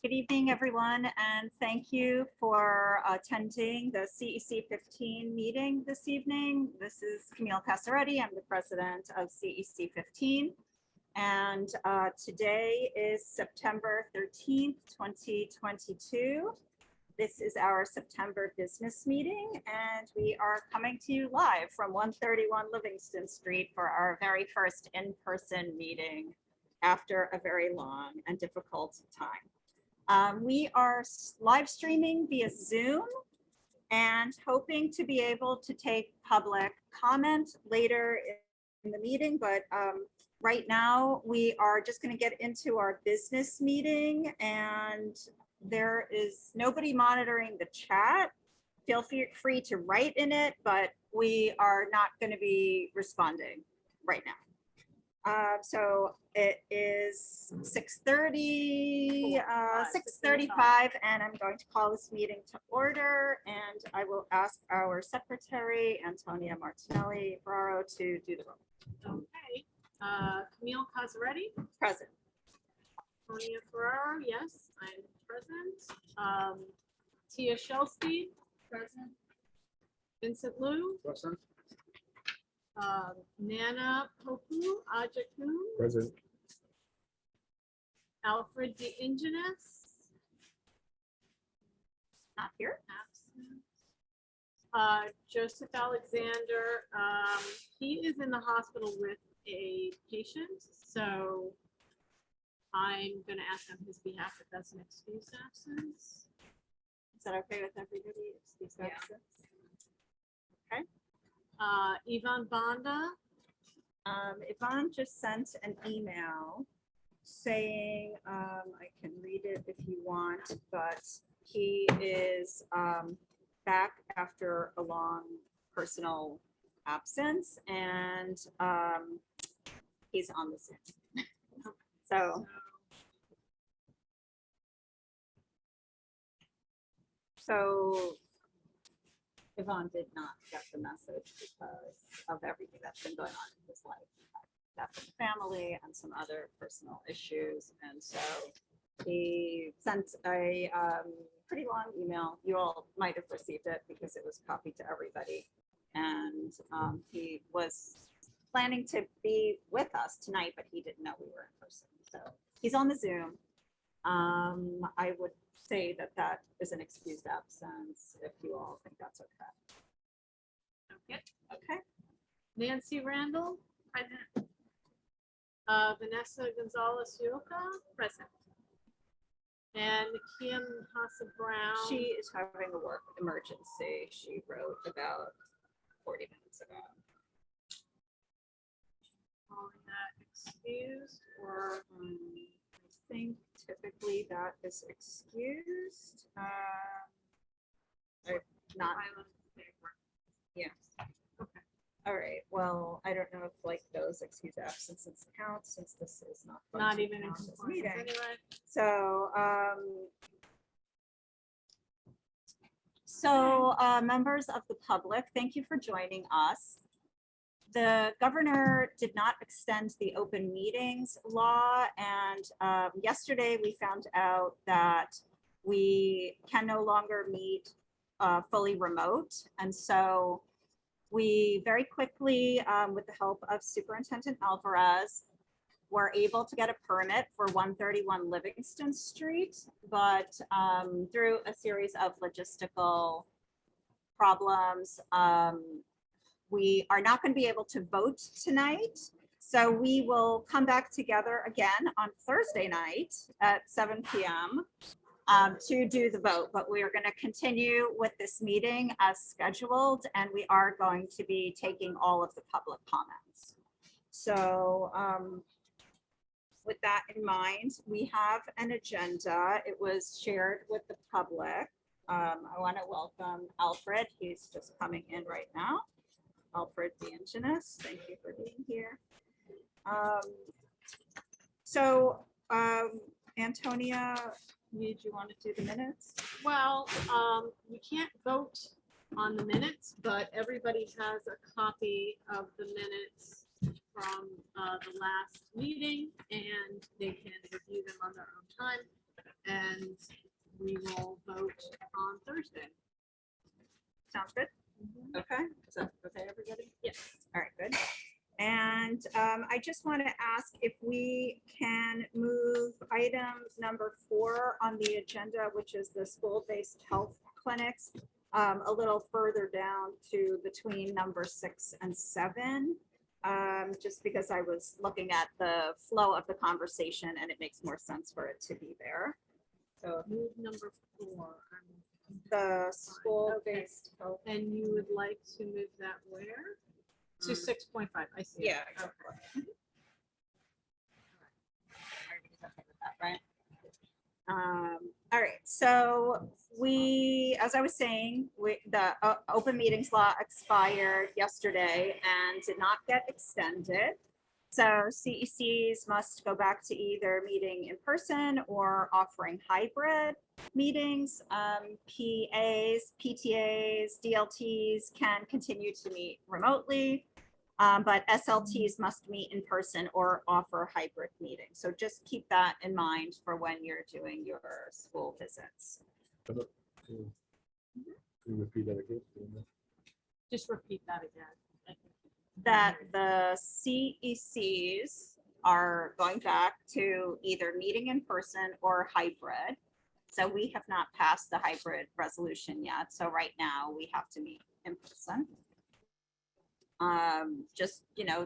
Good evening, everyone, and thank you for attending the CEC15 meeting this evening. This is Camille Casaretti. I'm the president of CEC15, and today is September 13th, 2022. This is our September business meeting, and we are coming to you live from 131 Livingston Street for our very first in-person meeting after a very long and difficult time. We are live streaming via Zoom and hoping to be able to take public comment later in the meeting, but right now we are just going to get into our business meeting, and there is nobody monitoring the chat. Feel free to write in it, but we are not going to be responding right now. So it is 6:35, and I'm going to call this meeting to order, and I will ask our secretary, Antonia Martinelli Ferraro, to do the roll. Okay. Camille Casaretti. Present. Antonia Ferraro, yes, I'm present. Tia Shelsky. Present. Vincent Liu. Present. Nana Popu Ajakun. Present. Alfred De Ingenis. Not here. Absent. Joseph Alexander. He is in the hospital with a patient, so I'm going to ask on his behalf if that's an excused absence. Is that okay with everybody? Excuse Yeah. absence? Okay. Ivan Banda. Yvonne just sent an email saying, I can read it if you want, but he is back after a long personal absence, and he's on the Zoom. So Yvonne did not get the message because of everything that's been going on in his life, death in the family and some other personal issues. And so he sent a pretty long email. You all might have received it because it was copied to everybody. And he was planning to be with us tonight, but he didn't know we were in person. So he's on the Zoom. I would say that that is an excused absence if you all think that's okay. Okay. Okay. Nancy Randall. Present. Vanessa Gonzalez Yuka. Present. And Kim Hassa Brown. She is having a work emergency. She wrote about 40 minutes ago. Calling that excused, or I think typically that is excused. Not, yeah. Okay. All right. Well, I don't know if like those excused absences count since this is not going Not to even in count as a compliance meeting. anyway. So members of the public, thank you for joining us. The governor did not extend the open meetings law, and yesterday we found out that we can no longer meet fully remote. And so we very quickly, with the help of Superintendent Alvarez, were able to get a permit for 131 Livingston Street, but through a series of logistical problems, we are not going to be able to vote tonight. So we will come back together again on Thursday night at 7 p.m. To do the vote, but we are going to continue with this meeting as scheduled, and we are going to be taking all of the public comments. So with that in mind, we have an agenda. It was shared with the public. I want to welcome Alfred. He's just coming in right now. Alfred De Ingenis, thank you for being here. Antonia, did you want to do the minutes? Well, we can't vote on the minutes, but everybody has a copy of the minutes from the last meeting, and they can review them on their own time. And we will vote on Thursday. Sounds good. Okay. Is that okay, everybody? Yes. All right, good. And I just want to ask if we can move item number 4 on the agenda, which is the school-based health clinics, a little further down to between number 6 and 7. Just because I was looking at the flow of the conversation and it makes more sense for it to be there. So Move number 4. the school-based health. And you would like to move that where? To 6.5, I see. Yeah. Okay. Everybody's okay with that, right? All right, so as I was saying, the open meetings law expired yesterday and did not get extended. So CECs must go back to either meeting in person or offering hybrid meetings. PAs, PTAs, DLTs can continue to meet remotely, but SLTs must meet in person or offer hybrid meetings. So just keep that in mind for when you're doing your school visits. Can you repeat that again? Just repeat that again. That the CECs are going back to either meeting in person or hybrid. So we have not passed the hybrid resolution yet. So right now we have to meet in person. Just,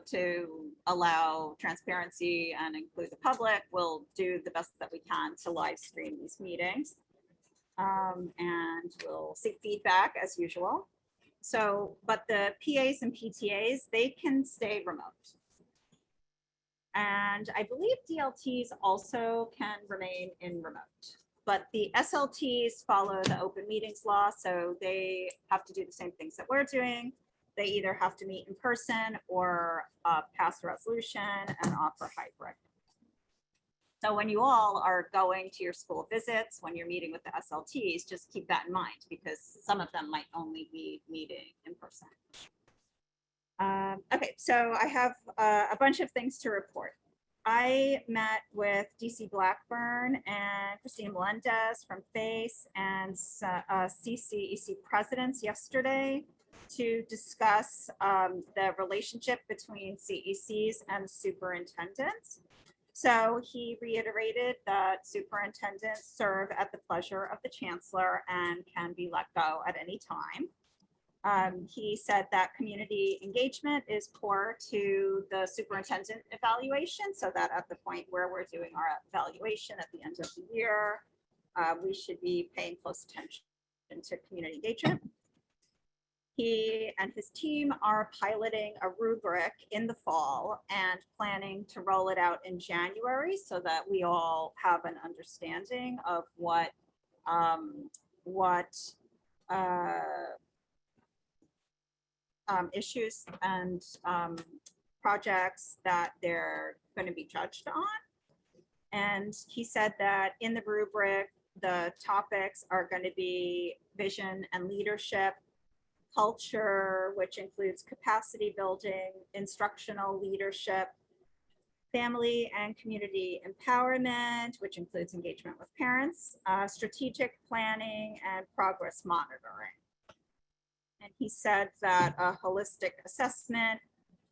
to allow transparency and include the public, we'll do the best that we can to live stream these meetings. And we'll seek feedback as usual. So, but the PAs and PTAs, they can stay remote. And I believe DLTs also can remain in remote, but the SLTs follow the open meetings law. So they have to do the same things that we're doing. They either have to meet in person or pass a resolution and offer hybrid. So when you all are going to your school visits, when you're meeting with the SLTs, just keep that in mind because some of them might only be meeting in person. Okay, so I have a bunch of things to report. I met with DC Blackburn and Christina Melendez from FACE and CCEC presidents yesterday to discuss the relationship between CECs and superintendents. So he reiterated that superintendents serve at the pleasure of the chancellor and can be let go at any time. He said that community engagement is core to the superintendent evaluation, so that at the point where we're doing our evaluation at the end of the year, we should be paying close attention to community engagement. He and his team are piloting a rubric in the fall and planning to roll it out in January so that we all have an understanding of what issues and projects that they're going to be judged on. And he said that in the rubric, the topics are going to be vision and leadership, culture, which includes capacity building, instructional leadership, family and community empowerment, which includes engagement with parents, strategic planning, and progress monitoring. And he said that a holistic assessment,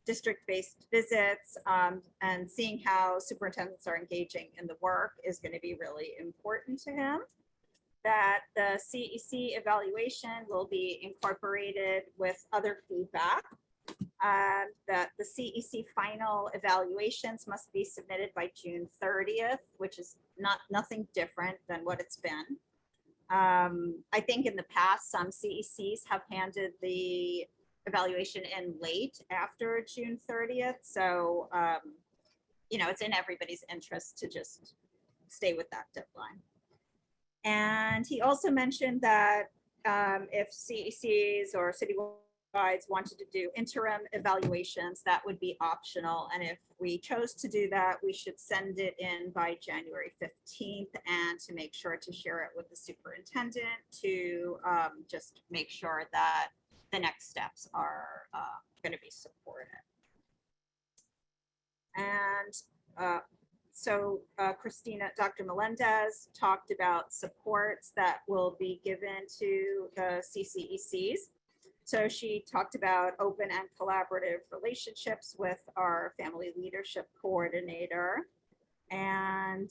district-based visits, and seeing how superintendents are engaging in the work is going to be really important to him. That the CEC evaluation will be incorporated with other feedback, that the CEC final evaluations must be submitted by June 30th, which is nothing different than what it's been. I think in the past, some CECs have handed the evaluation in late after June 30th. So, it's in everybody's interest to just stay with that deadline. And he also mentioned that if CECs or citywides wanted to do interim evaluations, that would be optional. And if we chose to do that, we should send it in by January 15th and to make sure to share it with the superintendent to just make sure that the next steps are going to be supported. And So Dr. Melendez talked about supports that will be given to the CCECs. So she talked about open and collaborative relationships with our family leadership coordinator. And,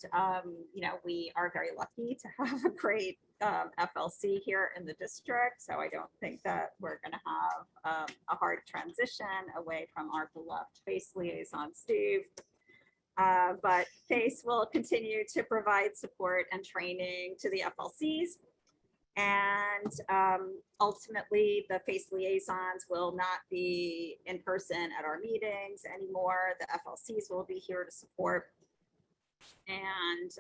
we are very lucky to have a great FLC here in the district. So I don't think that we're going to have a hard transition away from our beloved FACE liaison, Steve. But FACE will continue to provide support and training to the FLCs. And ultimately, the FACE liaisons will not be in person at our meetings anymore. The FLCs will be here to support. And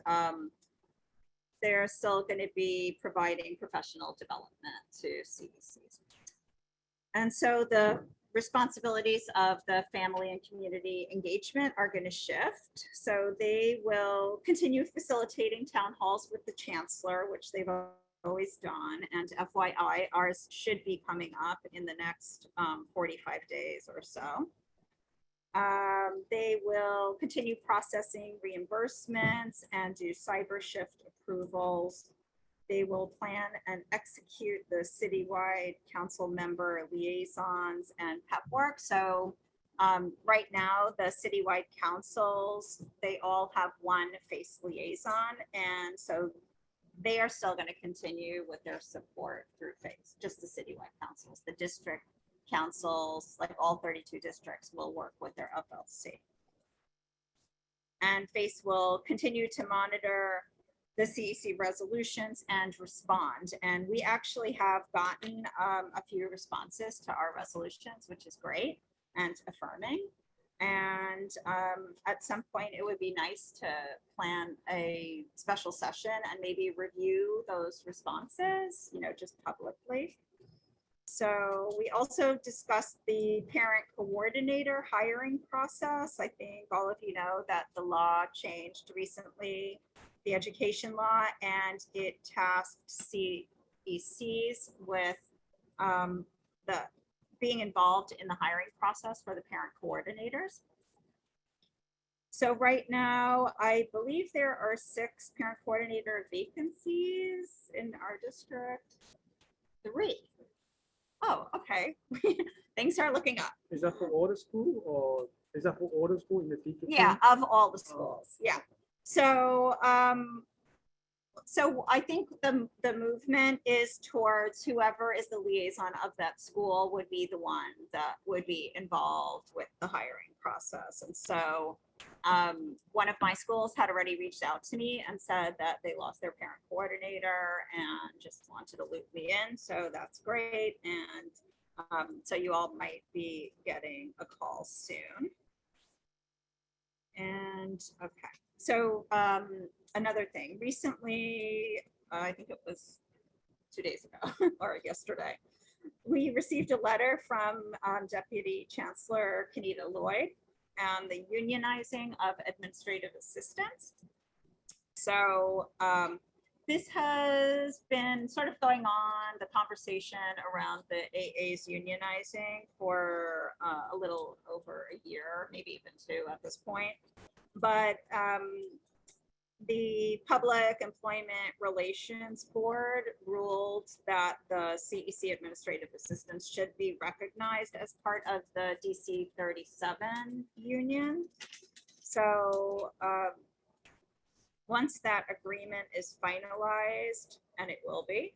they're still going to be providing professional development to CECs. And so the responsibilities of the family and community engagement are going to shift. So they will continue facilitating town halls with the chancellor, which they've always done. And FYI, ours should be coming up in the next 45 days or so. They will continue processing reimbursements and do cyber shift approvals. They will plan and execute the citywide council member liaisons and PEP work. So right now, the citywide councils, they all have one FACE liaison. And so they are still going to continue with their support through FACE, just the citywide councils. The district councils, like all 32 districts, will work with their FLC. And FACE will continue to monitor the CEC resolutions and respond. And we actually have gotten a few responses to our resolutions, which is great and affirming. And at some point, it would be nice to plan a special session and maybe review those responses, just publicly. So we also discussed the parent coordinator hiring process. I think all of you know that the law changed recently, the education law, and it tasked CECs with being involved in the hiring process for the parent coordinators. So right now, I believe there are 6 parent coordinator vacancies in our district. 3. Oh, okay. Things are looking up. Is that for all the school or is that for all the school in the teacher? Yeah, of all the schools. Yeah. So, so I think the movement is towards whoever is the liaison of that school would be the one that would be involved with the hiring process. And so one of my schools had already reached out to me and said that they lost their parent coordinator and just wanted to loop me in. So that's great. And so you all might be getting a call soon. And okay. So another thing, recently, I think it was 2 days ago or yesterday, we received a letter from Deputy Chancellor Kenita Lloyd and the unionizing of administrative assistants. So this has been sort of going on, the conversation around the AA's unionizing for a little over a year, maybe even 2 at this point. But the Public Employment Relations Board ruled that the CEC administrative assistants should be recognized as part of the DC 37 union. So once that agreement is finalized, and it will be,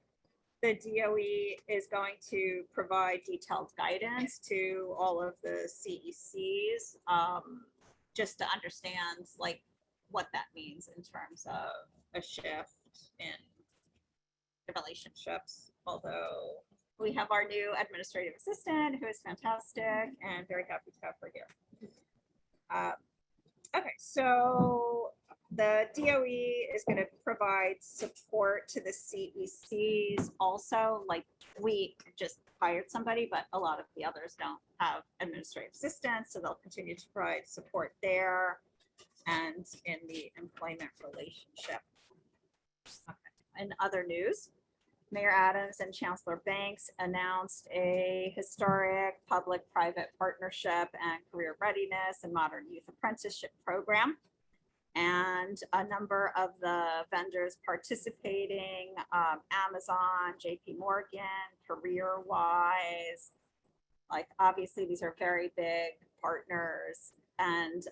the DOE is going to provide detailed guidance to all of the CECs just to understand like what that means in terms of a shift in the relationships. Although we have our new administrative assistant who is fantastic and very happy to have her here. Okay, so the DOE is going to provide support to the CECs also. Like we just hired somebody, but a lot of the others don't have administrative assistants, so they'll continue to provide support there and in the employment relationship. Okay. In other news, Mayor Adams and Chancellor Banks announced a historic public-private partnership and career readiness and modern youth apprenticeship program. And a number of the vendors participating, Amazon, JP Morgan, CareerWise, like obviously these are very big partners, and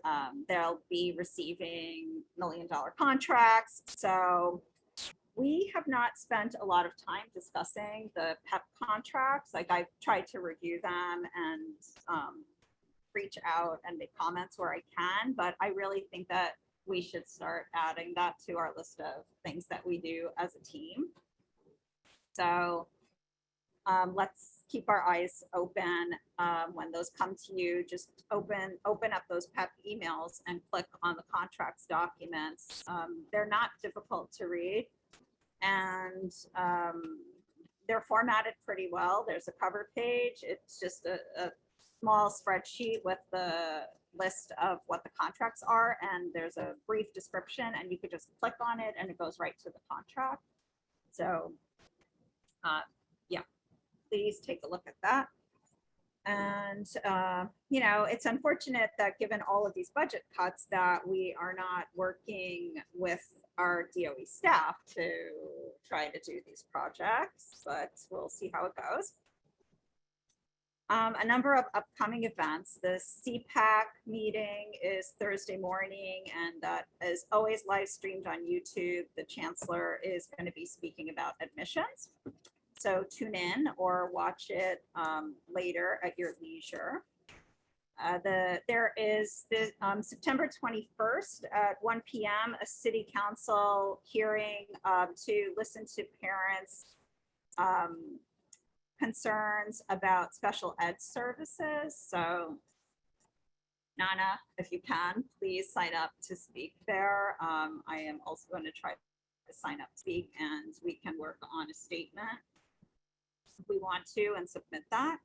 they'll be receiving $1 million contracts. So we have not spent a lot of time discussing the PEP contracts. Like I've tried to review them and reach out and make comments where I can, but I really think that we should start adding that to our list of things that we do as a team. So let's keep our eyes open when those come to you. Just open up those PEP emails and click on the contracts documents. They're not difficult to read, and they're formatted pretty well. There's a cover page. It's just a small spreadsheet with the list of what the contracts are, and there's a brief description, and you could just click on it and it goes right to the contract. So yeah, please take a look at that. And you know, it's unfortunate that given all of these budget cuts that we are not working with our DOE staff to try to do these projects, but we'll see how it goes. A number of upcoming events. The CPAC meeting is Thursday morning, and that is always live streamed on YouTube. The chancellor is going to be speaking about admissions. So tune in or watch it later at your leisure. There is the September 21st at 1 p.m. a city council hearing to listen to parents' concerns about special ed services. So Nana, if you can, please sign up to speak there. I am also going to try to sign up to speak, and we can work on a statement if we want to and submit that.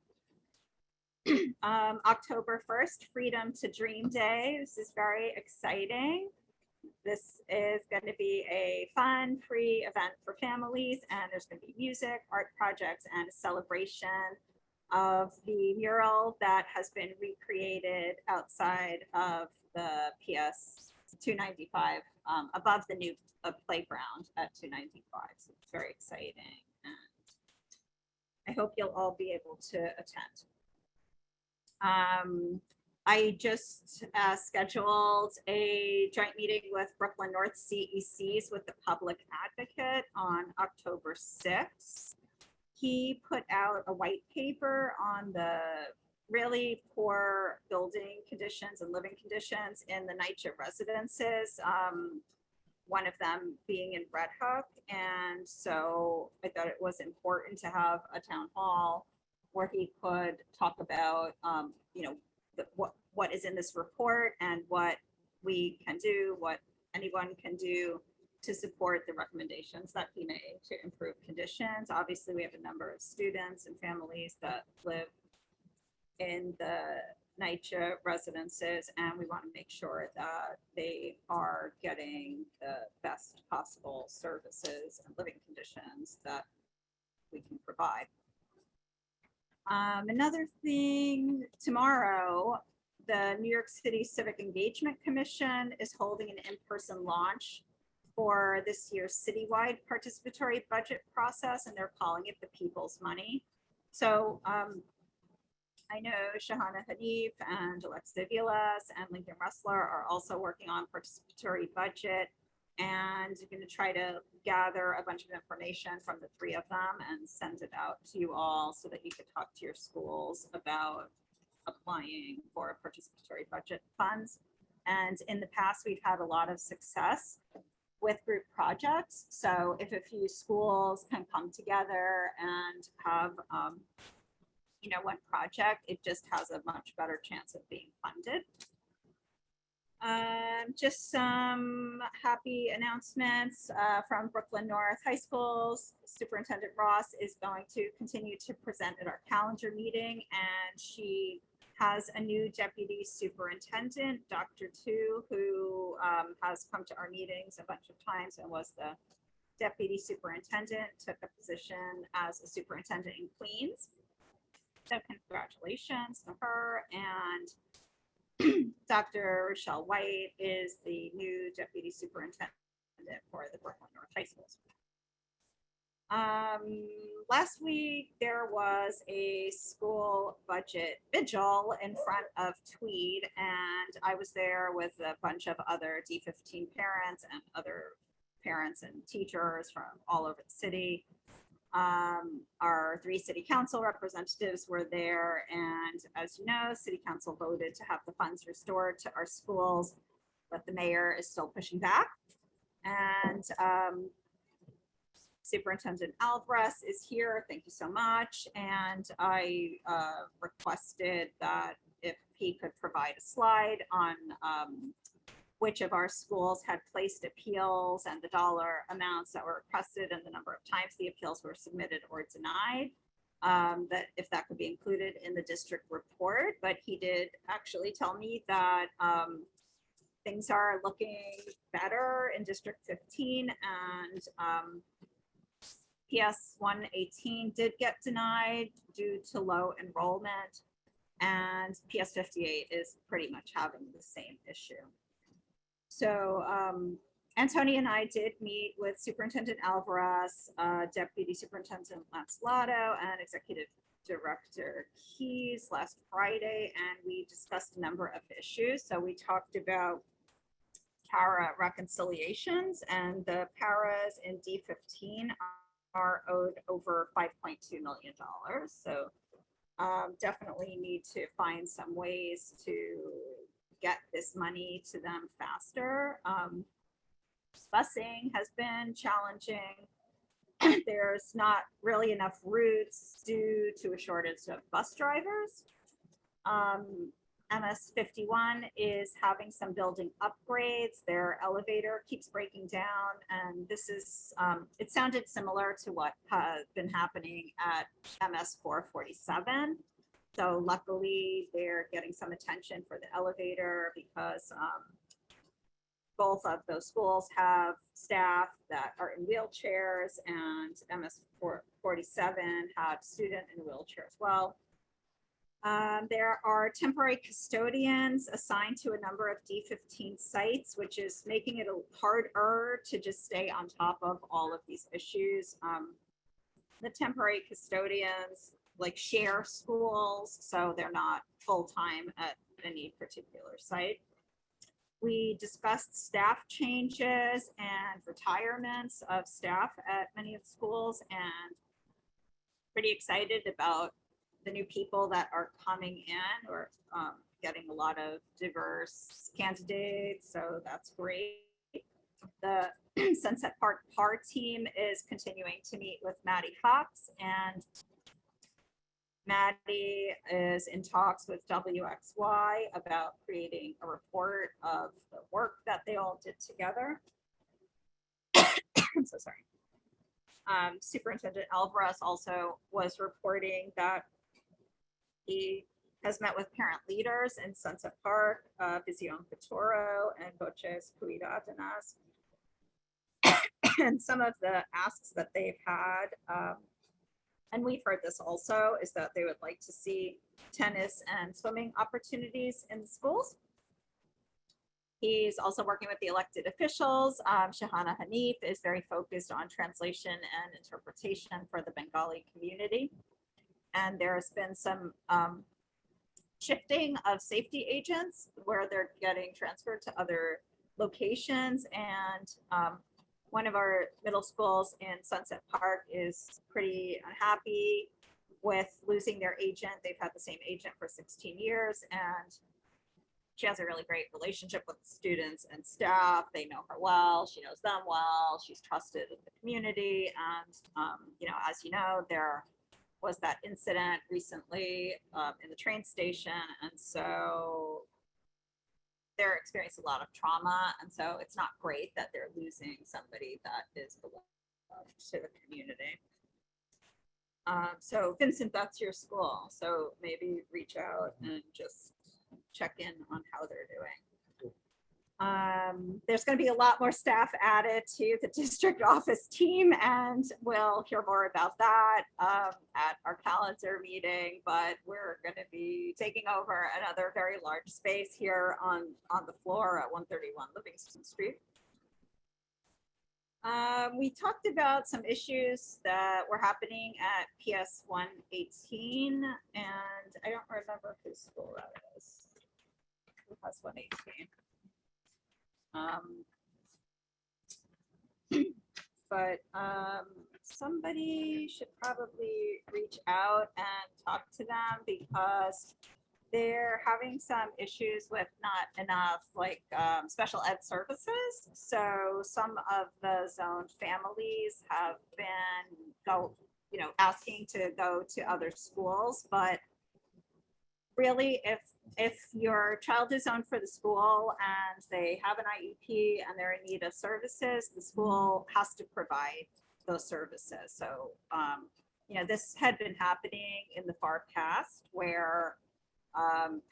October 1st, Freedom to Dream Day. This is very exciting. This is going to be a fun, free event for families, and there's going to be music, art projects, and a celebration of the mural that has been recreated outside of the PS 295 above the new playground at 295. So it's very exciting, and I hope you'll all be able to attend. I just scheduled a joint meeting with Brooklyn North CECs with the public advocate on October 6th. He put out a white paper on the really poor building conditions and living conditions in the NYCHA residences, one of them being in Red Hook. And so I thought it was important to have a town hall where he could talk about, you know, what is in this report and what we can do, what anyone can do to support the recommendations that he made to improve conditions. Obviously, we have a number of students and families that live in the NYCHA residences, and we want to make sure that they are getting the best possible services and living conditions that we can provide. Another thing, tomorrow, the New York City Civic Engagement Commission is holding an in-person launch for this year's citywide participatory budget process, and they're calling it the People's Money. So I know Shahana Hanif and Alexa Vilas and Lincoln Ressler are also working on participatory budget, and we're going to try to gather a bunch of information from the three of them and send it out to you all so that you could talk to your schools about applying for participatory budget funds. And in the past, we've had a lot of success with group projects. So if a few schools can come together and have, you know, one project, it just has a much better chance of being funded. Just some happy announcements from Brooklyn North High Schools. Superintendent Ross is going to continue to present at our calendar meeting, and she has a new deputy superintendent, Dr. Tu, who has come to our meetings a bunch of times and was the deputy superintendent, took a position as a superintendent in Queens. So congratulations to her. And Dr. Rochelle White is the new deputy superintendent for the Brooklyn North High Schools. Last week, there was a school budget vigil in front of Tweed, and I was there with a bunch of other D15 parents and other parents and teachers from all over the city. Our 3 city council representatives were there, and as you know, city council voted to have the funds restored to our schools, but the mayor is still pushing back. And Superintendent Alvarez is here. Thank you so much. And I requested that if he could provide a slide on which of our schools had placed appeals and the dollar amounts that were requested and the number of times the appeals were submitted or denied, that if that could be included in the district report. But he did actually tell me that things are looking better in District 15, and PS 118 did get denied due to low enrollment, and PS 58 is pretty much having the same issue. So Tony and I did meet with Superintendent Alvarez, Deputy Superintendent Lancelotto, and Executive Director Keys last Friday, and we discussed a number of issues. So we talked about para reconciliations, and the paras in D15 are owed over $5.2 million. So definitely need to find some ways to get this money to them faster. Busing has been challenging. There's not really enough routes due to a shortage of bus drivers. MS51 is having some building upgrades. Their elevator keeps breaking down, and this is, it sounded similar to what has been happening at MS447. So luckily they're getting some attention for the elevator because both of those schools have staff that are in wheelchairs, and MS447 had a student in a wheelchair as well. There are temporary custodians assigned to a number of D15 sites, which is making it harder to just stay on top of all of these issues. The temporary custodians like share schools, so they're not full-time at any particular site. We discussed staff changes and retirements of staff at many of the schools, and pretty excited about the new people that are coming in. We're getting a lot of diverse candidates, so that's great. The Sunset Park PAR team is continuing to meet with Maddie Fox, and Maddie is in talks with WXY about creating a report of the work that they all did together. I'm so sorry. Superintendent Alvarez also was reporting that he has met with parent leaders in Sunset Park, Vision Futuro and Voces Cuidadanas. And some of the asks that they've had, and we've heard this also, is that they would like to see tennis and swimming opportunities in the schools. He's also working with the elected officials. Shahana Hanif is very focused on translation and interpretation for the Bengali community. And there's been some shifting of safety agents where they're getting transferred to other locations. And one of our middle schools in Sunset Park is pretty unhappy with losing their agent. They've had the same agent for 16 years, and she has a really great relationship with students and staff. They know her well. She knows them well. She's trusted in the community. And, you know, as you know, there was that incident recently in the train station. And so they're experiencing a lot of trauma. And so it's not great that they're losing somebody that is beloved to the community. So Vincent, that's your school. So maybe reach out and just check in on how they're doing. There's going to be a lot more staff added to the district office team, and we'll hear more about that at our calendar meeting. But we're going to be taking over another very large space here on the floor at 131 Livingston Street. We talked about some issues that were happening at PS 118, and I don't remember whose school that is. Who has 118? But somebody should probably reach out and talk to them because they're having some issues with not enough like special ed services. So some of the zoned families have been asking to go to other schools, but really if your child is zoned for the school and they have an IEP and they're in need of services, the school has to provide those services. So, this had been happening in the far past where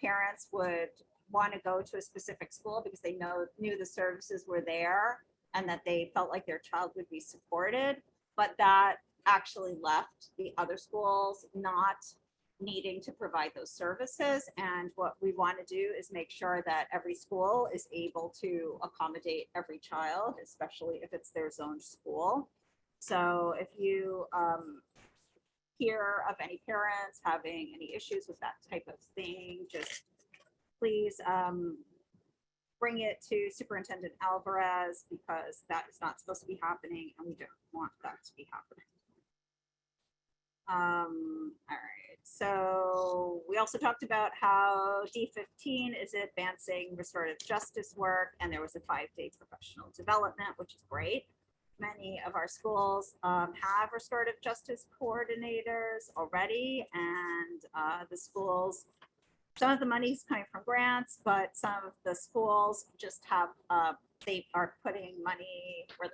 parents would want to go to a specific school because they knew the services were there and that they felt like their child would be supported, but that actually left the other schools not needing to provide those services. And what we want to do is make sure that every school is able to accommodate every child, especially if it's their zoned school. So if you hear of any parents having any issues with that type of thing, just please bring it to Superintendent Alvarez, because that is not supposed to be happening and we don't want that to be happening. All right, so we also talked about how D15 is advancing restorative justice work, and there was a 5-day professional development, which is great. Many of our schools have restorative justice coordinators already, and the schools, some of the money is coming from grants, but some of the schools just have they are putting money where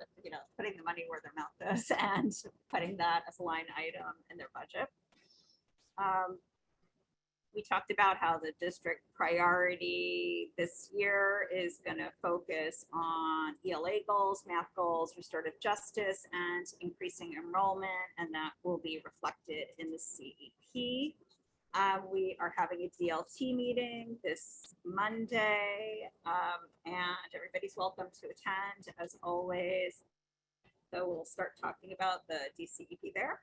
putting the money where their mouth is and putting that as a line item in their budget. We talked about how the district priority this year is going to focus on ELA goals, math goals, restorative justice, and increasing enrollment, and that will be reflected in the CEP. We are having a DLT meeting this Monday, and everybody's welcome to attend as always. So we'll start talking about the DCEP there.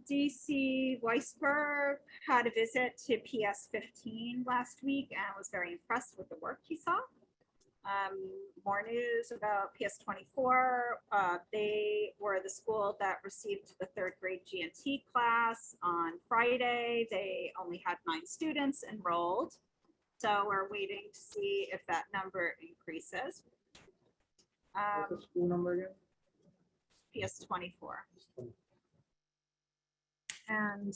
DC Weisberg had a visit to PS15 last week and was very impressed with the work he saw. More news about PS24. They were the school that received the 3rd grade GNT class on Friday. They only had 9 students enrolled. So we're waiting to see if that number increases. What's the school number again? PS24. And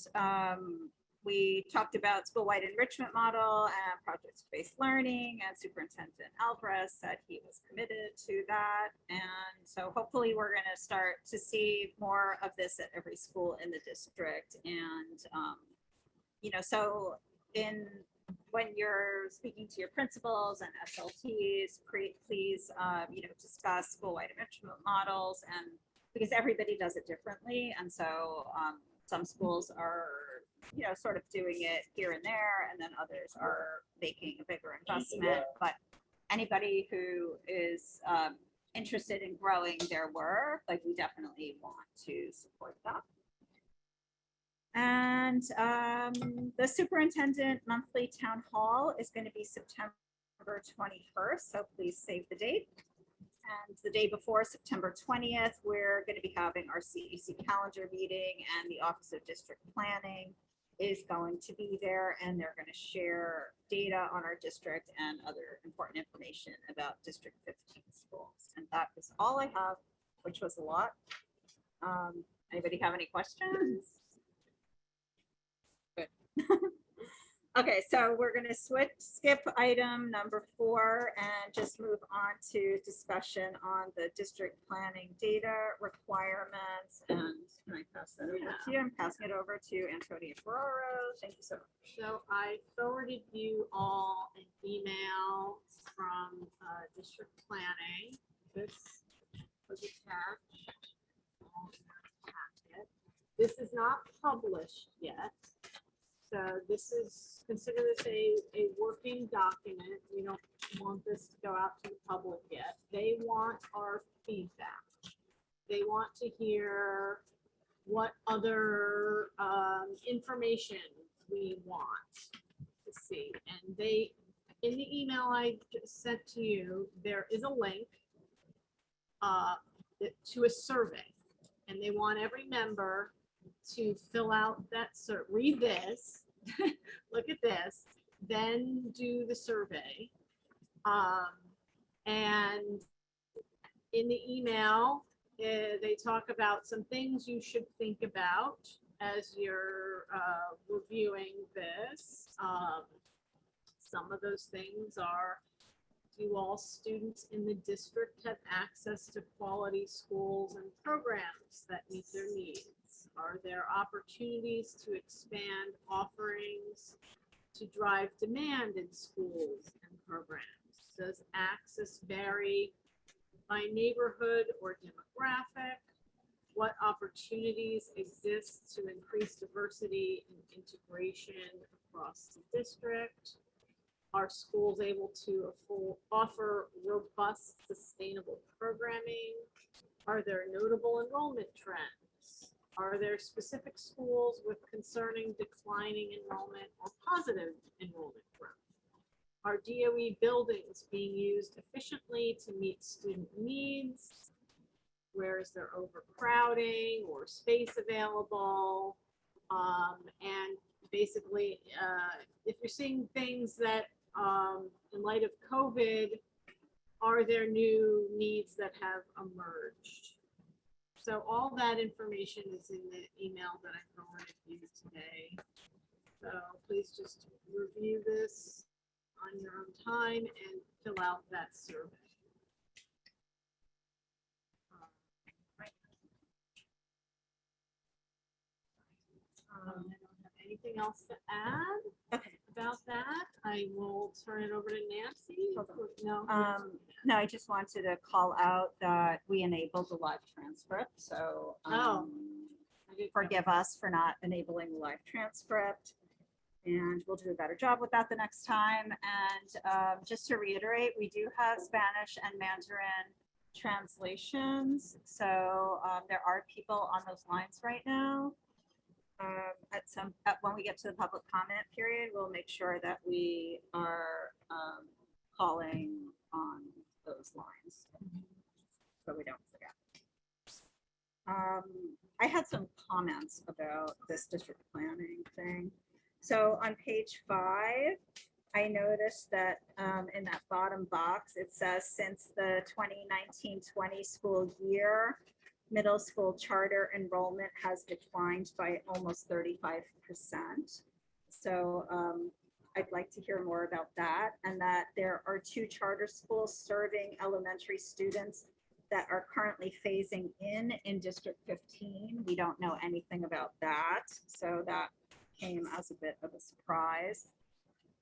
we talked about school-wide enrichment model and project-based learning, and Superintendent Alvarez said he was committed to that. And so hopefully we're going to start to see more of this at every school in the district. And, so when you're speaking to your principals and SLTs, please, discuss school-wide enrichment models, and because everybody does it differently. And so some schools are, sort of doing it here and there, and then others are making a bigger investment. But anybody who is interested in growing their work, we definitely want to support that. And the superintendent monthly town hall is going to be September 21st, so please save the date. And the day before, September 20th, we're going to be having our CEC calendar meeting, and the Office of District Planning is going to be there, and they're going to share data on our district and other important information about District 15 schools. And that is all I have, which was a lot. Anybody have any questions? Good. Okay, so we're gonna skip item number 4 and just move on to discussion on the district planning data requirements. And can I pass that over to you? I'm passing it over to Antonia Ferraro. Thank you so much. So I forwarded you all an email from district planning. This was attached. on your packet. This is not published yet. So this is, consider this a working document. We don't want this to go out to the public yet. They want our feedback. They want to hear what other information we want to see. And they, in the email I just sent to you, there is a link to a survey. And they want every member to fill out that read this, look at this, then do the survey. And in the email, they talk about some things you should think about as you're reviewing this. Some of those things are, do all students in the district have access to quality schools and programs that meet their needs? Are there opportunities to expand offerings to drive demand in schools and programs? Does access vary by neighborhood or demographic? What opportunities exist to increase diversity and integration across the district? Are schools able to offer robust, sustainable programming? Are there notable enrollment trends? Are there specific schools with concerning declining enrollment or positive enrollment growth? Are DOE buildings being used efficiently to meet student needs? Where is there overcrowding or space available? And basically, if you're seeing things that in light of COVID, are there new needs that have emerged? So all that information is in the email that I forwarded you today. So please just review this on your own time and fill out that survey. I don't have anything else to add. Okay. About that, I will turn it over to Nancy. Hold No. No, I just wanted to call out that we enabled the live transcript. So I did forgive us for not enabling the live transcript. And we'll do a better job with that the next time. And just to reiterate, we do have Spanish and Mandarin translations. So there are people on those lines right now. When we get to the public comment period, we'll make sure that we are calling on those lines so we don't forget. I had some comments about this district planning thing. So on page 5, I noticed that in that bottom box, it says since the 2019-20 school year, middle school charter enrollment has declined by almost 35%. So I'd like to hear more about that, and that there are 2 charter schools serving elementary students that are currently phasing in District 15. We don't know anything about that. So that came as a bit of a surprise.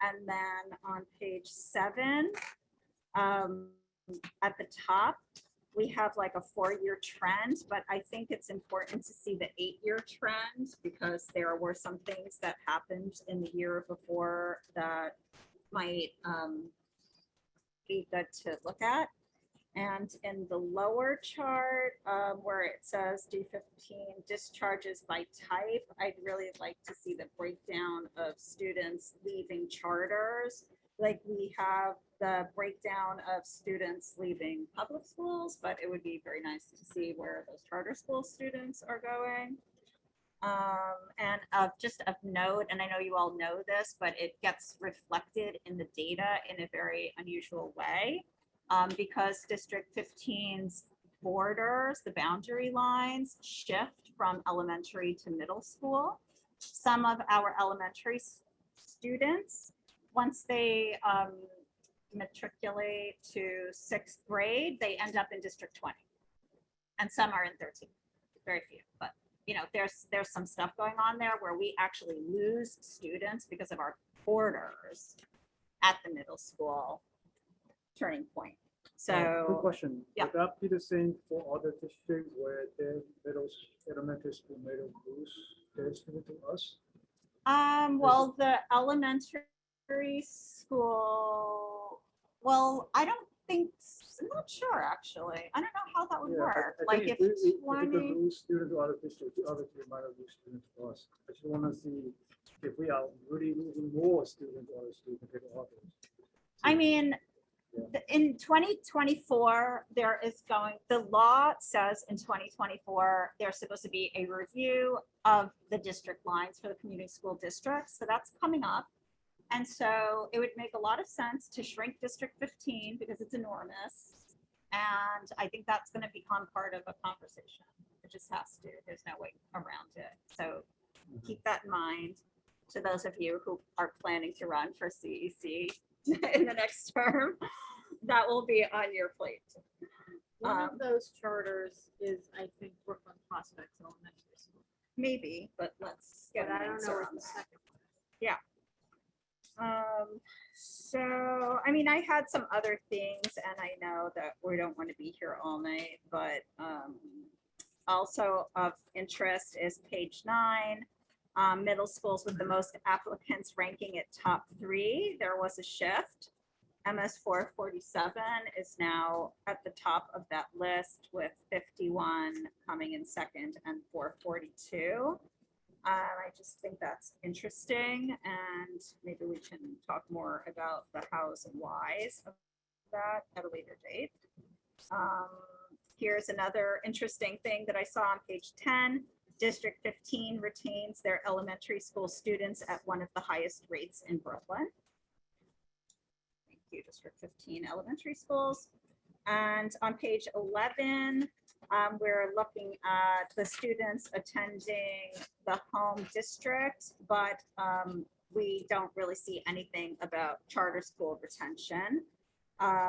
And then on page 7, at the top, we have like a 4-year trend, but I think it's important to see the 8-year trend because there were some things that happened in the year before that might be good to look at. And in the lower chart where it says D15 discharges by type, I'd really like to see the breakdown of students leaving charters. Like we have the breakdown of students leaving public schools, but it would be very nice to see where those charter school students are going. And just of note, and I know you all know this, but it gets reflected in the data in a very unusual way. Because District 15's borders, the boundary lines shift from elementary to middle school. Some of our elementary students. Once they matriculate to 6th grade, they end up in District 20. And some are in 13, very few, but you know, there's some stuff going on there where we actually lose students because of our orders at the middle school turning point. Quick So, question. yeah. Would that be the same for other districts where their elementary school may lose their student to us? well, the elementary school, well, I don't think, I'm not sure, actually. I don't know how that would Yeah, work. I Like think if we could 20, lose students to other districts, other people might lose students to us. I just want to see if we are really losing more students or students compared to others. I mean, Yeah. in 2024, there is the law says in 2024, there's supposed to be a review of the district lines for the community school districts. So that's coming up. And so it would make a lot of sense to shrink District 15 because it's enormous. And I think that's going to become part of a conversation. It just has to. There's no way around it. So keep that in mind to those of you who are planning to run for CEC in the next term. That will be on your plate. One of those charters is, I think, Brooklyn Prospects Elementary School. Maybe, but let's get But an I don't answer know on what the that. second one is. So, I mean, I had some other things and I know that we don't want to be here all night, but also of interest is page 9, middle schools with the most applicants ranking at top 3. There was a shift. MS 447 is now at the top of that list with 51 coming in second and 442. I just think that's interesting, and maybe we can talk more about the hows and whys of that at a later date. Here's another interesting thing that I saw on page 10. District 15 retains their elementary school students at one of the highest rates in Brooklyn. Thank you, District 15 elementary schools. And on page 11, we're looking at the students attending the home district, but we don't really see anything about charter school retention.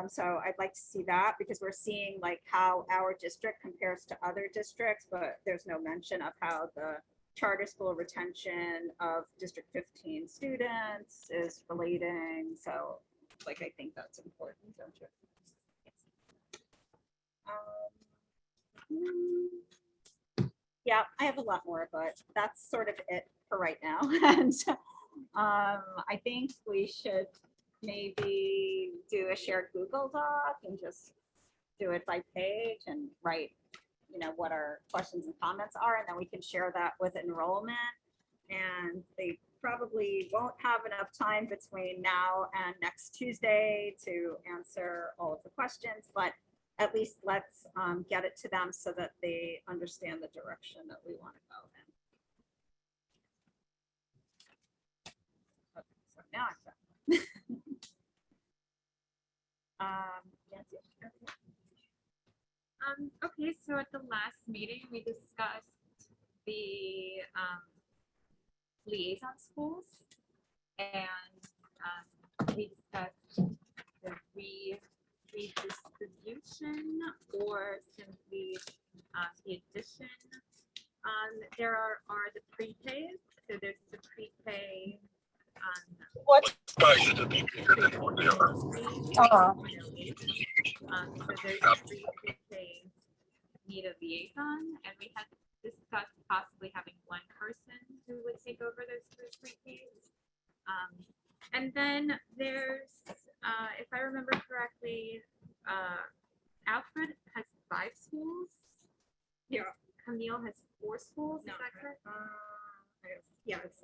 So I'd like to see that because we're seeing like how our district compares to other districts, but there's no mention of how the charter school retention of District 15 students is relating. So like, I think that's important, don't you? Yeah, I have a lot more, but that's sort of it for right now. And I think we should maybe do a shared Google Doc and just do it by page and write, you know, what our questions and comments are, and then we can share that with enrollment. And they probably won't have enough time between now and next Tuesday to answer all of the questions, but at least let's get it to them so that they understand the direction that we want to go in. Okay, so now I'm done. Nancy, okay. Okay, so at the last meeting, we discussed the liaison schools, and we discussed the redistribution or simply the addition. There are the prepays. So there's the prepay. What? So there's the three prepays need a liaison, and we had discussed possibly having one person who would take over those three prepays. And then there's, if I remember correctly, Alfred has 5 schools. Yeah. Camille has 4 schools. No, Is that correct? Yeah, it's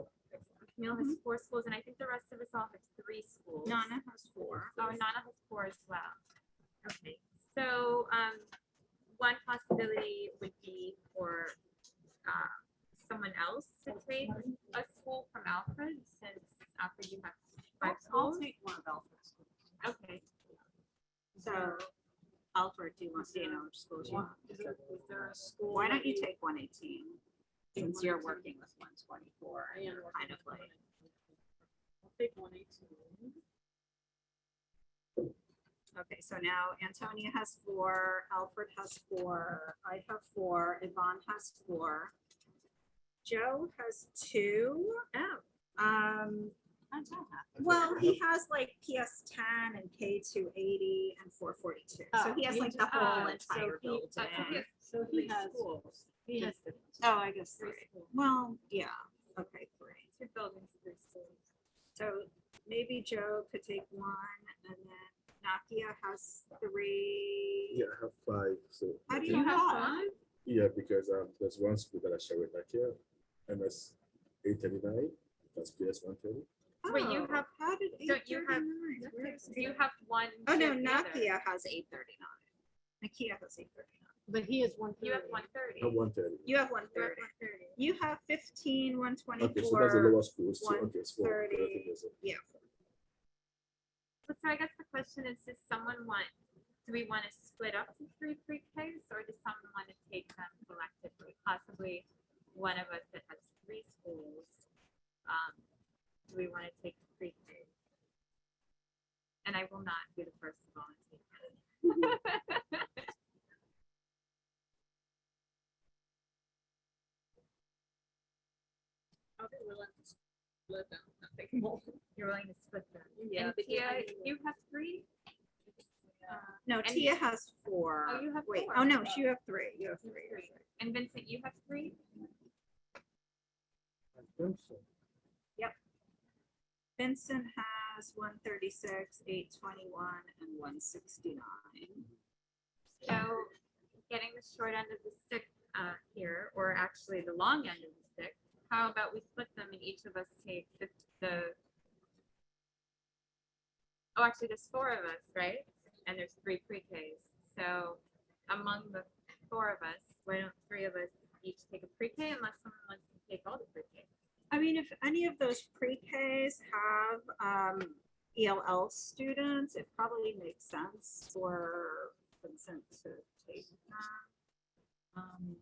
Camille has 4 schools, and I think the rest of us all have 3 schools. Nana has 4. Oh, and Nana has 4 as well. Okay, so one possibility would be for someone else to take a school from Alfred, since Alfred, you have 5 I'll schools. take one of Alfred's schools. Okay, So, Alfred, do you want to see which schools you want? Is there a school? Why don't that you take 118? Since you're working with 124, I am kind of like, take 118. Okay, so now Antonia has 4, Alfred has 4, I have 4, Yvonne has 4. Joe has 2. Oh, how's that happen? Well, he has like PS10 and K280 and 442. So Oh, he has he like the just- whole oh, so entire he- building. So he has, he has. Oh, I guess three 3. schools. Well, yeah, okay, 3. 2 buildings, 3 schools. So maybe Joe could take 1 and then Nakia has 3. Yeah, I have 5. So How do You you have have? 5? yeah, because there's one school that I share with Nakia, MS 839. That's PS 130. Wait, you Oh, have- How did don't you have- 839? Where is Do you it? have 1? Oh, no, she has the other. Nakia has 839. Nakia has 839. But he is 130. You have 130. I have 130. You have You have 130. 130. You have 15, 124. Okay, so that's the lower school. So, okay, it's 4. 130. Okay, there's a- Yeah. But so I guess the question is, does someone want, do we want to split up to 3 pre-Ks or does someone want to take them collectively? Possibly one of us that has 3 schools. Do we want to take the pre-Ks? And I will not be the first to volunteer. I'll be willing to split them. I think more. You're willing to split them? Yeah, And because Tia, I- you have 3? No, And- Tia has 4. Oh, you have Wait, 4. oh, no, you have 3. You have 3. Three. And Vincent, you have 3? I think so. Vincent has 136, 821, and 169. So getting the short end of the stick here, or actually the long end of the stick, how about we split them and each of us take oh, actually there's 4 of us, right? And there's 3 pre-Ks. So among the 4 of us, why don't 3 of us each take a pre-K unless someone wants to take all the pre-Ks? I mean, if any of those pre-Ks have ELL students, it probably makes sense for Vincent to take them.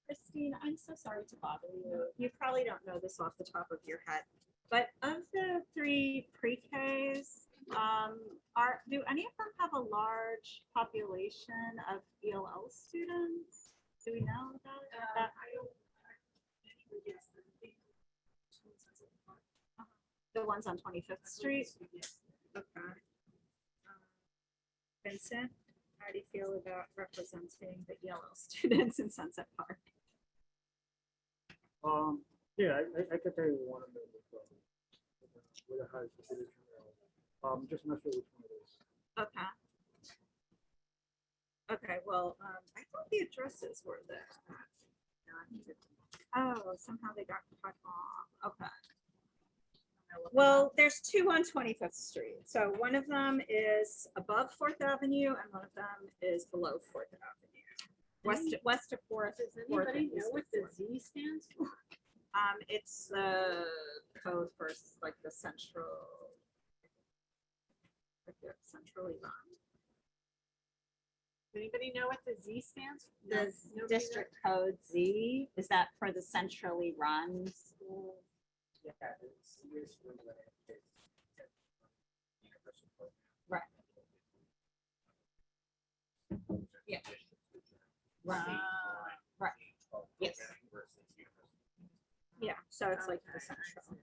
Christine, I'm so sorry to bother you. You probably don't know this off the top of your head, but of the 3 pre-Ks, do any of them have a large population of ELL students? Do we know that? The ones on 25th Street? Okay. Vincent, how do you feel about representing the ELL students in Sunset Park? Yeah, I could tell you one of them with a high facility. Just not sure which one it is. Okay. Okay, well, I thought the addresses were there. Oh, somehow they got cut off. Okay. Well, there's 2 on 25th Street. So one of them is above 4th Avenue and one of them is below 4th Avenue. West of 4th. Does 4th anybody and know east what of the 4th. Z stands for? It's the code for like the central, like the centrally run. Anybody know what the Z stands for? The No, nobody district code Z, is that for the centrally run school? Yeah, it's years when it's universal program. Right. Yeah. Right. Right. Yes. Yeah, so it's like the Okay, I central. see.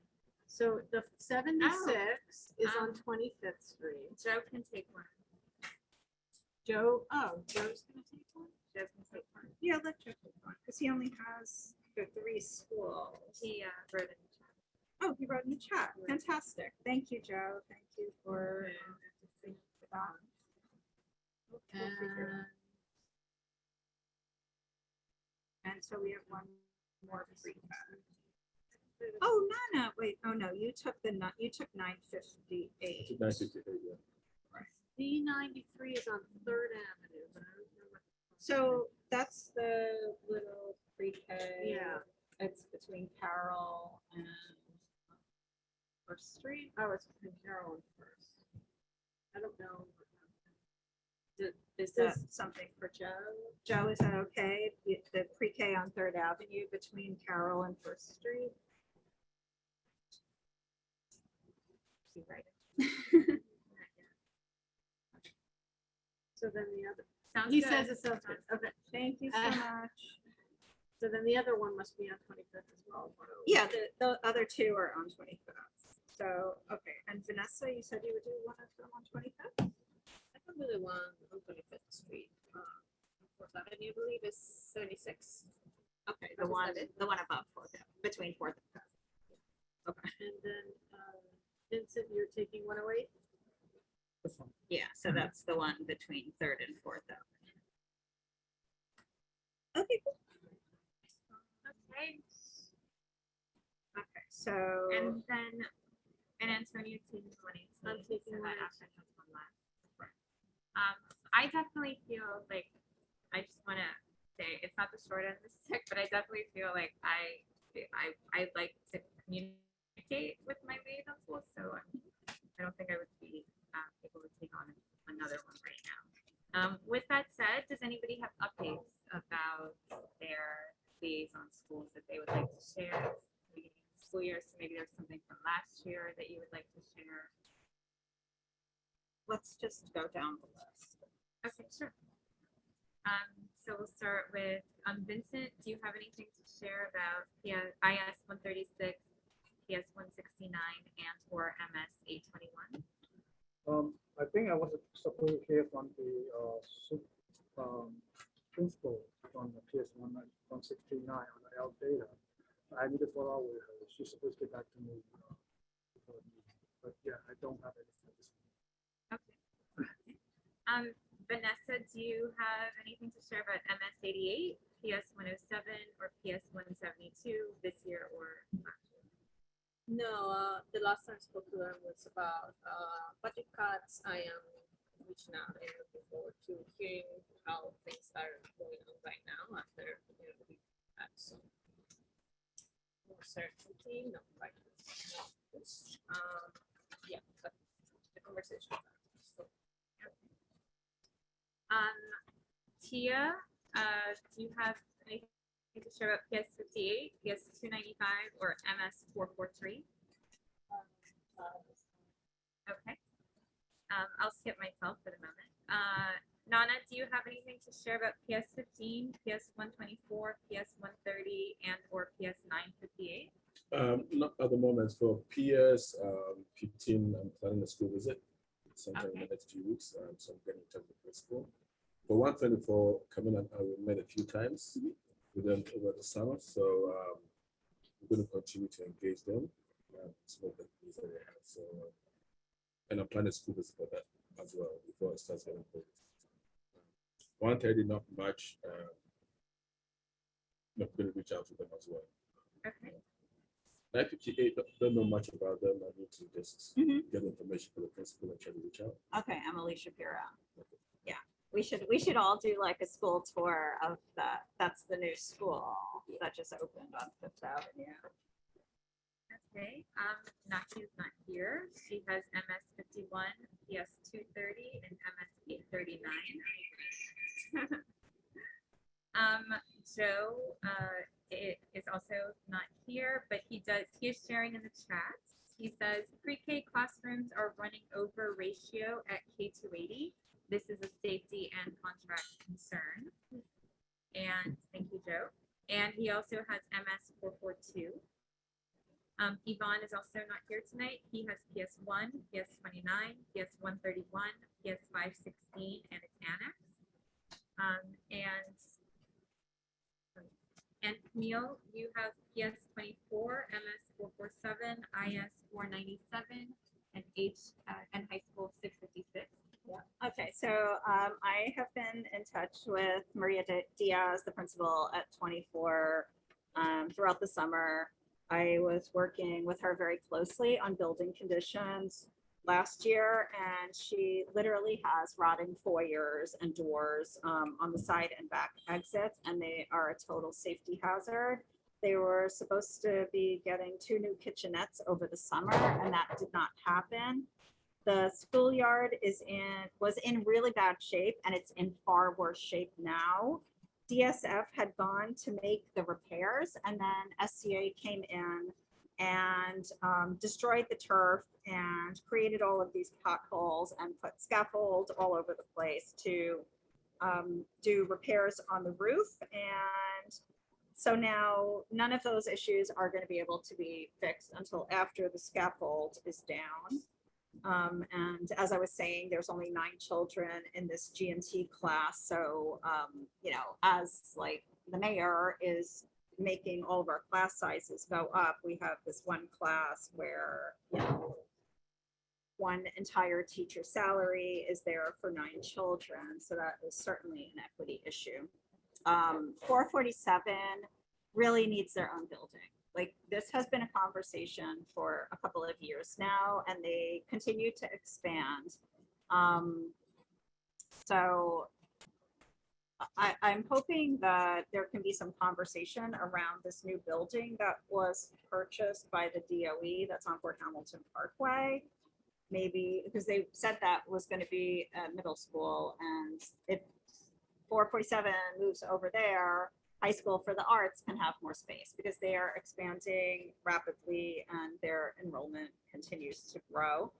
So the 76 is on 25th Street. Joe can take 1. Joe's gonna take one? Joe can take 1. Yeah, let Joe take one, because he only has the 3 schools. He wrote it in the chat. Oh, he wrote in the chat. Fantastic. Thank you, Joe. Thank you for that. And And so we have one more free card. Oh, no, wait, oh, no, you took you took 958. It's 958, yeah. D93 is on 3rd Avenue, but I don't know what. So that's the little pre-K. Yeah. It's between Carroll and First Street. Oh, it's between Carroll and First. I don't know. Is that something for Joe? Joe, is that okay? The pre-K on Third Avenue between Carroll and First Street? be right. So then the other, Sounds he good. says it sounds good. Okay. Thank you so Uh, much. So then the other one must be on 25th as well. Yeah, the other two are on 25th. So, okay, and Vanessa, you said you would do one of them on 25th? I can do the one on 25th Street. Fourth Avenue, I believe is 76. Okay, Is that it? the one above Fourth, between Fourth and Fifth. Okay, And then Vincent, you're taking 108? That's fine. yeah, so that's the one between Third and Fourth Avenue. Okay, cool. Okay. Okay, so, And then, and Antonio taking 118. I'm taking so that 118. Ashley has one left. I definitely feel like, I just want to say, it's not the short end of the stick, but I definitely feel like I like to communicate with my liaison schools, so I don't think I would be able to take on another one right now. With that said, does anybody have updates about their liaison schools that they would like to share? Beginning of the school year, so maybe there's something from last year that you would like to share. let's just go down the list. Okay, sure. So we'll start with Vincent. Do you have anything to share about IS 136, PS 169, and or MS 821? I think I was supposed to hear from the principal from the PS 169 on the L data. I need to follow up with her. She's supposed to get back to me. Before the meeting. But yeah, I don't have anything at this moment. Okay. Vanessa, do you have anything to share about MS 88, PS 107, or PS 172 this year or last year? No, the last time I spoke to them was about budget cuts. I am reaching out and looking forward to hearing how things are going on right now after we had some more certainty. No, right. No, this, yeah, but the conversation. So, Tia, do you have anything to share about PS 58, PS 295, or MS 443? Okay. I'll skip myself for the moment. Nana, do you have anything to share about PS 15, PS 124, PS 130, and or PS 958? Not at the moment. For PS 15, I'm planning a school visit sometime in Okay. the next few weeks. So I'm getting in touch with the school. For 124, coming up, we met a few times with them over the summer. So we're going to continue to engage them. Smoke the needs that they have. So, and I'm planning a school visit for that as well before it starts getting cold. 130, not much. I'm going to reach out to them as well. Okay. 958, don't know much about them. I need to just Mhm. get information for the principal and try to reach out. Okay, Emily Shapiro. Yeah, we should all do like a school tour of that's the new school that just opened on Fifth Avenue. Okay. Naki's not here. She has MS 51, PS 230, and MS 839. Joe is also not here, but he is sharing in the chat. He says pre-K classrooms are running over ratio at K280. This is a safety and contract concern. And thank you, Joe. And he also has MS 442. Yvonne is also not here tonight. He has PS1, PS29, PS131, PS516, and its annex. And Camille, you have PS24, MS447, IS497, and and high school 656. Okay, so I have been in touch with Maria Diaz, the principal at 24 throughout the summer. I was working with her very closely on building conditions last year, and she literally has rotting foyers and doors on the side and back exits, and they are a total safety hazard. They were supposed to be getting 2 new kitchenettes over the summer, and that did not happen. The schoolyard was in really bad shape, and it's in far worse shape now. DSF had gone to make the repairs, and then SCA came in and destroyed the turf and created all of these potholes and put scaffold all over the place to do repairs on the roof. And so now none of those issues are going to be able to be fixed until after the scaffold is down. And as I was saying, there's only 9 children in this GMT class. So, as like the mayor is making all of our class sizes go up, we have this one class where, one entire teacher salary is there for 9 children. So that is certainly an equity issue. 447 really needs their own building. Like, this has been a conversation for a couple of years now, and they continue to expand. So I'm hoping that there can be some conversation around this new building that was purchased by the DOE that's on Fort Hamilton Parkway. Maybe because they said that was going to be a middle school, and if 447 moves over there, High School for the Arts can have more space because they are expanding rapidly and their enrollment continues to grow.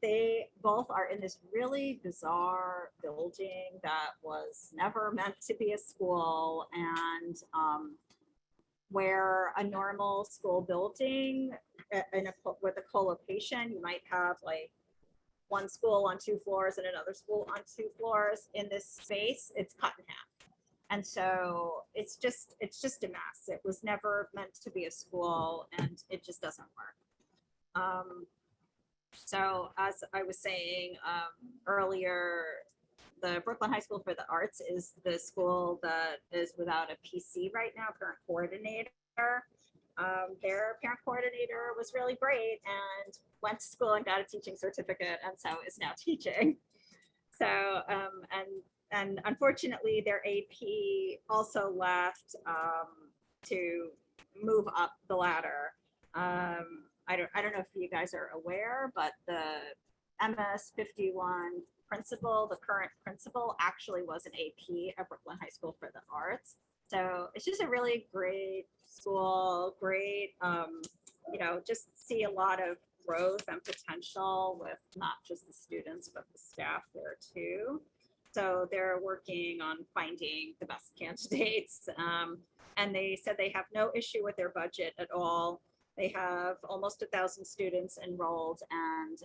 They both are in this really bizarre building that was never meant to be a school, and where a normal school building with a co-location, you might have like one school on 2 floors and another school on 2 floors. In this space, it's cut in half. And so it's just a mess. It was never meant to be a school, and it just doesn't work. So as I was saying earlier, the Brooklyn High School for the Arts is the school that is without a PC right now, parent coordinator. Their parent coordinator was really great and went to school and got a teaching certificate, and so is now teaching. So, and unfortunately, their AP also left to move up the ladder. I don't know if you guys are aware, but the MS-51 principal, the current principal, actually was an AP at Brooklyn High School for the Arts. So it's just a really great school, great, just see a lot of growth and potential with not just the students, but the staff there too. So they're working on finding the best candidates. And they said they have no issue with their budget at all. They have almost 1,000 students enrolled, and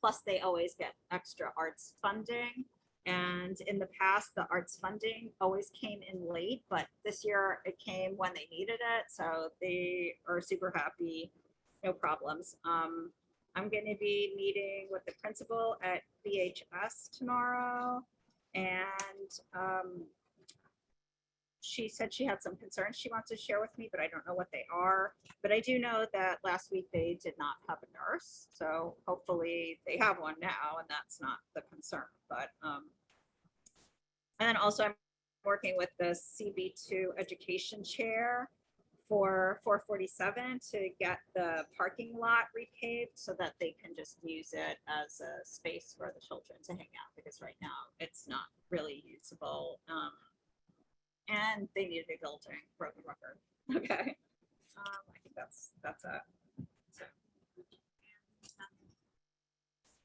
plus they always get extra arts funding. And in the past, the arts funding always came in late, but this year it came when they needed it. So they are super happy, no problems. I'm going to be meeting with the principal at VHS tomorrow. And she said she had some concerns she wants to share with me, but I don't know what they are. But I do know that last week they did not have a nurse. So hopefully they have one now, and that's not the concern. But and then also I'm working with the CB2 education chair for 447 to get the parking lot repaved so that they can just use it as a space for the children to hang out, because right now it's not really usable. And they need a new building, broken record. Okay. I think that's it. So.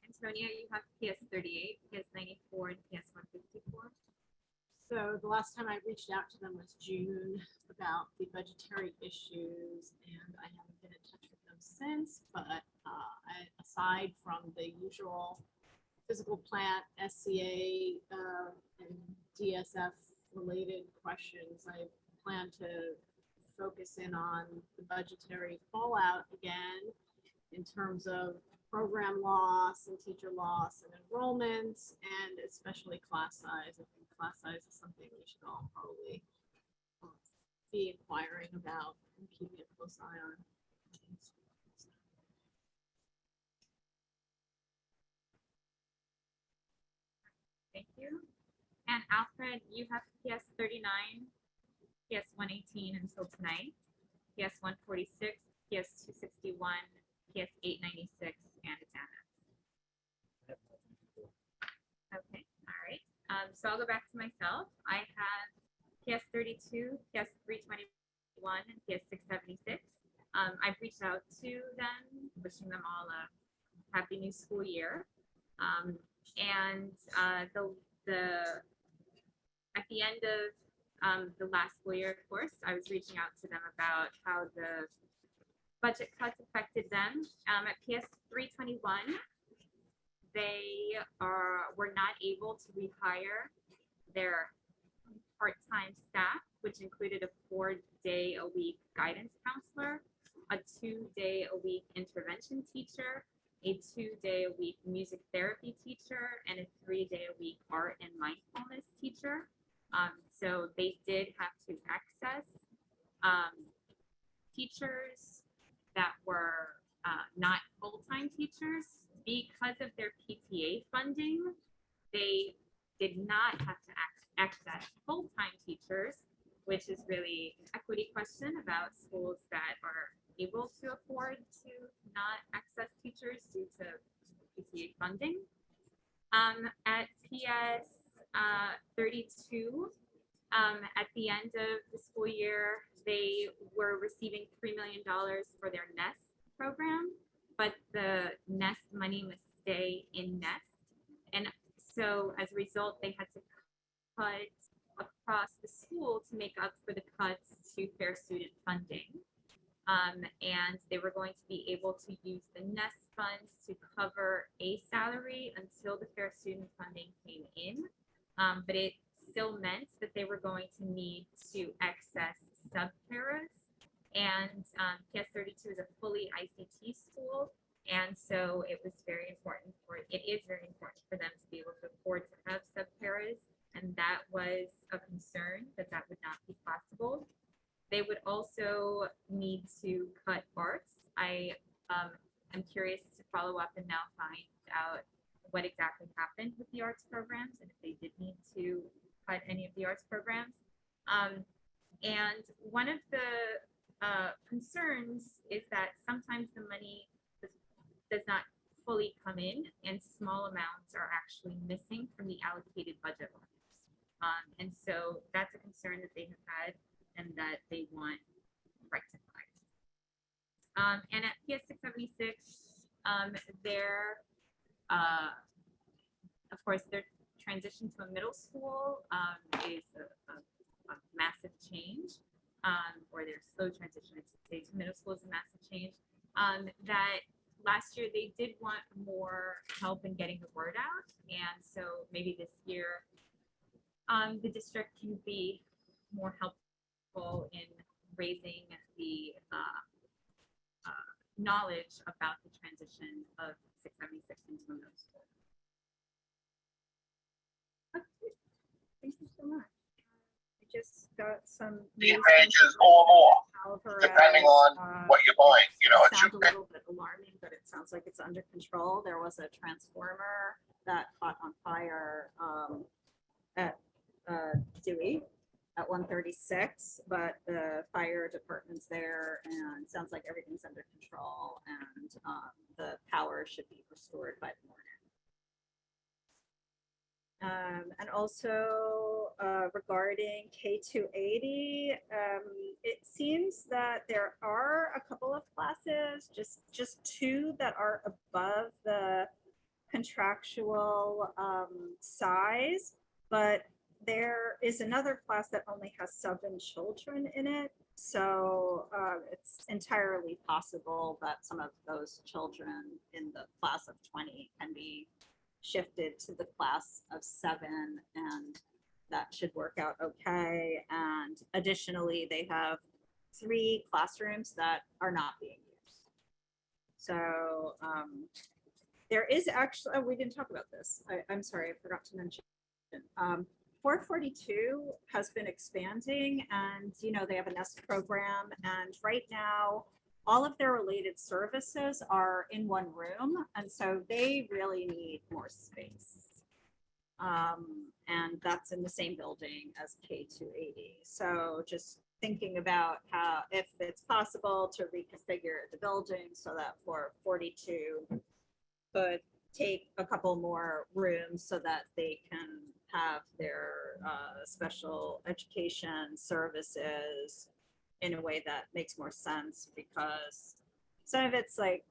Antonia, you have PS38, PS94, and PS154. So the last time I reached out to them was June about the budgetary issues, and I haven't been in touch with them since. But aside from the usual physical plant, SCA, and DSF related questions, I plan to focus in on the budgetary fallout again in terms of program loss and teacher loss and enrollments, and especially class size. I think class size is something we should all probably be inquiring about and keeping a close eye on. Thank you. And Alfred, you have PS39, PS118 until tonight, PS146, PS261, PS896, and it's Anna. Okay, all right. So I'll go back to myself. I have PS32, PS321, and PS676. I've reached out to them, wishing them all a happy new school year. And at the end of the last school year, of course, I was reaching out to them about how the budget cuts affected them. At PS 321, they were not able to rehire their part-time staff, which included a 4-day-a-week guidance counselor, a 2-day-a-week intervention teacher, a 2-day-a-week music therapy teacher, and a 3-day-a-week art and mindfulness teacher. So they did have to access teachers that were not full-time teachers. Because of their PTA funding, they did not have to access full-time teachers, which is really an equity question about schools that are able to afford to not access teachers due to PTA funding. At PS 32, at the end of the school year, they were receiving $3 million for their NEST program, but the NEST money must stay in NEST. And so as a result, they had to cut across the school to make up for the cuts to fair student funding. And they were going to be able to use the NEST funds to cover a salary until the fair student funding came in. But it still meant that they were going to need to access sub-paras. And PS 32 is a fully ICT school. And so it is very important for them to be able to afford to have sub-paras. And that was a concern that would not be possible. They would also need to cut arts. I am curious to follow up and now find out what exactly happened with the arts programs and if they did need to cut any of the arts programs. And one of the concerns is that sometimes the money does not fully come in and small amounts are actually missing from the allocated budget lines. And so that's a concern that they have had and that they want rectified. And at PS 676, of course, their transition to a middle school is a massive change, or their slow transition, I should say, to middle school is a massive change. That last year they did want more help in getting the word out, and so maybe this year the district can be more helpful in raising the knowledge about the transition of 676 into a middle school. Okay. Thank you so much. I just got some 15 news pages from or more, Alvarez. depending on what you're buying. You know, It it's sounds a little bit alarming, but it sounds like it's under control. There was a transformer that caught on fire at Dewey at 136, but the fire department's there and it sounds like everything's under control and the power should be restored by the morning. And also regarding K280, it seems that there are a couple of classes, just two that are above the contractual size, but there is another class that only has 7 children in it. So it's entirely possible that some of those children in the class of 20 can be shifted to the class of 7, and that should work out okay. And additionally, they have 3 classrooms that are not being used. So there is actually, oh, we didn't talk about this. I'm sorry, I forgot to mention. 442 has been expanding and, you know, they have a NEST program, and right now all of their related services are in one room. And so they really need more space. And that's in the same building as K280. So just thinking about how, if it's possible to reconfigure the building so that 442 could take a couple more rooms so that they can have their special education services in a way that makes more sense, because some of it's like,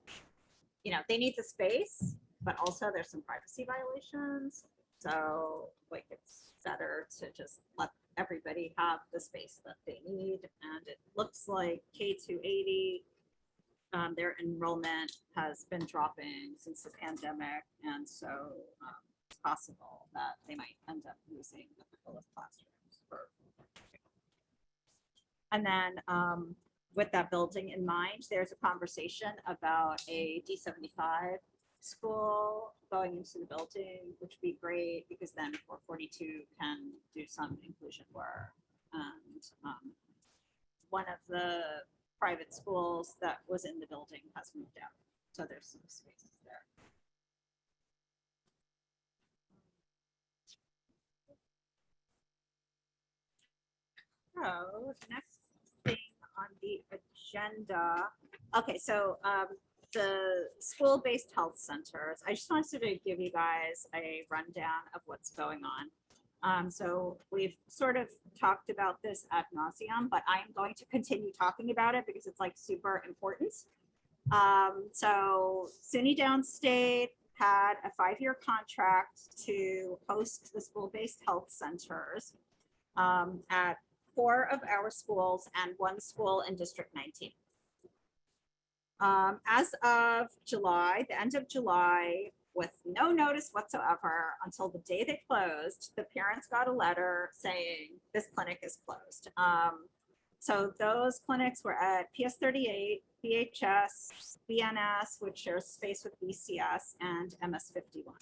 they need the space, but also there's some privacy violations. So like it's better to just let everybody have the space that they need. And it looks like K-280, their enrollment has been dropping since the pandemic. And so it's possible that they might end up losing a couple of classrooms. And then with that building in mind, there's a conversation about a D75 school going into the building, which would be great, because then 442 can do some inclusion work. And one of the private schools that was in the building has moved out, so there's some spaces there. So next thing on the agenda. Okay, so the school-based health centers. I just wanted to give you guys a rundown of what's going on. So we've sort of talked about this ad nauseum, but I'm going to continue talking about it because it's like super important. So SUNY Downstate had a 5-year contract to host the school-based health centers at 4 of our schools and 1 school in District 19. As of July, the end of July, with no notice whatsoever until the day they closed, the parents got a letter saying this clinic is closed. So those clinics were at PS38, BHS, BNS, which shares space with BCS, and MS51.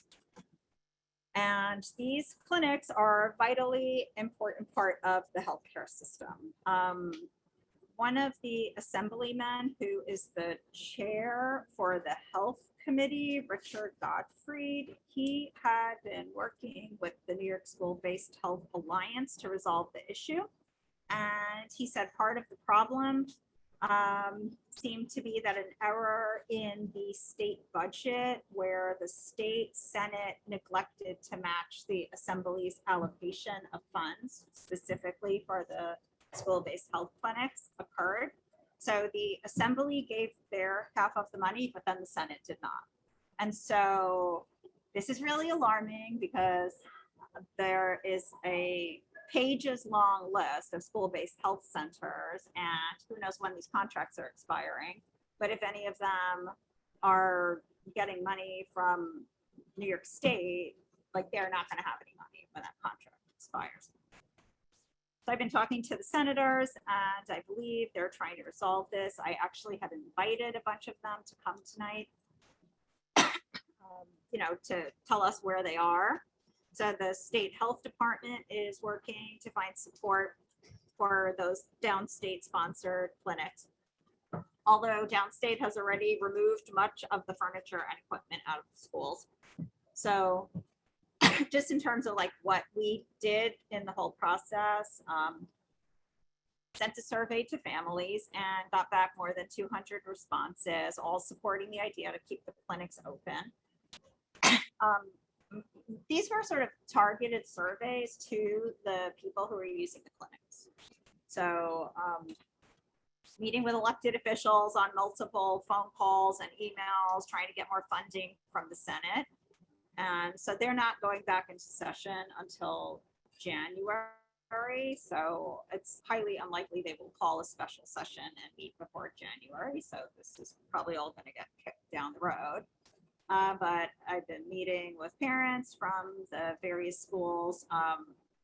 And these clinics are a vitally important part of the healthcare system. One of the assemblymen who is the chair for the health committee, Richard Godfrey, he had been working with the New York School-Based Health Alliance to resolve the issue. And he said part of the problem seemed to be that an error in the state budget, where the state Senate neglected to match the assembly's allocation of funds specifically for the school-based health clinics, occurred. So the assembly gave their half of the money, but then the Senate did not. And so this is really alarming, because there is a pages long list of school-based health centers, and who knows when these contracts are expiring. But if any of them are getting money from New York State, like they're not going to have any money when that contract expires. So I've been talking to the senators, and I believe they're trying to resolve this. I actually had invited a bunch of them to come tonight, to tell us where they are. So the state health department is working to find support for those downstate sponsored clinics. Although downstate has already removed much of the furniture and equipment out of the schools. So just in terms of like what we did in the whole process, sent a survey to families and got back more than 200 responses, all supporting the idea to keep the clinics open. These were sort of targeted surveys to the people who are using the clinics. So meeting with elected officials on multiple phone calls and emails, trying to get more funding from the Senate. And so they're not going back into session until January. So it's highly unlikely they will call a special session and meet before January. So this is probably all going to get kicked down the road. But I've been meeting with parents from the various schools,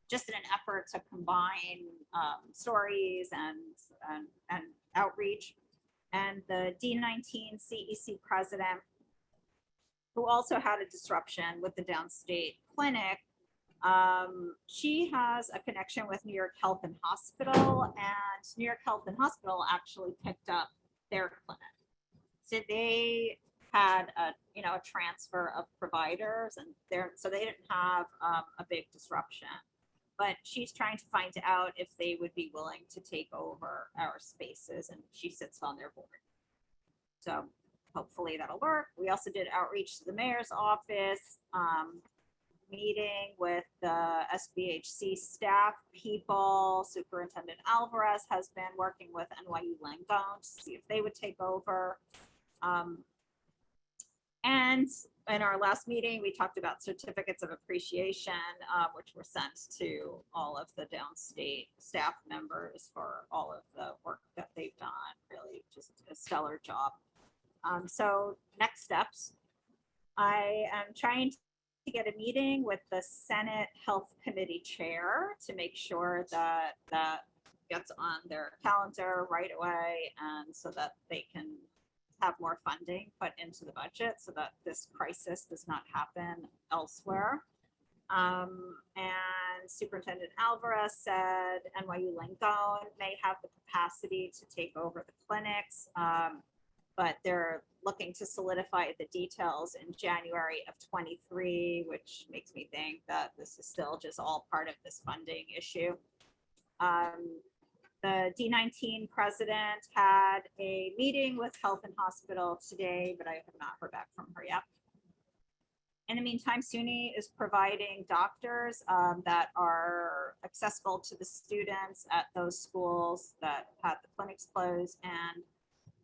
just in an effort to combine stories and outreach. And the D19 CEC president, who also had a disruption with the downstate clinic, she has a connection with New York Health and Hospital, and New York Health and Hospital actually picked up their clinic. So they had a transfer of providers, and so they didn't have a big disruption. But she's trying to find out if they would be willing to take over our spaces, and she sits on their board. So hopefully that'll work. We also did outreach to the mayor's office. meeting with the SBHC staff people. Superintendent Alvarez has been working with NYU Langone to see if they would take over. And in our last meeting, we talked about certificates of appreciation, which were sent to all of the downstate staff members for all of the work that they've done. Really just a stellar job. So next steps, I am trying to get a meeting with the Senate Health Committee Chair to make sure that that gets on their calendar right away, and so that they can have more funding put into the budget so that this crisis does not happen elsewhere. And Superintendent Alvarez said NYU Langone may have the capacity to take over the clinics, but they're looking to solidify the details in January of 23, which makes me think that this is still just all part of this funding issue. The D19 president had a meeting with Health and Hospital today, but I have not heard back from her yet. In the meantime, SUNY is providing doctors that are accessible to the students at those schools that had the clinics closed, and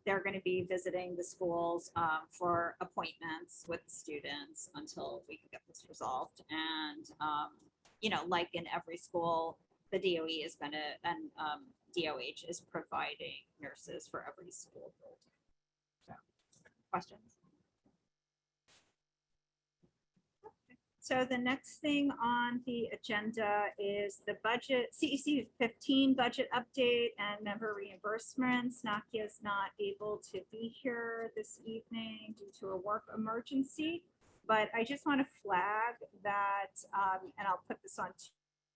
they're going to be visiting the schools for appointments with students until we can get this resolved. And, you know, like in every school, the DOE is going to, and DOH is providing nurses for every school building. So, questions? So the next thing on the agenda is the budget, CEC15 budget update and member reimbursements. Nakia is not able to be here this evening due to a work emergency, but I just want to flag that, and I'll put this on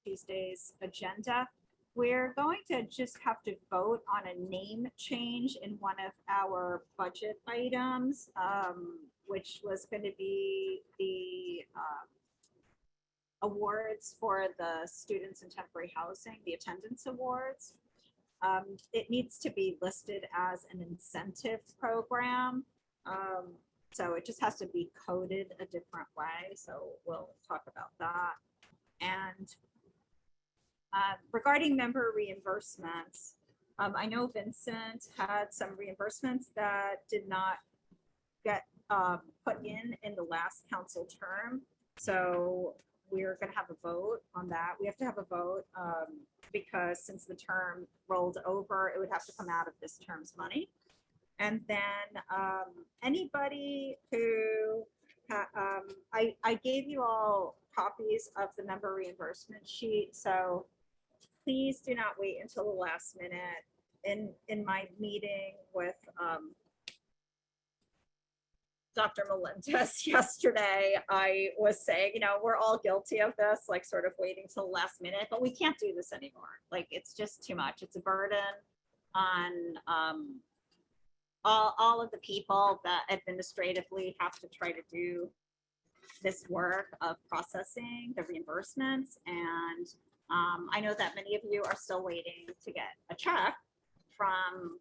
Tuesday's agenda. We're going to just have to vote on a name change in one of our budget items, which was going to be the awards for the students in temporary housing, the attendance awards. It needs to be listed as an incentive program. So it just has to be coded a different way. So we'll talk about that. And regarding member reimbursements, I know Vincent had some reimbursements that did not get put in the last council term. So we're going to have a vote on that. We have to have a vote because since the term rolled over, it would have to come out of this term's money. And then anybody who, I gave you all copies of the member reimbursement sheet. So please do not wait until the last minute. In my meeting with Dr. Melendez yesterday, I was saying, you know, we're all guilty of this, like sort of waiting till the last minute, but we can't do this anymore. Like, it's just too much. It's a burden on all of the people that administratively have to try to do this work of processing the reimbursements. And I know that many of you are still waiting to get a check from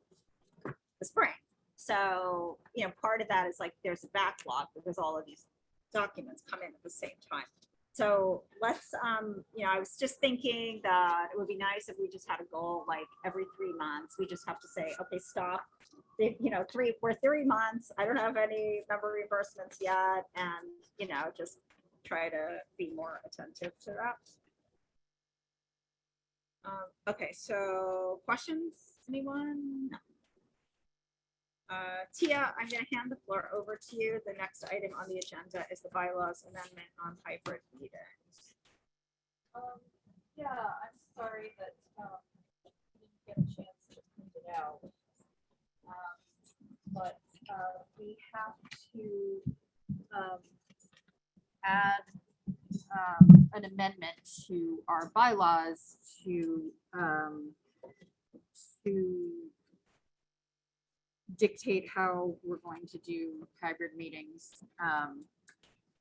the spring. So, you know, part of that is like there's a backlog because all of these documents come in at the same time. So let's, you know, I was just thinking that it would be nice if we just had a goal like every 3 months. We just have to say, okay, stop. You know, we're 3 months. I don't have any member reimbursements yet. And, you know, just try to be more attentive to that. Okay, so questions, anyone? No. Tia, I'm going to hand the floor over to you. The next item on the agenda is the bylaws amendment on hybrid meetings. Yeah, I'm sorry that I didn't get a chance to print it out. But we have to add an amendment to our bylaws to dictate how we're going to do hybrid meetings.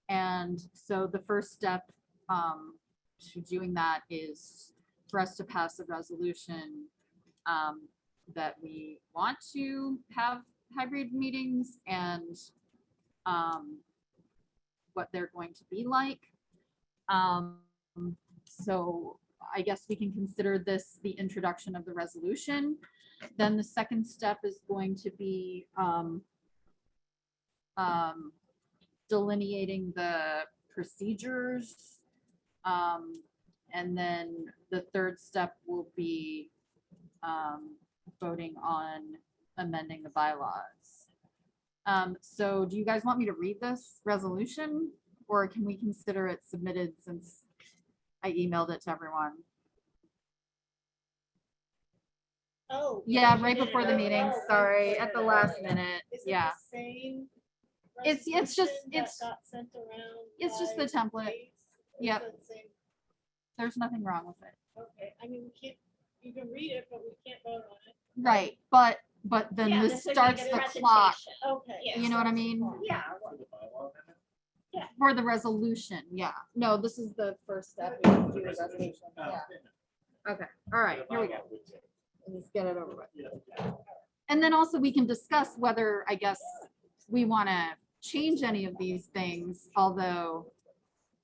And so the first step to doing that is for us to pass a resolution that we want to have hybrid meetings and what they're going to be like. So I guess we can consider this the introduction of the resolution. Then the second step is going to be delineating the procedures. And then the third step will be voting on amending the bylaws. So do you guys want me to read this resolution, or can we consider it submitted since I emailed it to everyone? Oh. Yeah, you right did it. before the meeting, Oh, sorry, okay. at the last minute, Is it yeah. the same It's just- resolution that it's- got sent around It's just by the template. Grace? Or is Yep. it the same? There's nothing wrong with it. Okay, I mean, we can't, you can read it, but we can't vote on it. Right, but then Yeah, this would be starts the the clock, presentation. Okay. you know what I mean? Yeah. For the resolution, yeah. No, this is the first step. We can do the resolution, yeah. Okay, all right, here we go. Let's get it over with. And then also we can discuss whether, I guess, we want to change any of these things, although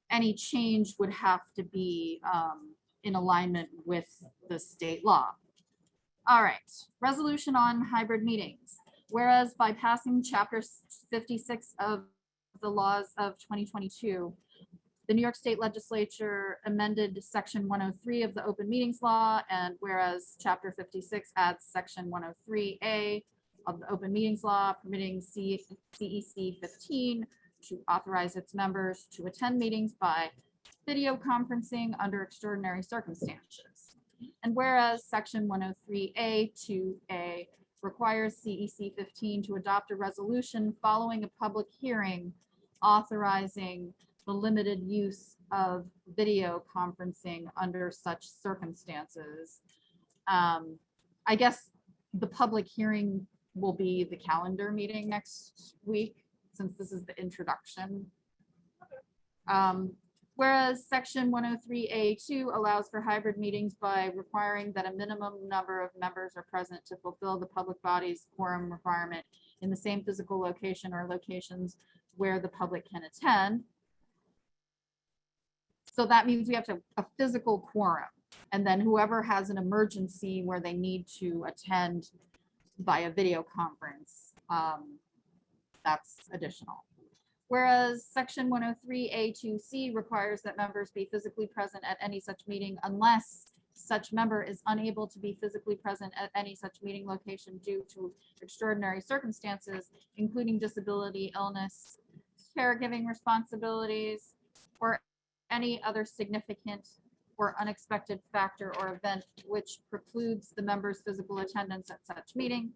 any change would have to be in alignment with the state law. All right, resolution on hybrid meetings. Whereas by passing chapter 56 of the laws of 2022, the New York State Legislature amended section 103 of the open meetings law, and whereas chapter 56 adds section 103A of the open meetings law, permitting CEC 15 to authorize its members to attend meetings by video conferencing under extraordinary circumstances. And whereas section 103A 2A requires CEC 15 to adopt a resolution following a public hearing authorizing the limited use of video conferencing under such circumstances. I guess the public hearing will be the calendar meeting next week, since this is the introduction. Whereas section 103A2 allows for hybrid meetings by requiring that a minimum number of members are present to fulfill the public body's quorum requirement in the same physical location or locations where the public can attend. So that means we have to have a physical quorum, and then whoever has an emergency where they need to attend via video conference, that's additional. Whereas section 103A2C requires that members be physically present at any such meeting unless such member is unable to be physically present at any such meeting location due to extraordinary circumstances, including disability, illness, caregiving responsibilities, or any other significant or unexpected factor or event which precludes the member's physical attendance at such meeting.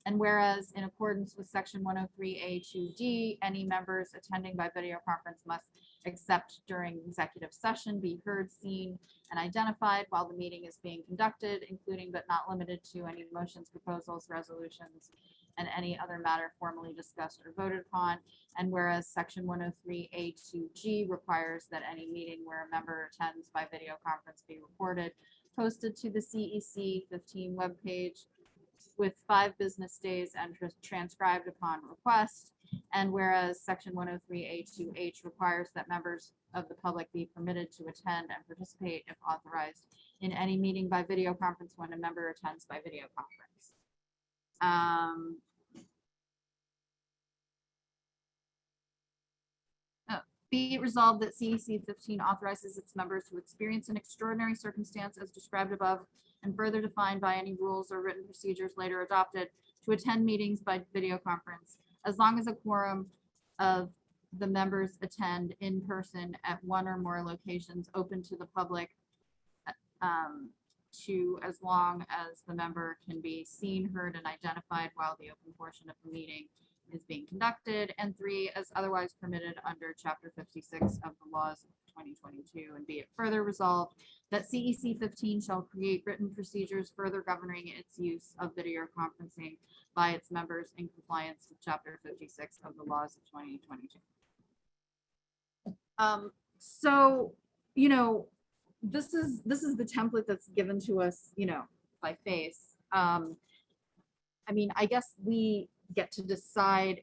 And whereas in accordance with section 103A2D, any members attending by video conference must, except during executive session, be heard, seen, and identified while the meeting is being conducted, including but not limited to any motions, proposals, resolutions, and any other matter formally discussed or voted upon. And whereas section 103A2G requires that any meeting where a member attends by video conference be recorded, posted to the CEC 15 webpage with 5 business days and transcribed upon request. And whereas section 103A2H requires that members of the public be permitted to attend and participate if authorized in any meeting by video conference when a member attends by video conference. Be it resolved that CEC 15 authorizes its members to experience an extraordinary circumstance as described above and further defined by any rules or written procedures later adopted to attend meetings by video conference, as long as a quorum of the members attend in person at one or more locations open to the public, to as long as the member can be seen, heard, and identified while the open portion of the meeting is being conducted, and 3, as otherwise permitted under chapter 56 of the laws of 2022. And be it further resolved that CEC 15 shall create written procedures further governing its use of video conferencing by its members in compliance with chapter 56 of the laws of 2022. So, you know, this is the template that's given to us, you know, by face. I mean, I guess we get to decide,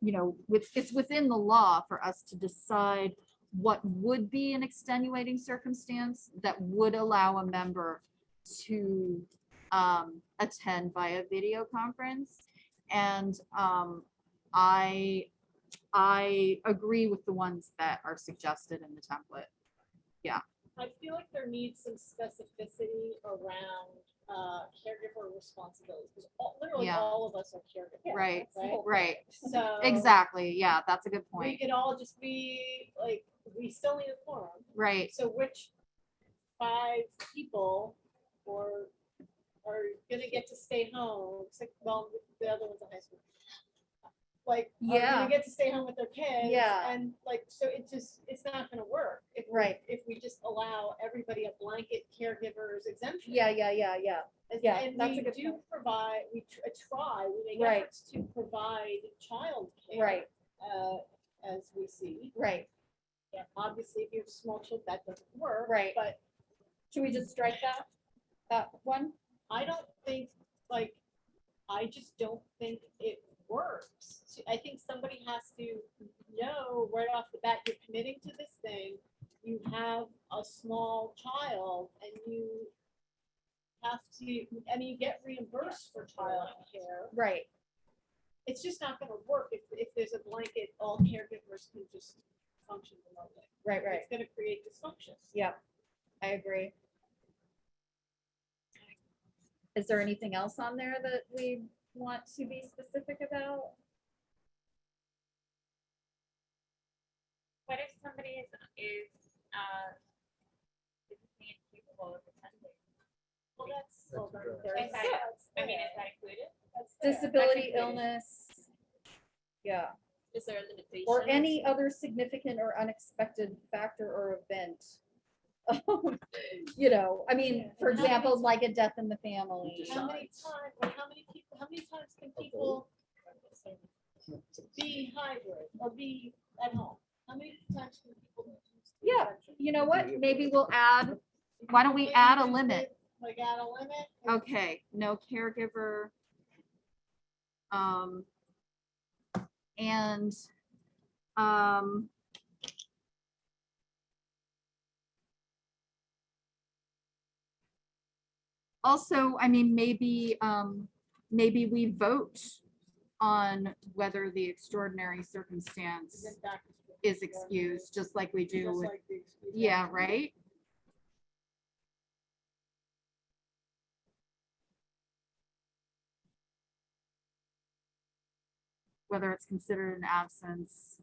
you know, it's within the law for us to decide what would be an extenuating circumstance that would allow a member to attend via video conference. And I agree with the ones that are suggested in the template. I feel like there needs some specificity around caregiver responsibilities, because literally Yeah. all of us are caregivers. Right, Right. right. So. Exactly. Yeah, that's a good We point. could all just be like, we still need a quorum. Right. So which 5 people are gonna get to stay home? Well, the other one's in high school. Like, are Yeah. gonna get to stay home with their kids? Yeah. And like, so it's not gonna work if Right. if we just allow everybody a blanket caregivers exemption. Yeah. And- Yeah, And that's a we good do point. provide, we make Right. efforts to provide childcare. Right. As we see. Right. Yeah, obviously, if you have small children, that doesn't work. Right. But Should we just strike that one? I don't think, like, I just don't think it works. I think somebody has to know right off the bat, you're committing to this thing. You have a small child and you have to, and you get reimbursed for childcare. Right. It's just not gonna work if there's a blanket, all caregivers can just function remotely. Right. It's gonna create dysfunction. Yeah, I agree. Is there anything else on there that we want to be specific about? What if somebody is physically incapable of attending? Well, That's well, good. there Is is that- that. I mean, is that included? Disability, included. illness. Yeah, Is there a limitation? or any other significant or unexpected factor or event. You know, I mean, for example, like a death in the family. How many times can people be hybrid or be at home? How many times can people? Yeah, you know what? Maybe we'll add, why don't we add a limit? Like add a limit? Okay, no caregiver. And, also, I mean, maybe we vote on whether the extraordinary circumstance Then back to is excused, just like we do just with, like the excuse. yeah, right? Whether it's considered an absence.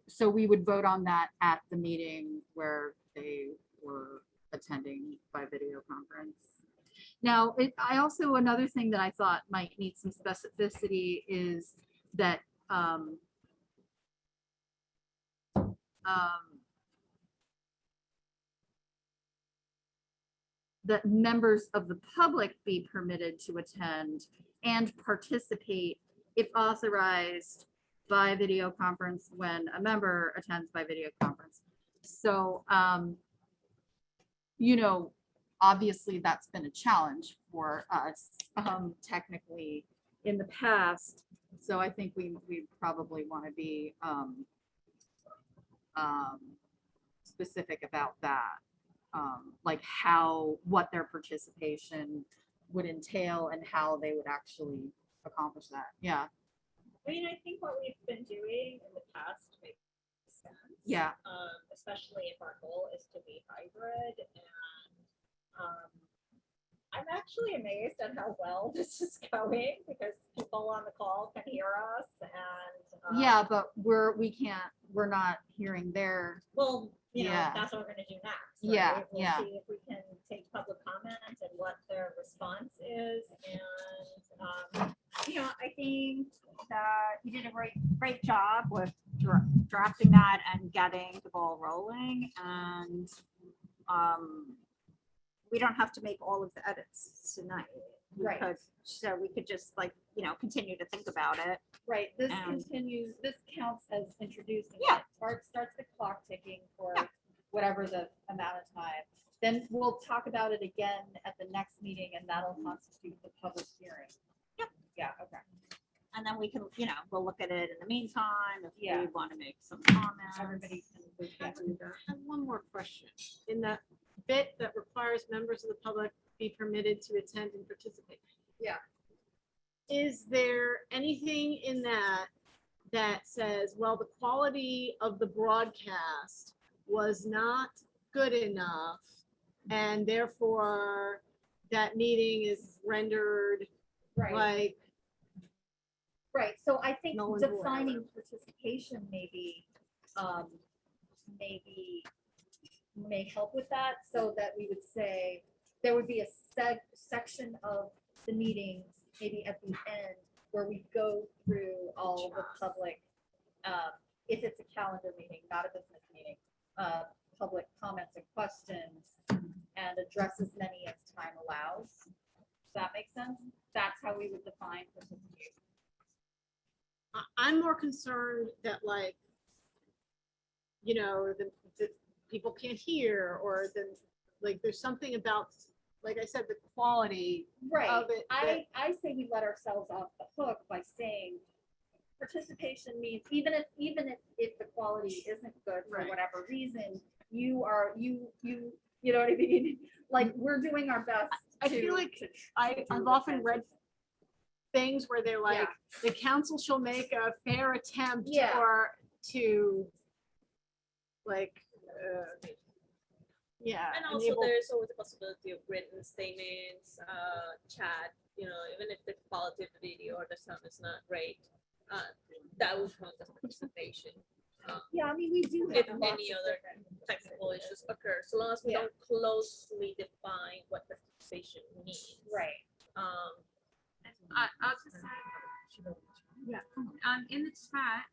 So we would vote on that at the meeting where they were attending by video conference. Now, I also, another thing that I thought might need some specificity is that that members of the public be permitted to attend and participate if authorized by video conference when a member attends by video conference. So, you know, obviously that's been a challenge for us technically in the past. So I think we probably want to be specific about that. Like what their participation would entail and how they would actually accomplish that. Yeah. I mean, I think what we've been doing in the past makes sense. Yeah. Especially if our goal is to be hybrid, and I'm actually amazed at how well this is going because people on the call can hear us and. Yeah, but we're not hearing their, Well, you know, Yeah. that's what we're gonna do next. Yeah, right? We'll yeah. see if we can take public comment and what their response is. And, you know, I think that you did a great job with drafting that and getting the ball rolling. And we don't have to make all of the edits tonight. Right. So we could just like, you know, continue to think about it. right, this And- continues, this counts as introducing. Yeah. It. Starts the clock ticking for whatever the amount of time. Then we'll talk about it again at the next meeting and that'll constitute the public hearing. Yep. Yeah, okay. and then we can, we'll look at it in the meantime if Yeah. we want to make some comments. Everybody can. I have one more question. In that bit that requires members of the public be permitted to attend and participate. Yeah. Is there anything in that that says, well, the quality of the broadcast was not good enough and therefore that meeting is rendered Right. like, Right, so I think Null and void, defining participation may help with that, so that we would say, there would be a section of the meeting, maybe at the end, where we go through all the public, if it's a calendar meeting, not a business meeting, public comments and questions, and address as many as time allows. Does that make sense? That's how we would define participation. I'm more concerned that like, the people can't hear, or like, there's something about, like I said, the quality Right, of it. I say we let ourselves off the hook by saying participation means, even if the quality isn't good for Right. whatever reason, you know what I mean? Like, we're doing our best. I feel like I've often read things where they're like, the council shall make a fair attempt Yeah. or to like, And also enable- there's always the possibility of written statements, chat, even if the quality of the video or the sound is not great, that would count as participation. Yeah, I mean, we do If have lots any of other different technical issues occur, so long as we Yeah. don't closely define what participation means. Right. I'll just say, in the chat,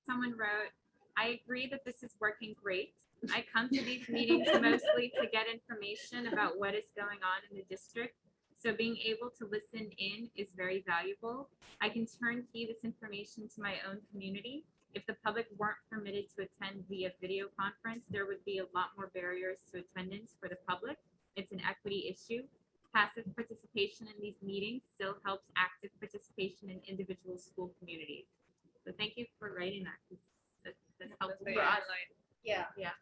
someone wrote, I agree that this is working great. I come to these meetings mostly to get information about what is going on in the district. So being able to listen in is very valuable. I can turnkey this information to my own community. If the public weren't permitted to attend via video conference, there would be a lot more barriers to attendance for the public. It's an equity issue. Passive participation in these meetings still helps active participation in individual school communities. So thank you for writing that, 'cause that's helpful for us. Yeah. Yeah.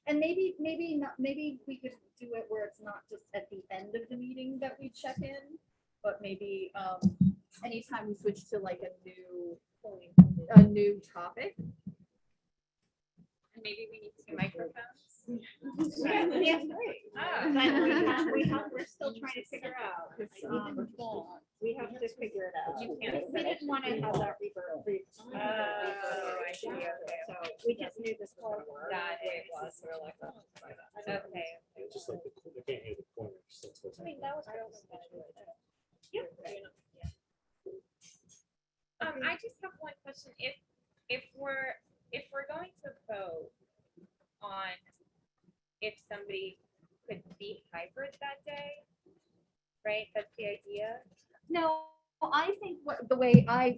And maybe we could do it where it's not just at the end of the meeting that we check in, but maybe anytime we switch to like a new topic. And maybe we need 2 microphones. Yeah, great. Ah. But we're still trying to figure out, 'cause, we have to figure it out. You can't We didn't want to have that reverb. I see, okay. So we just knew this part. Got it. Was, we're like, oh, Okay. Just like they can't hear the corners. That's what's I mean, that was. I just have one question. If we're going to vote on if somebody could be hybrid that day, right? That's the idea. No, I think the way I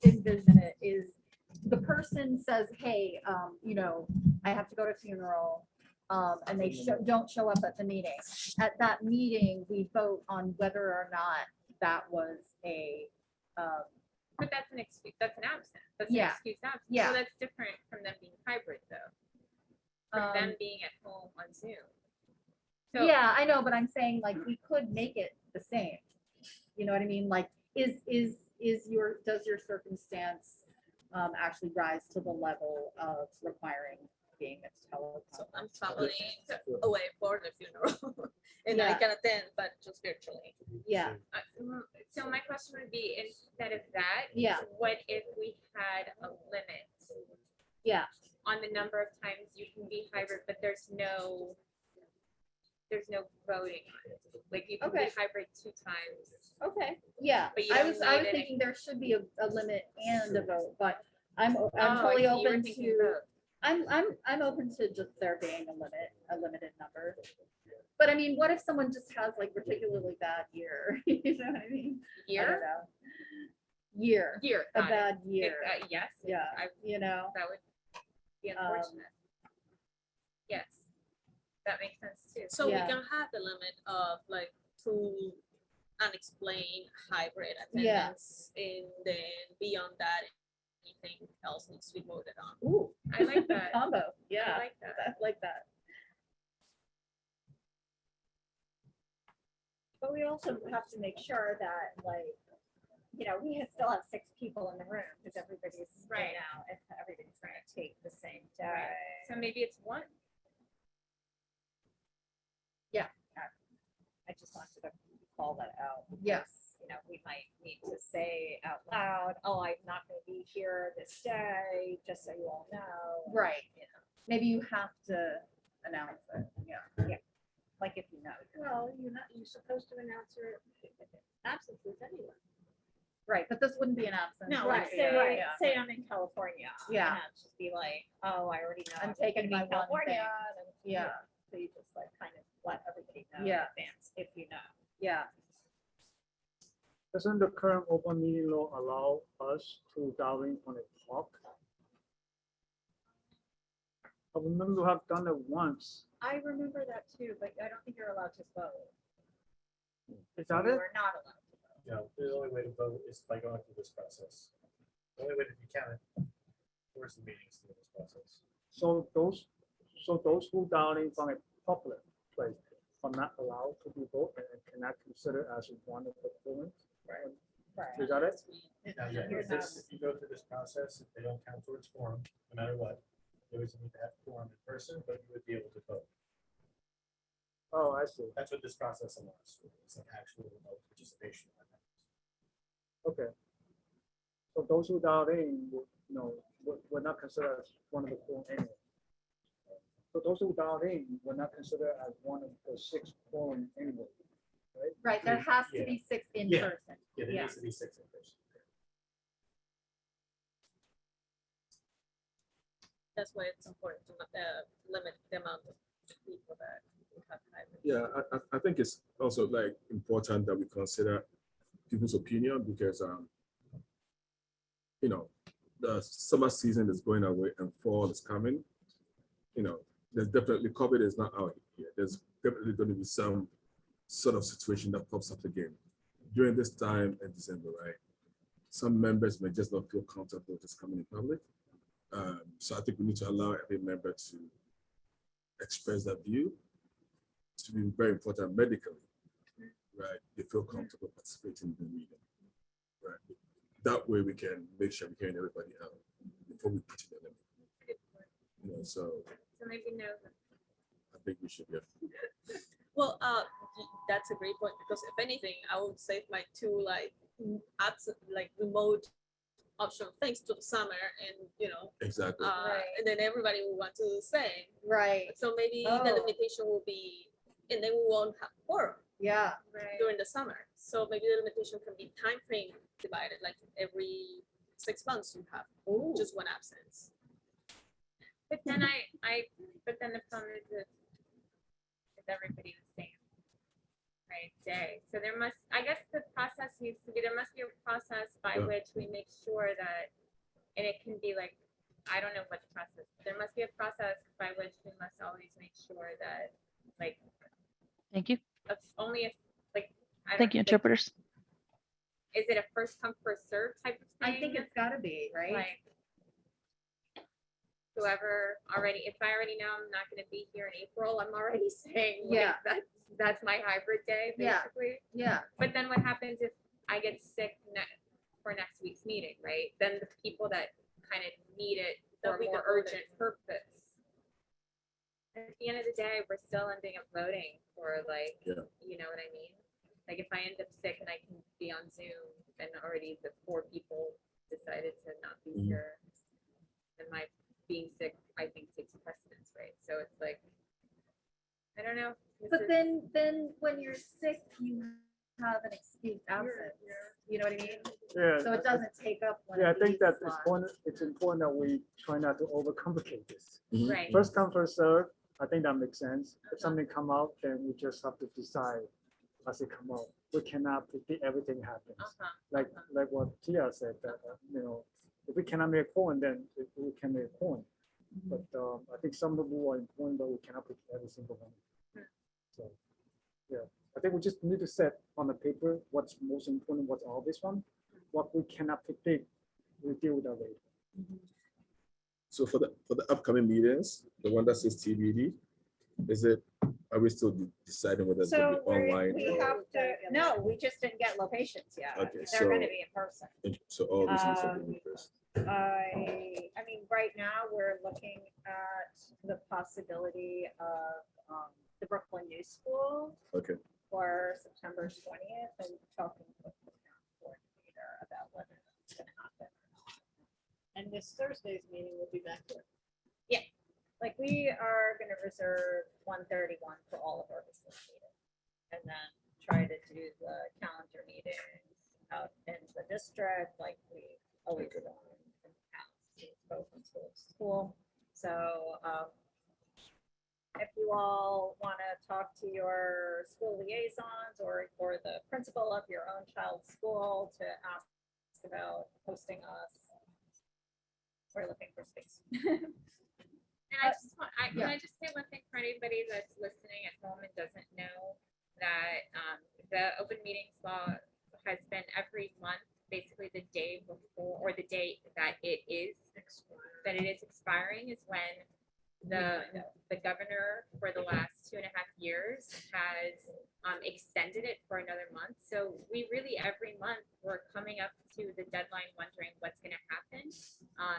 envision it is the person says, hey, I have to go to a funeral, and they don't show up at the meeting. At that meeting, we vote on whether or not that was a, But that's an excuse, that's an absence. That's Yeah. an excuse absence. Yeah. So that's different from them being hybrid though. From them being at home on Zoom. So yeah, I know, but I'm saying like, we could make it the same. You know what I mean? Like, does your circumstance actually rise to the level of requiring being a So telecom? I'm traveling away for the funeral and I Yeah. can attend, but just virtually. Yeah, so my question would be, instead of that, yeah, what if we had a limit yeah. on the number of times you can be hybrid, but there's no voting? Like you can be Okay. hybrid 2 times. Okay, yeah, But you I don't was need it. thinking there should be a limit and a vote, but I'm Oh, totally I see. You were open thinking to, vote. I'm open to just there being a limited number. But I mean, what if someone just has like particularly bad year? You know what I mean? I don't Year? know. Year, Year. a got it. bad If, year, yes. yeah, I- That would be unfortunate. Yes. That makes sense too. So we Yeah. can have the limit of like 2 unexplained hybrid Yeah. attendance, and then beyond that, anything else needs to be voted on. Ooh, I like that. combo, I yeah, like that. I like that. But we also have to make sure that, like, you know, we still have 6 people in the room because everybody's, Right. you know, if everybody's going to take the same day. So maybe it's one. I just wanted to call that out. Yes. because, You know, we might need to say out loud, oh, I'm not going to be here this day, just so you all know. Right. You know, Maybe you have to announce it, yeah. like if you know. Well, you're supposed to announce your absences anyway. Right, but this wouldn't be an absence. No, it Right, would be say, a- yeah. say I'm in California. Yeah. And just be like, oh, I already know. I'm taking gonna my be in one California. thing. And, Yeah. So you just like kind of let everybody know in Yeah. advance if you know. Yeah, Doesn't the current open meeting law allow us to dial in on a talk? I remember I've done it once. I remember that too, but I don't think you're allowed to vote. Is that You it? are not allowed to vote. You know, the only way to vote is by going through this process. The only way that you can force the meetings through this process. So those who dial in from a public place are not allowed to be voted and cannot consider as one of the polls. Right. Is that it? Now, yeah, You're if you go through this process, if they don't count towards quorum, no matter what, you always need to have quorum in person, but you would be able to vote. Oh, I see. That's what this process allows for. It's an actual remote participation. Okay. So those who dialed in, were not considered as one of the quorum anyway. So those who dialed in were not considered as one of the 6 quorum anyway. right, there has to Yeah. be 6 in Yeah. person. Yeah, there Yeah. needs to be 6 in person. That's why it's important to limit the amount of people that we have hybrid. Yeah, I think it's also like important that we consider people's opinion because, you know, the summer season is going away and fall is coming. You know, there's definitely, COVID is not out here. There's definitely going to be some sort of situation that pops up again during this time in December, right? Some members may just not feel comfortable just coming in public. So I think we need to allow every member to express their view. To be very important medically, right? They feel comfortable participating in the meeting, right? That way we can make sure we're hearing everybody out before we put in the limit. You know, so So maybe no. I think we should be. Well, that's a great point, because if anything, I would save my 2 remote option things to the summer, and Exactly. and then everybody will want to do the same. Right, So maybe Oh. the limitation will be, and then we won't have quorum yeah, Right. during the summer. So maybe the limitation can be time frame divided, like every 6 months you have Ooh. just 1 absence. But then but then the problem is if everybody the same, right, day. So I guess the process needs to be, there must be a process by Yeah. which we make sure that, and it can be like, I don't know what the process, there must be a process by which we must always make sure that, like, Thank you. only if, like, I don't Thank you, like, interpreters. is it a first come, first served type of thing? I think it's gotta be, right? Like, whoever already, if I already know I'm not gonna be here in April, I'm already saying, like, Yeah. that's my hybrid day, Yeah. basically. Yeah, But then what happens if I get sick for next week's meeting, right? Then the people that kind of need it for They'll a be more devoted. urgent purpose. At the end of the day, we're still ending up voting for, like, Yeah. you know what I mean? Like, if I end up sick and I can be on Zoom, then already the 4 people decided to not be Mhm. here. And my being sick, I think, takes precedence, right? So it's like, I don't know. This but is- then when you're sick, you have an excused absence, you know what I mean? Yeah. So it doesn't take up one Yeah, I of think these that slots. it's important that we try not to overcomplicate this. Right. First come, first serve. I think that makes sense. If something come out, then we just have to decide as it come out. We cannot predict everything happens. Like what Tia said, that, if we cannot make a point, then we can make a point. But I think some of the are important, but we cannot predict every single one. So, yeah, I I think we just need to set on the paper what's most important, what's obvious one. What we cannot predict, we deal with that later. So for the upcoming meetings, the one that says TBD, are we still deciding whether it's gonna So be online? we or- have to, no, we just didn't get locations yet. Okay, They're gonna so- be in person. So all these things are being first. I mean, right now, we're looking at the possibility of the Brooklyn New School Okay, for September 20th and talking with the town coordinator about whether that's gonna happen or not. And this Thursday's meeting will be back here. Like, we are gonna reserve 131 for all of our business meetings. And then try to do the calendar meetings out in the district, like we always done in the past, both from school to school. So, if you all wanna talk to your school liaisons or the principal of your own child's school to ask about hosting us, we're looking for space. And I just want, can yeah. I just say one thing for anybody that's listening at home and doesn't know that the open meetings law has been every month, basically the day before, or the date that it is expiring is when the governor for the last 2.5 years has extended it for another month. So we really, every month, we're coming up to the deadline wondering what's gonna happen.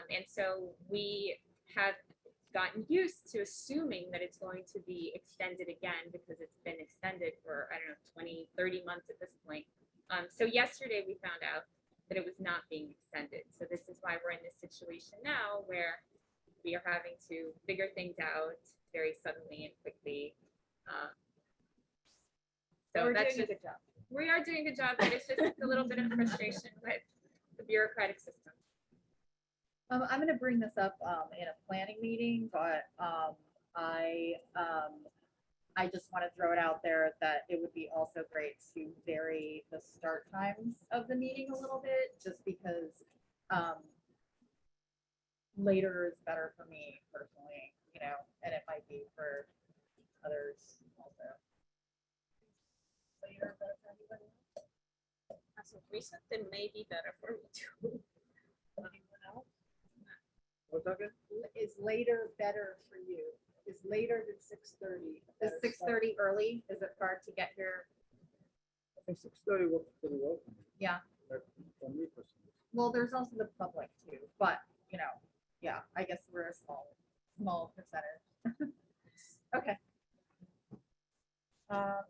And so we have gotten used to assuming that it's going to be extended again because it's been extended for, I don't know, 20, 30 months at this point. So yesterday we found out that it was not being extended. So this is why we're in this situation now where we are having to figure things out very suddenly and quickly. So We're that's doing a just, good job. we are doing a good job, but it's just a little bit of frustration with the bureaucratic system. I'm gonna bring this up in a planning meeting, but I just want to throw it out there that it would be also great to vary the start times of the meeting a little bit, just because later is better for me personally, and it might be for others also. Later better for everybody else. As of recent, it may be better for me too. Anyone else? What's that again? Is later better for you? Is later than 6:30? Is Better 6:30 early? Is it hard to get here? I think 6:30 works pretty well. for me. Yeah. Like, for me personally. Well, there's also the public too, but yeah, I guess we're a small percentage. Okay.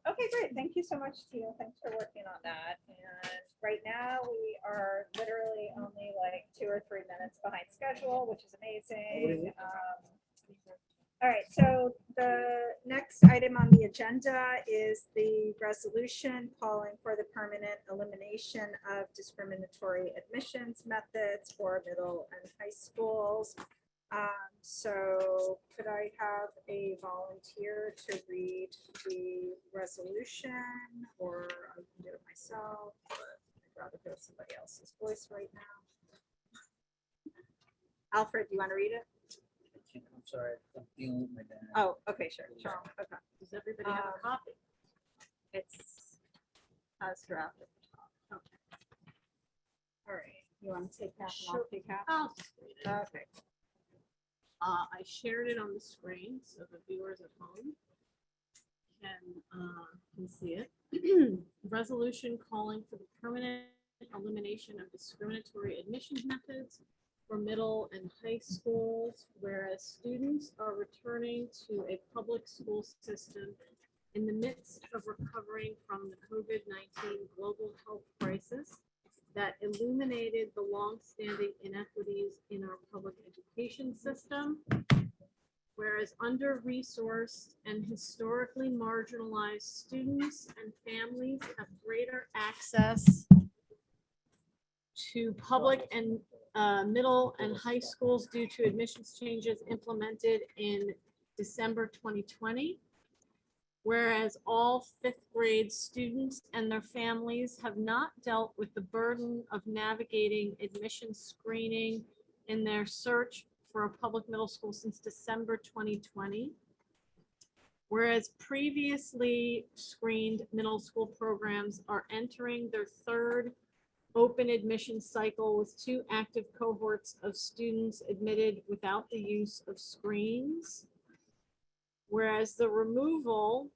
Okay, great. Thank you so much, Tia. Thanks for working on that. And right now we are literally only like 2 or 3 minutes behind schedule, which is amazing. All right, so the next item on the agenda is the resolution calling for the permanent elimination of discriminatory admissions methods for middle and high schools. So could I have a volunteer to read the resolution, or I can do it myself, but I'd rather hear somebody else's voice right now. Alfred, do you want to read it? I'm sorry, I'm dealing with my dad. Oh, okay, sure. Okay. Does everybody have a copy? It's as drafted. Okay. All right, you want to take half and I'll Sure. take half? I'll just read it. Okay. I shared it on the screen so the viewers at home can see it. Resolution calling for the permanent elimination of discriminatory admissions methods for middle and high schools, whereas students are returning to a public school system in the midst of recovering from the COVID-19 global health crisis that illuminated the longstanding inequities in our public education system. Whereas under-resourced and historically marginalized students and families have greater access to public and middle and high schools due to admissions changes implemented in December 2020. Whereas all 5th grade students and their families have not dealt with the burden of navigating admission screening in their search for a public middle school since December 2020. Whereas previously screened middle school programs are entering their third open admission cycle with 2 active cohorts of students admitted without the use of screens. Whereas the removal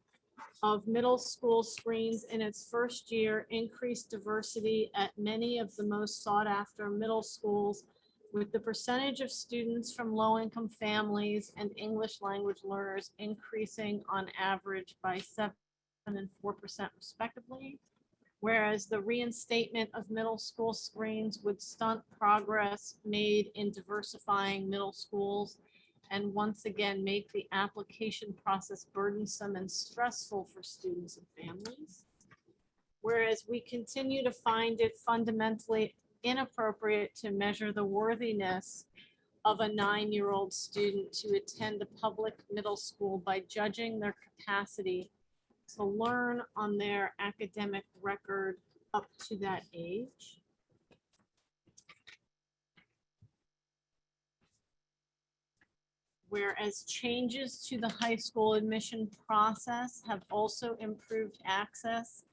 of middle school screens in its first year increased diversity at many of the most sought after middle schools, with the percentage of students from low-income families and English language learners increasing on average by 7% and 4% respectively. Whereas the reinstatement of middle school screens would stunt progress made in diversifying middle schools and once again make the application process burdensome and stressful for students and families. Whereas we continue to find it fundamentally inappropriate to measure the worthiness of a 9-year-old student to attend a public middle school by judging their capacity to learn on their academic record up to that age. Whereas changes to the high school admission process have also improved access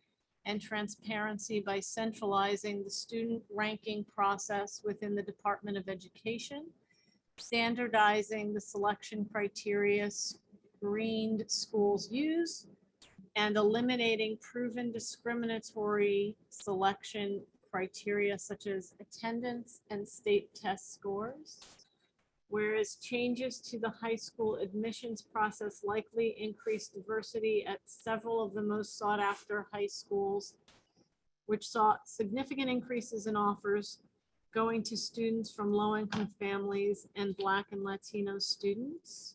and transparency by centralizing the student ranking process within the Department of Education, standardizing the selection criteria screened schools use, and eliminating proven discriminatory selection criteria such as attendance and state test scores. Whereas changes to the high school admissions process likely increase diversity at several of the most sought after high schools, which saw significant increases in offers going to students from low-income families and Black and Latino students.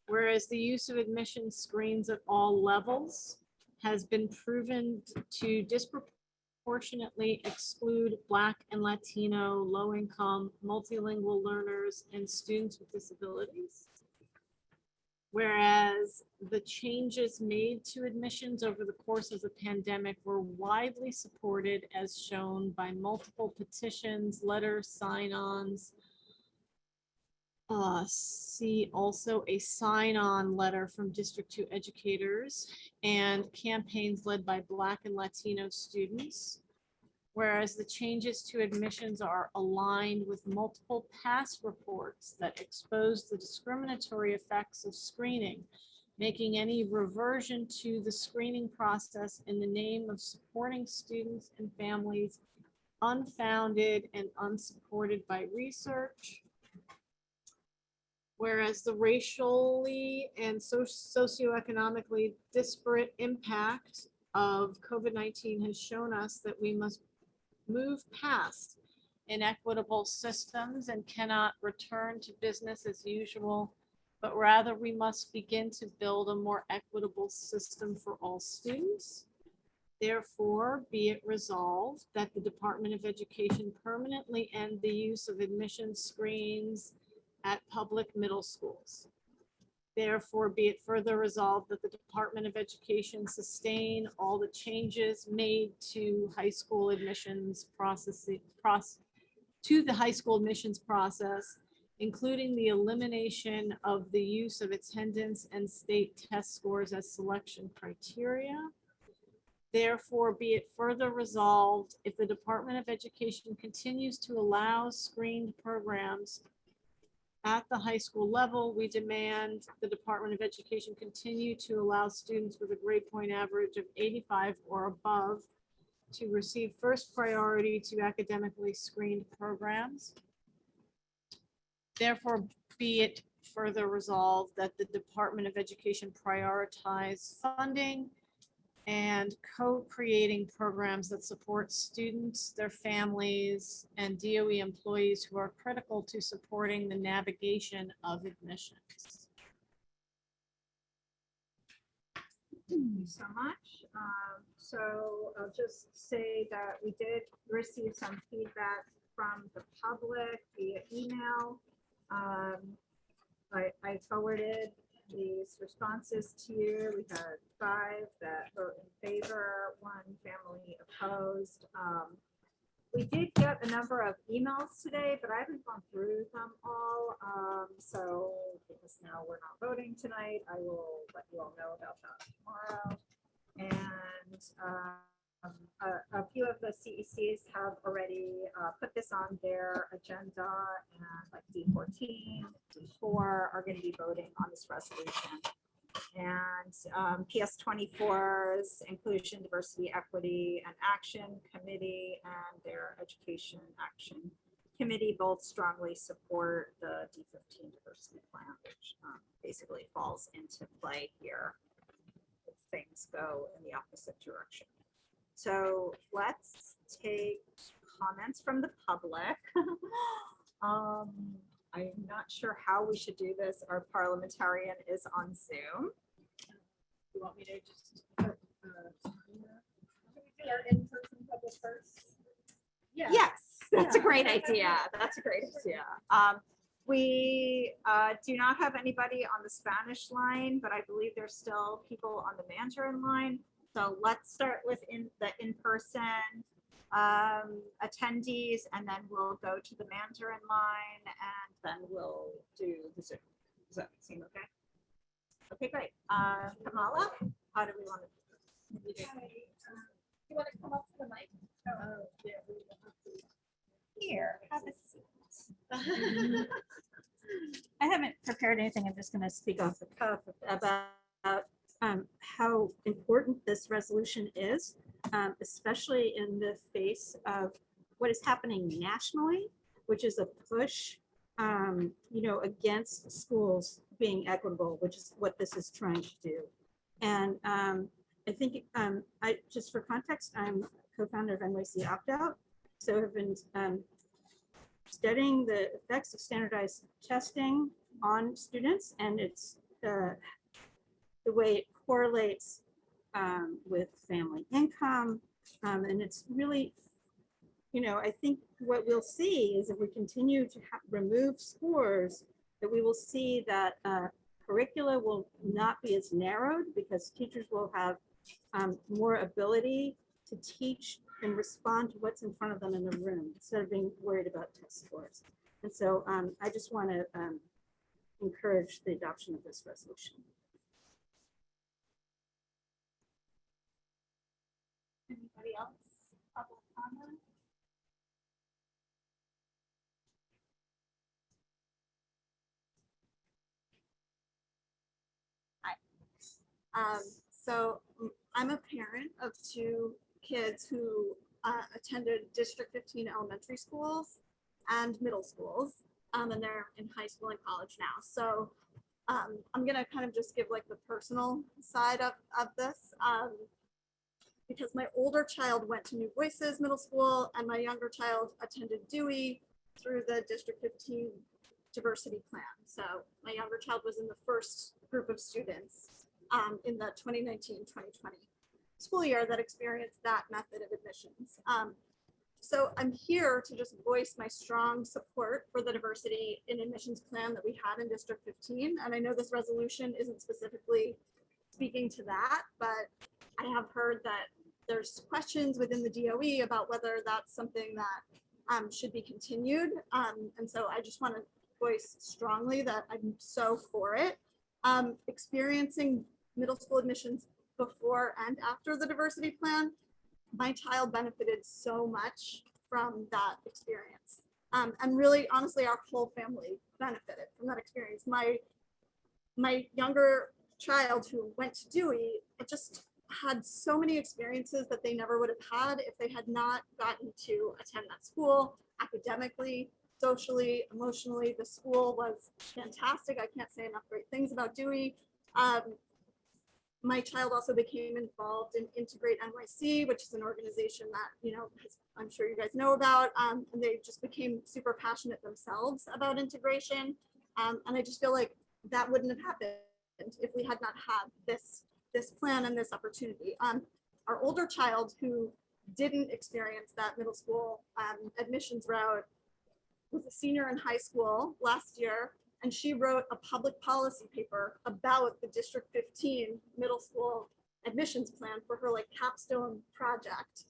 Whereas the use of admission screens at all levels has been proven to disproportionately exclude Black and Latino, low-income, multilingual learners, and students with disabilities. Whereas the changes made to admissions over the course of the pandemic were widely supported, as shown by multiple petitions, letters, sign-ons. See also a sign-on letter from District 2 educators and campaigns led by Black and Latino students. Whereas the changes to admissions are aligned with multiple past reports that expose the discriminatory effects of screening, making any reversion to the screening process in the name of supporting students and families unfounded and unsupported by research. Whereas the racially and socioeconomically disparate impact of COVID-19 has shown us that we must move past inequitable systems and cannot return to business as usual, but rather we must begin to build a more equitable system for all students. Therefore, be it resolved that the Department of Education permanently end the use of admission screens at public middle schools. Therefore, be it further resolved that the Department of Education sustain all the changes made to high school admissions process, including the elimination of the use of attendance and state test scores as selection criteria. Therefore, be it further resolved, if the Department of Education continues to allow screened programs at the high school level, we demand the Department of Education continue to allow students with a grade point average of 85 or above to receive first priority to academically screened programs. Therefore, be it further resolved that the Department of Education prioritize funding and co-creating programs that support students, their families, and DOE employees who are critical to supporting the navigation of admissions. Thank you so much. So I'll just say that we did receive some feedback from the public via email. I forwarded these responses to you. We had 5 that vote in favor, 1 family opposed. We did get a number of emails today, but I haven't gone through them all. So because now we're not voting tonight, I will let you all know about that tomorrow. And a few of the CECs have already put this on their agenda, and like D14, D4 are going to be voting on this resolution. And PS24's Inclusion, Diversity, Equity, and Action Committee and their Education Action Committee both strongly support the D15 diversity plan, which basically falls into play here if things go in the opposite direction. So let's take comments from the public. I'm not sure how we should do this. Our parliamentarian is on Zoom. You want me to just put, do our in-person public first? Yeah. Yes, that's a great idea. That's a great idea. We do not have anybody on the Spanish line, but I believe there's still people on the Mandarin line. So let's start with the in-person attendees, and then we'll go to the Mandarin line, and then we'll do the Zoom. Does that seem okay? Okay, great. Kamala, how do we want to? You want to come up to the mic? Oh, yeah, we will have to. Here, have a seat. I haven't prepared anything. I'm just going to speak off the cuff about how important this resolution is, especially in the face of what is happening nationally, which is a push, against schools being equitable, which is what this is trying to do. And I think, just for context, I'm co-founder of NYC Opt-out, so have been studying the effects of standardized testing on students, and it's the way it correlates with family income. And it's really, I think what we'll see is if we continue to remove scores, that we will see that curricula will not be as narrowed because teachers will have more ability to teach and respond to what's in front of them in the room instead of being worried about test scores. And so I just want to encourage the adoption of this resolution. Anybody else? Public comment? So I'm a parent of two kids who attended District 15 elementary schools and middle schools, and they're in high school and college now. So I'm gonna kind of just give like the personal side of this, because my older child went to New Voices Middle School and my younger child attended Dewey through the District 15 diversity plan. So my younger child was in the first group of students in the 2019-2020 school year that experienced that method of admissions. So I'm here to just voice my strong support for the diversity in admissions plan that we had in District 15. And I know this resolution isn't specifically speaking to that, but I have heard that there's questions within the DOE about whether that's something that should be continued. And so I just want to voice strongly that I'm so for it. Experiencing middle school admissions before and after the diversity plan, my child benefited so much from that experience. And really, honestly, our whole family benefited from that experience. My younger child who went to Dewey, it just had so many experiences that they never would have had if they had not gotten to attend that school academically, socially, emotionally. The school was fantastic. I can't say enough great things about Dewey. My child also became involved in Integrate NYC, which is an organization that, I'm sure you guys know about, and they just became super passionate themselves about integration. And I just feel like that wouldn't have happened if we had not had this plan and this opportunity. Our older child who didn't experience that middle school admissions route was a senior in high school last year, and she wrote a public policy paper about the District 15 middle school admissions plan for her capstone project,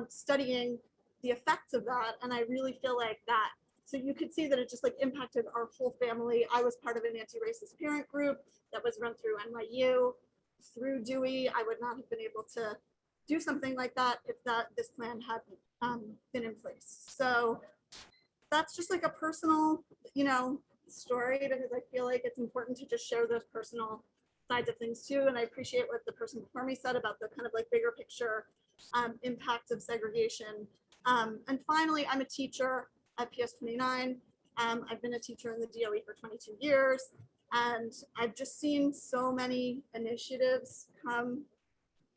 studying the effects of that. And I really feel like that, so you could see that it just like impacted our whole family. I was part of an anti-racist parent group that was run through NYU, through Dewey. I would not have been able to do something like that if this plan hadn't been in place. So that's just like a personal, story, because I feel like it's important to just share those personal sides of things too. And I appreciate what the person before me said about the kind of like bigger picture impacts of segregation. And finally, I'm a teacher at PS29. I've been a teacher in the DOE for 22 years, and I've just seen so many initiatives come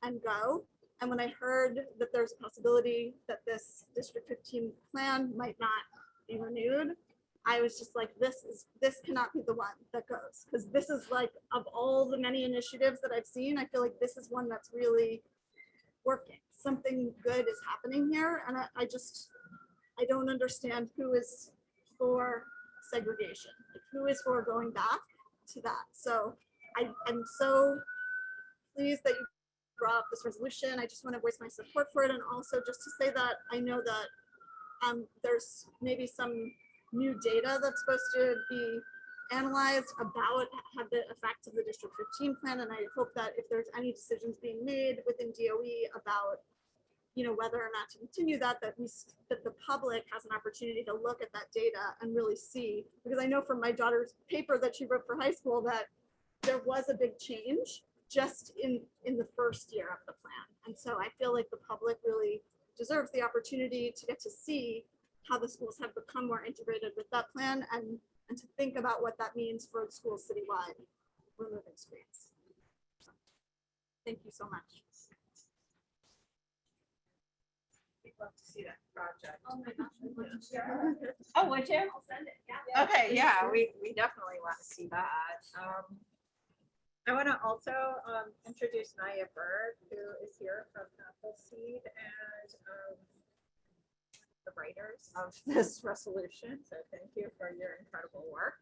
and go. And when I heard that there's a possibility that this District 15 plan might not be renewed, I was just like, this cannot be the one that goes, because this is like, of all the many initiatives that I've seen, I feel like this is one that's really working. Something good is happening here, and I don't understand who is for segregation, like who is for going back to that. So I'm so pleased that you brought up this resolution. I just want to voice my support for it, and also just to say that I know that there's maybe some new data that's supposed to be analyzed about the effects of the District 15 plan, and I hope that if there's any decisions being made within DOE about whether or not to continue that the public has an opportunity to look at that data and really see, because I know from my daughter's paper that she wrote for high school that there was a big change just in the first year of the plan. And so I feel like the public really deserves the opportunity to get to see how the schools have become more integrated with that plan, and to think about what that means for schools citywide removing screens. So, thank you so much. We'd love to see that project. Oh my gosh. Oh, would you? I'll send it. Yeah. Okay, yeah, we definitely want to see that. I want to also introduce Naya Bird, who is here from Appleseed and the writers of this resolution. So thank you for your incredible work.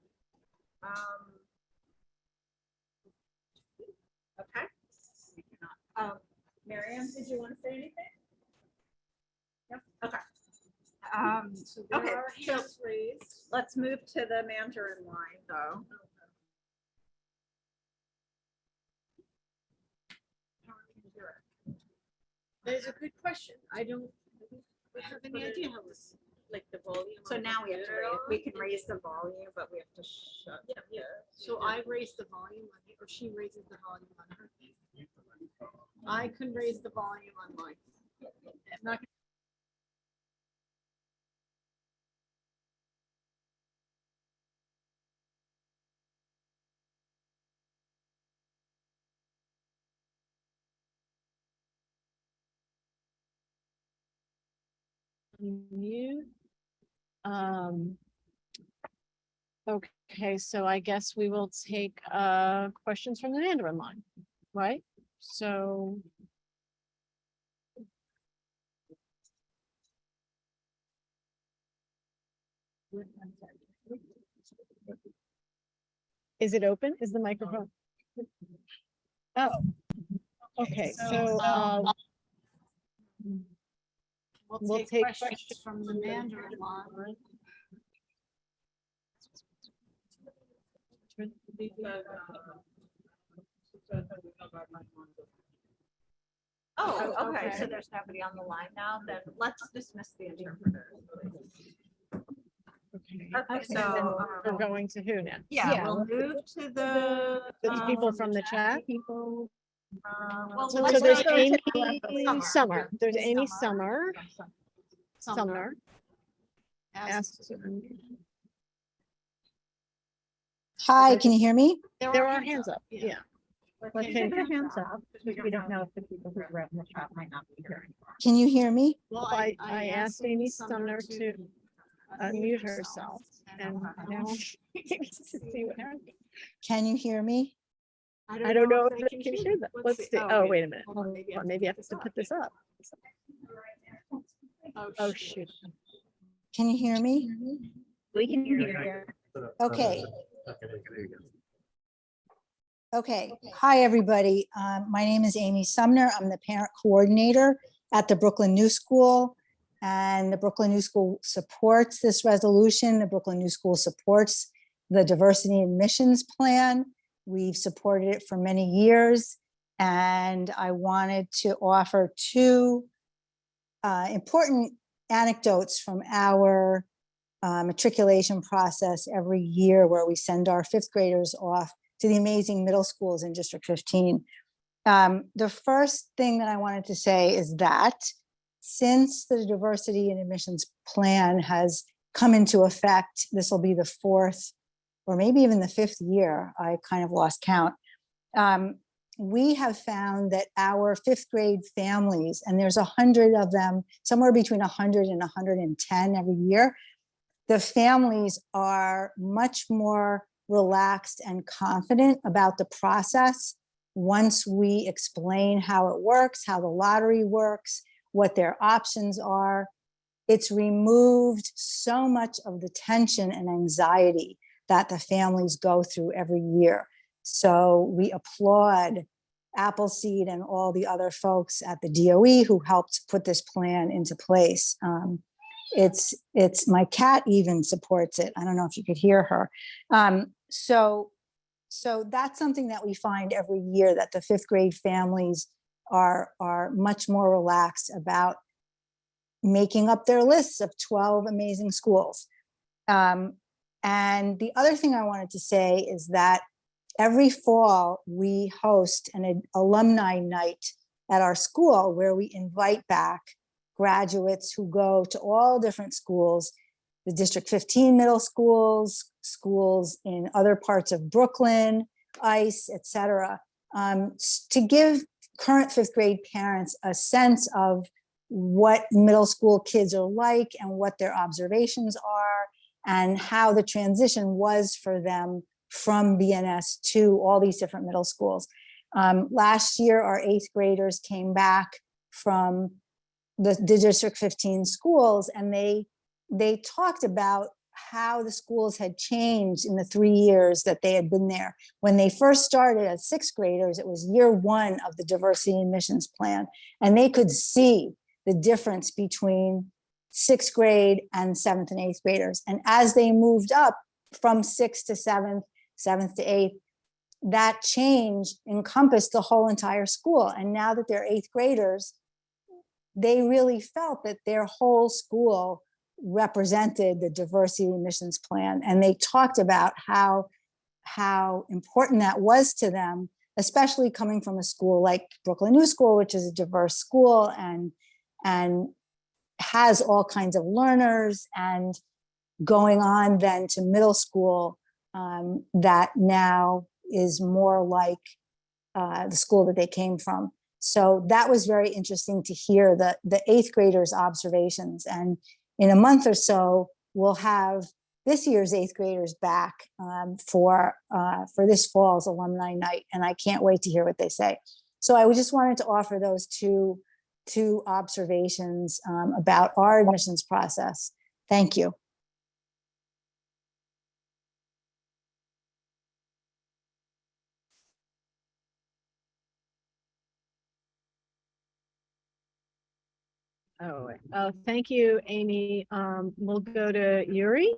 Okay. Miriam, did you want to say anything? Yep. Okay. So there Okay, are so hands raised. let's move to the Mandarin line, though. That is a good question. I don't have any idea how this, like the volume. So on now we have to computer. we can raise the volume, but we have to shut. Yeah. So I raised the volume on it, or she raises the volume on her. I can raise the volume on mine. I'm not gonna- Mute. Okay, so I guess we will take questions from the Mandarin line, right? So. Is it open? Is the microphone? Oh, okay, so we'll take questions from the Mandarin line. Oh, okay, Okay. so there's nobody on the line now, then let's dismiss the interpreter. Okay, Okay, and then so, we're going to who now? yeah, we'll move to the. The people from the chat? People. Well, So let's there's go to Amy Summer, there's Amy Summer, Sumner. Asked to unmute. Hi, can you hear me? There are hands up, yeah. Let's Okay. take our hands up, because we don't know if the people who read in the chat might not be here. Can you hear me? Well, I asked Amy Sumner to unmute herself, and now to see what happens. Can you hear me? I don't know if they they can hear that. Let's see. Oh, wait a minute. Hold on, maybe I have to put this up. Oh, shoot. Can you hear me? We can hear you. Okay. Okay. Hi, everybody. My name is Amy Sumner. I'm the parent coordinator at the Brooklyn New School. and the Brooklyn New School supports this resolution. The Brooklyn New School supports the diversity admissions plan. We've supported it for many years. And I wanted to offer two important anecdotes from our matriculation process every year, where we send our fifth graders off to the amazing middle schools in District 15. The first thing that I wanted to say is that since the diversity and admissions plan has come into effect, this will be the fourth or maybe even the fifth year, I kind of lost count. We have found that our fifth grade families, and there's 100 of them, somewhere between 100 and 110 every year, the families are much more relaxed and confident about the process once we explain how it works, how the lottery works, what their options are. It's removed so much of the tension and anxiety that the families go through every year. So we applaud Appleseed and all the other folks at the DOE who helped put this plan into place. It's my cat even supports it. I don't know if you could hear her. So that's something that we find every year, that the fifth grade families are much more relaxed about making up their lists of 12 amazing schools. And the other thing I wanted to say is that every fall we host an alumni night at our school where we invite back graduates who go to all different schools, the District 15 middle schools, schools in other parts of Brooklyn, ICE, et cetera, to give current fifth grade parents a sense of what middle school kids are like and what their observations are and how the transition was for them from BNS to all these different middle schools. Last year, our eighth graders came back from the District 15 schools, and they talked about how the schools had changed in the 3 years that they had been there. When they first started as sixth graders, it was year one of the diversity admissions plan, and they could see the difference between sixth grade and seventh and eighth graders. And as they moved up from sixth to seventh, seventh to eighth, that change encompassed the whole entire school. And now that they're eighth graders, they really felt that their whole school represented the diversity admissions plan. And they talked about how important that was to them, especially coming from a school like Brooklyn New School, which is a diverse school and has all kinds of learners, and going on then to middle school that now is more like the school that they came from. So that was very interesting to hear the eighth graders' observations. And in a month or so, we'll have this year's eighth graders back for this fall's alumni night. And I can't wait to hear what they say. So I just wanted to offer those two observations about our admissions process. Thank you. Oh, thank you, Amy. We'll go to Yuri.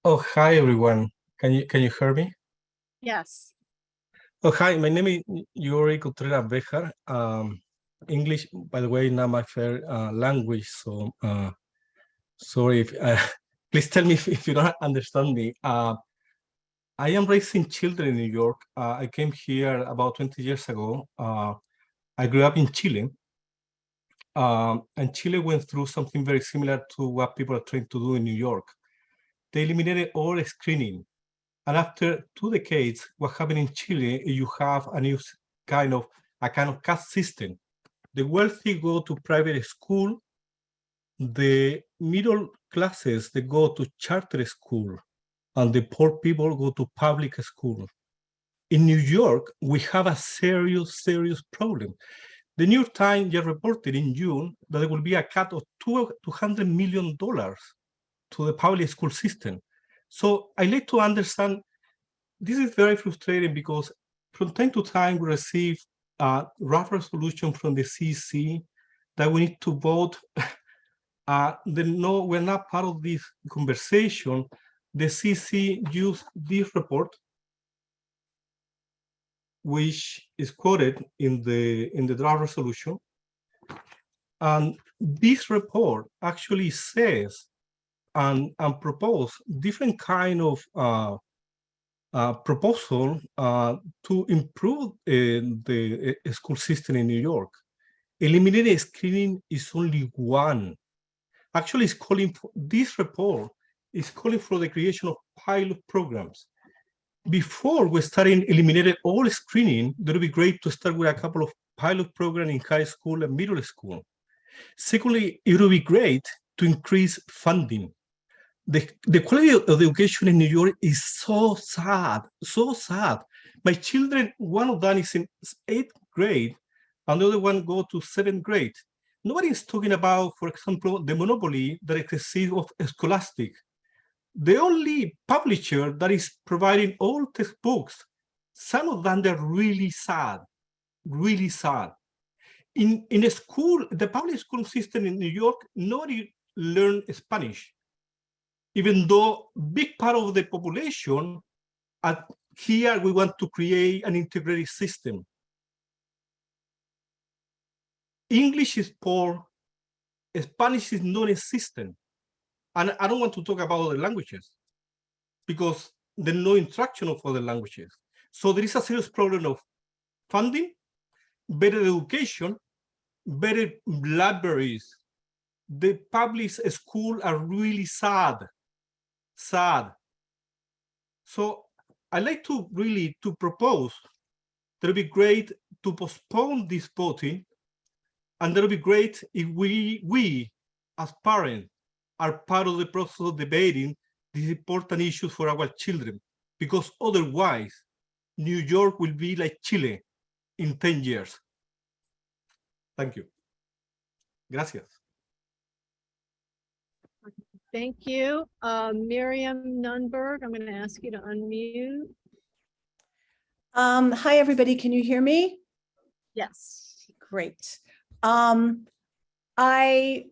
Oh, hi everyone. Can you hear me? Yes. Oh, hi. My name is Yuri Contreras Bejar. English, by the way, not my fair language. So sorry if please tell me if you don't understand me. I am raising children in New York. I came here about 20 years ago. I grew up in Chile. And Chile went through something very similar to what people are trying to do in New York. They eliminated all screening. And after 2 decades, what happened in Chile, you have a new kind of caste system. The wealthy go to private school. The middle classes, they go to charter school. And the poor people go to public school. In New York, we have a serious problem. The New York Times just reported in June that there will be a cut of $200 million to the public school system. So I like to understand, this is very frustrating because from time to time we receive a rough resolution from the CEC that we need to vote. No, we're not part of this conversation. The CC used this report, which is quoted in the draft resolution. And this report actually says and propose different kind of proposal to improve the school system in New York. Eliminating screening is only one. Actually, it's calling for, this report is calling for the creation of pilot programs. Before we started eliminating all screening, it would be great to start with a couple of pilot programs in high school and middle school. Secondly, it would be great to increase funding. The quality of education in New York is so sad, so sad. My children, one of them is in 8th grade, and the other one go to 7th grade. Nobody is talking about, for example, the monopoly that exists of Scholastic. The only publisher that is providing all textbooks, some of them they're really sad, really sad. In a school, the public school system in New York, nobody learned Spanish, even though big part of the population, here we want to create an integrated system. English is poor, Spanish is non-existent. And I don't want to talk about other languages because there's no instruction of other languages. So there is a serious problem of funding, better education, better libraries. The public schools are really sad. So I like to really propose that it would be great to postpone this voting, and that would be great if we as parents are part of the process of debating these important issues for our children, because otherwise New York will be like Chile in 10 years. Thank you. Gracias. Thank you. Miriam Nunberg, I'm going to ask you to unmute. Hi, everybody. Can you hear me? Yes. Great. Hi,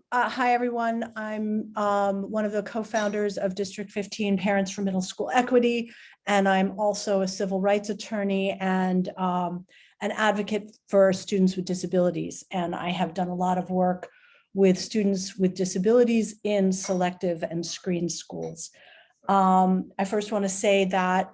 everyone. I'm one of the co-founders of District 15 Parents for Middle School Equity, and I'm also a civil rights attorney and an advocate for students with disabilities. And I have done a lot of work with students with disabilities in selective and screened schools. I first want to say that,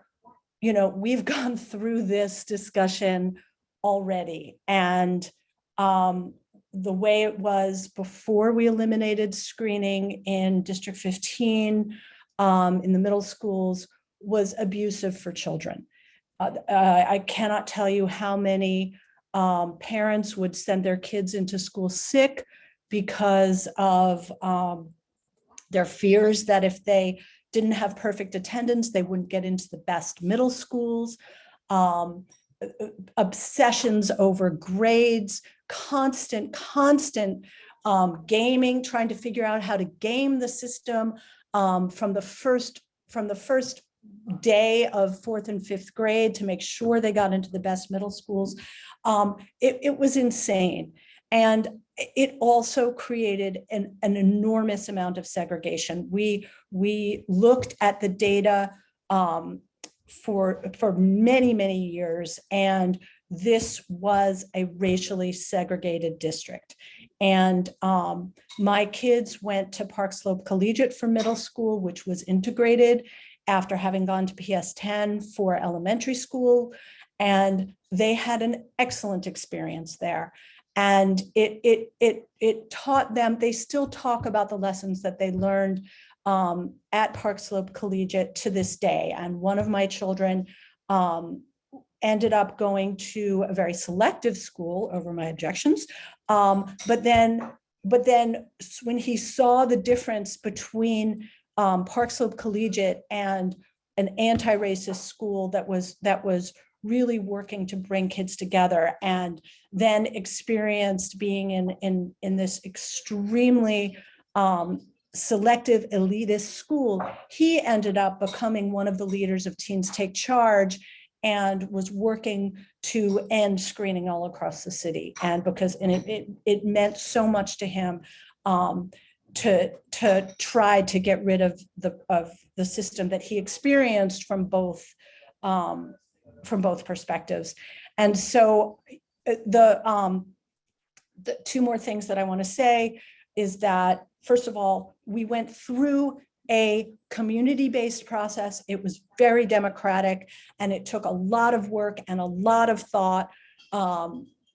you know, we've gone through this discussion already, and the way it was before we eliminated screening in District 15 in the middle schools was abusive for children. I cannot tell you how many parents would send their kids into school sick because of their fears that if they didn't have perfect attendance, they wouldn't get into the best middle schools. Obsessions over grades, constant gaming, trying to figure out how to game the system from the first day of 4th and 5th grade to make sure they got into the best middle schools. It was insane. And it also created an enormous amount of segregation. We looked at the data for many years, and this was a racially segregated district. And my kids went to Park Slope Collegiate for middle school, which was integrated after having gone to PS10 for elementary school, and they had an excellent experience there. And it taught them, they still talk about the lessons that they learned at Park Slope Collegiate to this day. And one of my children ended up going to a very selective school over my objections. But then when he saw the difference between Park Slope Collegiate and an anti-racist school that was really working to bring kids together, and then experienced being in this extremely selective elitist school, he ended up becoming one of the leaders of Teens Take Charge and was working to end screening all across the city. And because it meant so much to him to try to get rid of the system that he experienced from both perspectives. And so the two more things that I want to say is that, first of all, we went through a community-based process. It was very democratic, and it took a lot of work and a lot of thought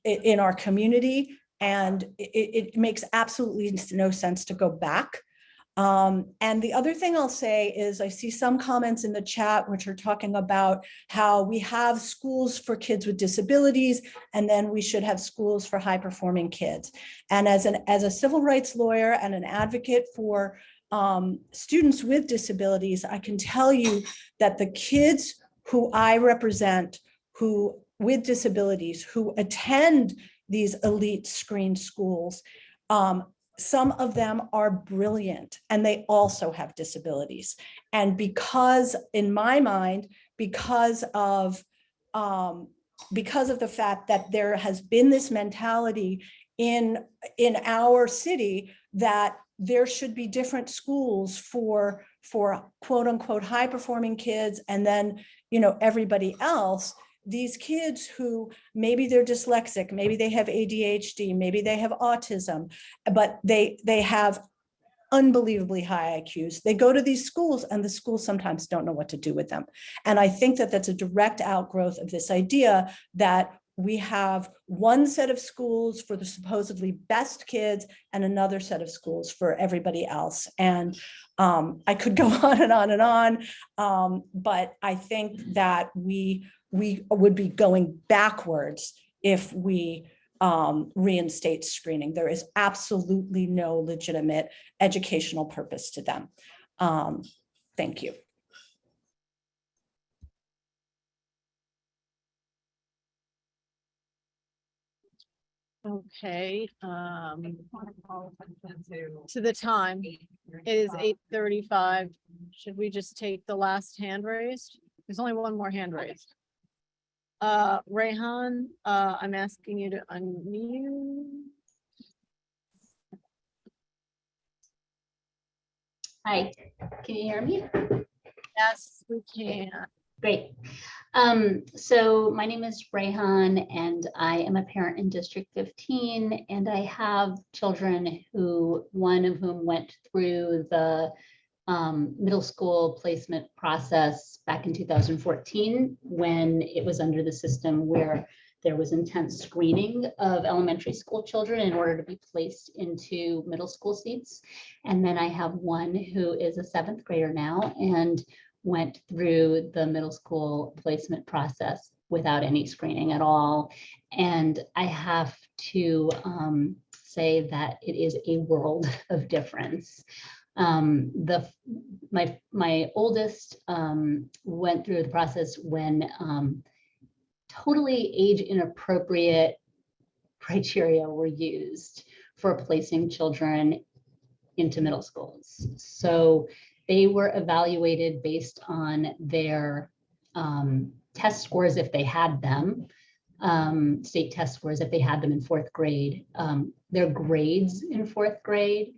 in our community. And it makes absolutely no sense to go back. And the other thing I'll say is I see some comments in the chat which are talking about how we have schools for kids with disabilities, and then we should have schools for high-performing kids. And as a civil rights lawyer and an advocate for students with disabilities, I can tell you that the kids who I represent, who with disabilities, who attend these elite screened schools, some of them are brilliant and they also have disabilities. And because, in my mind, because of the fact that there has been this mentality in our city that there should be different schools for quote unquote high performing kids, and then, everybody else, these kids who maybe they're dyslexic, maybe they have ADHD, maybe they have autism, but they have unbelievably high IQs. They go to these schools and the schools sometimes don't know what to do with them. And I think that that's a direct outgrowth of this idea that we have one set of schools for the supposedly best kids and another set of schools for everybody else. And I could go on and on and on, but I think that we would be going backwards if we reinstate screening. There is absolutely no legitimate educational purpose to them. Thank you. Okay, to the time, it is 8:35. Should we just take the last hand raised? There's only one more hand raised. Rayhan, I'm asking you to unmute. Hi, can you hear me? Yes, we can. Great. So my name is Rayhan and I am a parent in District 15, and I have children one of whom went through the middle school placement process back in 2014 when it was under the system where there was intense screening of elementary school children in order to be placed into middle school seats. And then I have one who is a 7th grader now and went through the middle school placement process without any screening at all. And I have to say that it is a world of difference. My oldest went through the process when totally age inappropriate criteria were used for placing children into middle schools. So they were evaluated based on their test scores if they had them, state test scores if they had them in 4th grade, their grades in 4th grade.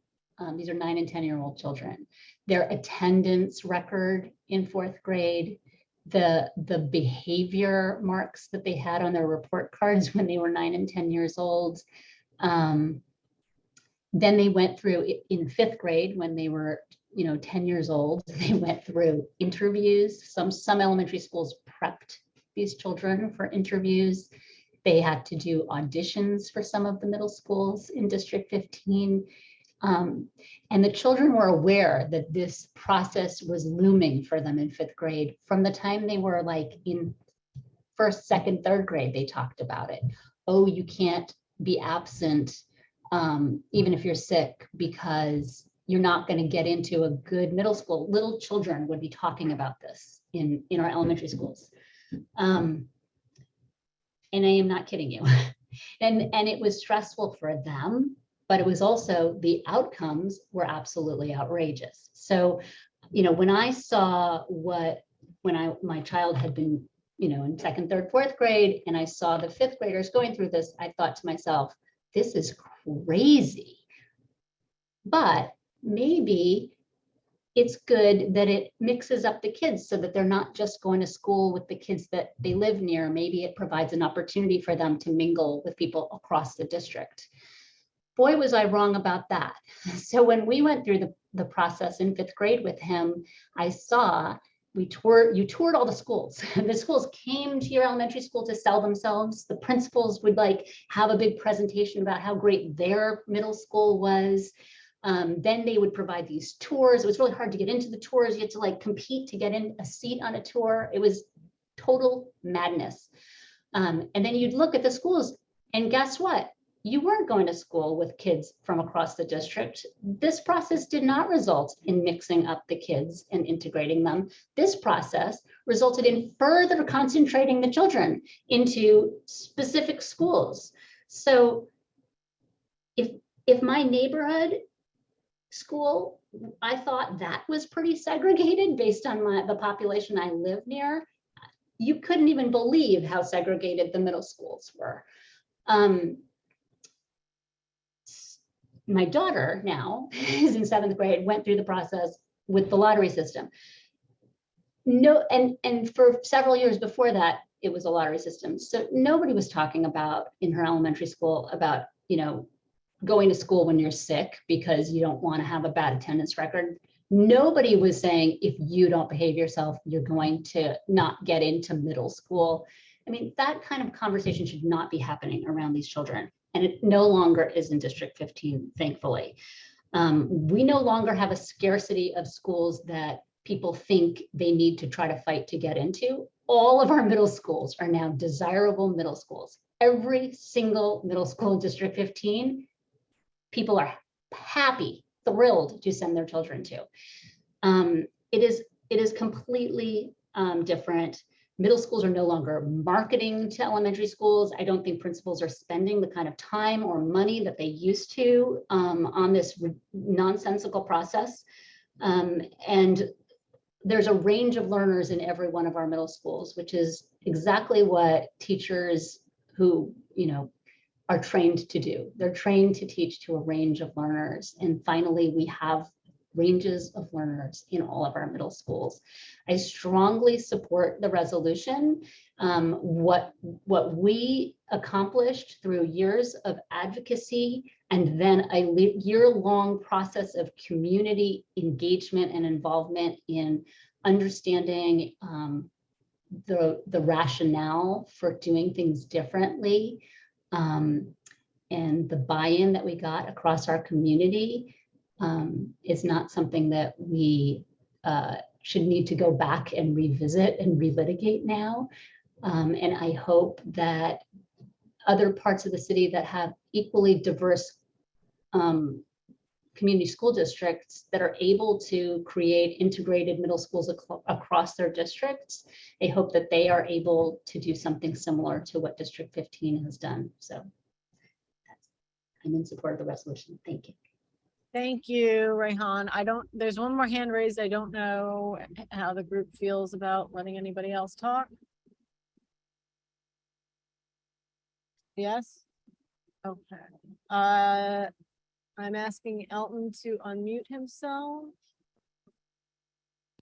These are 9 and 10-year-old children. Their attendance record in 4th grade, the behavior marks that they had on their report cards when they were 9 and 10 years old. Then they went through in 5th grade when they were 10 years old. They went through interviews. Some elementary schools prepped these children for interviews. They had to do auditions for some of the middle schools in District 15. And the children were aware that this process was looming for them in 5th grade. From the time they were like in 1st, 2nd, 3rd grade, they talked about it. Oh, you can't be absent even if you're sick because you're not going to get into a good middle school. Little children would be talking about this in our elementary schools. And I am not kidding you. And it was stressful for them, but it was also, the outcomes were absolutely outrageous. So, when I saw my child had been in second, third, fourth grade, and I saw the fifth graders going through this, I thought to myself, this is crazy. But maybe it's good that it mixes up the kids so that they're not just going to school with the kids that they live near. Maybe it provides an opportunity for them to mingle with people across the district. Boy, was I wrong about that. So when we went through the process in fifth grade with him, I saw you toured all the schools. The schools came to your elementary school to sell themselves. The principals would have a big presentation about how great their middle school was. Then they would provide these tours. It was really hard to get into the tours. You had to compete to get in a seat on a tour. It was total madness. And then you'd look at the schools and guess what? You weren't going to school with kids from across the district. This process did not result in mixing up the kids and integrating them. This process resulted in further concentrating the children into specific schools. So if my neighborhood school, I thought that was pretty segregated based on the population I live near, you couldn't even believe how segregated the middle schools were. My daughter now is in seventh grade, went through the process with the lottery system. No, and for several years before that, it was a lottery system. So nobody was talking about in her elementary school about, going to school when you're sick because you don't want to have a bad attendance record. Nobody was saying, if you don't behave yourself, you're going to not get into middle school. I mean, that kind of conversation should not be happening around these children. And it no longer is in District 15, thankfully. We no longer have a scarcity of schools that people think they need to try to fight to get into. All of our middle schools are now desirable middle schools. Every single middle school in District 15, people are happy, thrilled to send their children to. It is completely different. Middle schools are no longer marketing to elementary schools. I don't think principals are spending the kind of time or money that they used to on this nonsensical process. And there's a range of learners in every one of our middle schools, which is exactly what teachers who, are trained to do. They're trained to teach to a range of learners. And finally, we have ranges of learners in all of our middle schools. I strongly support the resolution. What we accomplished through years of advocacy and then a year-long process of community engagement and involvement in understanding the rationale for doing things differently, and the buy-in that we got across our community is not something that we should need to go back and revisit and relitigate now. And I hope that other parts of the city that have equally diverse community school districts that are able to create integrated middle schools across their districts, I hope that they are able to do something similar to what District 15 has done. So I'm in support of the resolution. Thank you. Thank you, Rayhan. There's one more hand raised. I don't know how the group feels about letting anybody else talk. Yes? Okay. I'm asking Elton to unmute himself.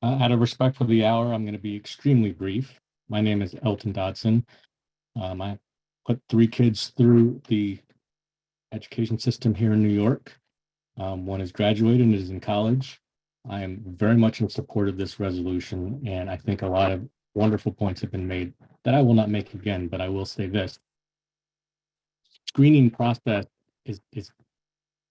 Out of respect for the hour, I'm going to be extremely brief. My name is Elton Dodson. I put 3 kids through the education system here in New York. One is graduated and is in college. I am very much in support of this resolution, and I think a lot of wonderful points have been made that I will not make again, but I will say this. Screening process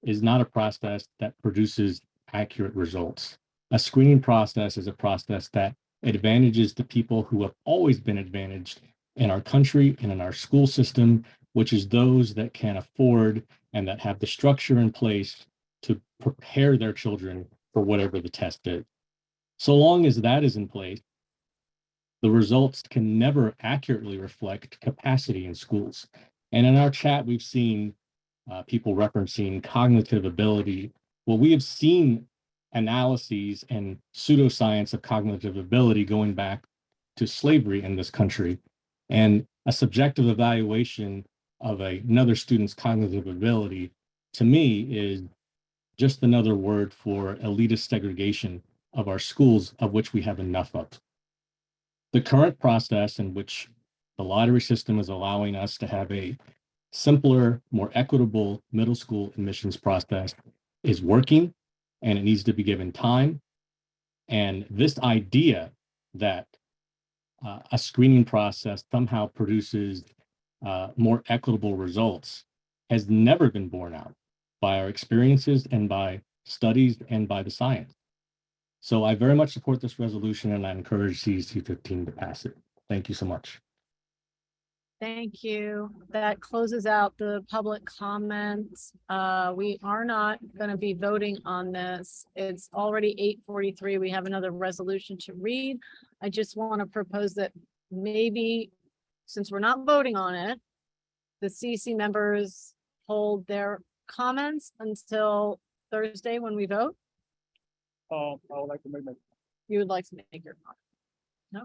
is not a process that produces accurate results. A screening process is a process that advantages the people who have always been advantaged in our country and in our school system, which is those that can afford and that have the structure in place to prepare their children for whatever the test is. So long as that is in place, the results can never accurately reflect capacity in schools. And in our chat, we've seen people referencing cognitive ability. Well, we have seen analyses and pseudoscience of cognitive ability going back to slavery in this country. And a subjective evaluation of another student's cognitive ability, to me, is just another word for elitist segregation of our schools, of which we have enough of. The current process in which the lottery system is allowing us to have a simpler, more equitable middle school admissions process is working, and it needs to be given time. And this idea that a screening process somehow produces more equitable results has never been borne out by our experiences and by studies and by the science. So I very much support this resolution, and I encourage CEC15 to pass it. Thank you so much. Thank you. That closes out the public comments. We are not going to be voting on this. It's already 8:43. We have another resolution to read. I just want to propose that maybe, since we're not voting on it, the CEC members hold their comments until Thursday when we vote. I would like to make my. You would like to make your comment? No?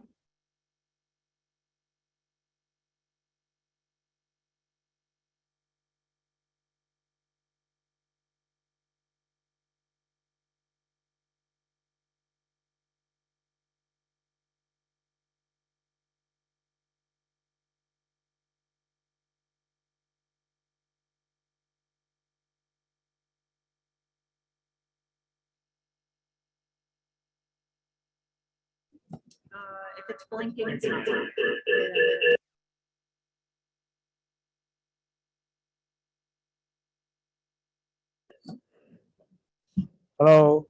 If it's blinking, it's not. Hello.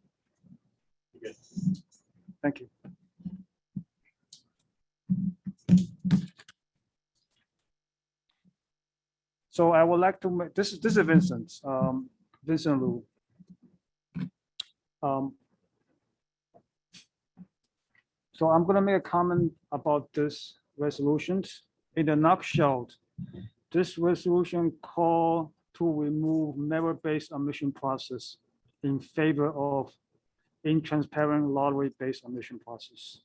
Thank you. So I would like to make, this is Vincent, Vincent Lu. So I'm gonna make a comment about this resolutions. In a nutshell, this resolution call to remove merit-based admission process in favor of intransparent lottery-based admission process.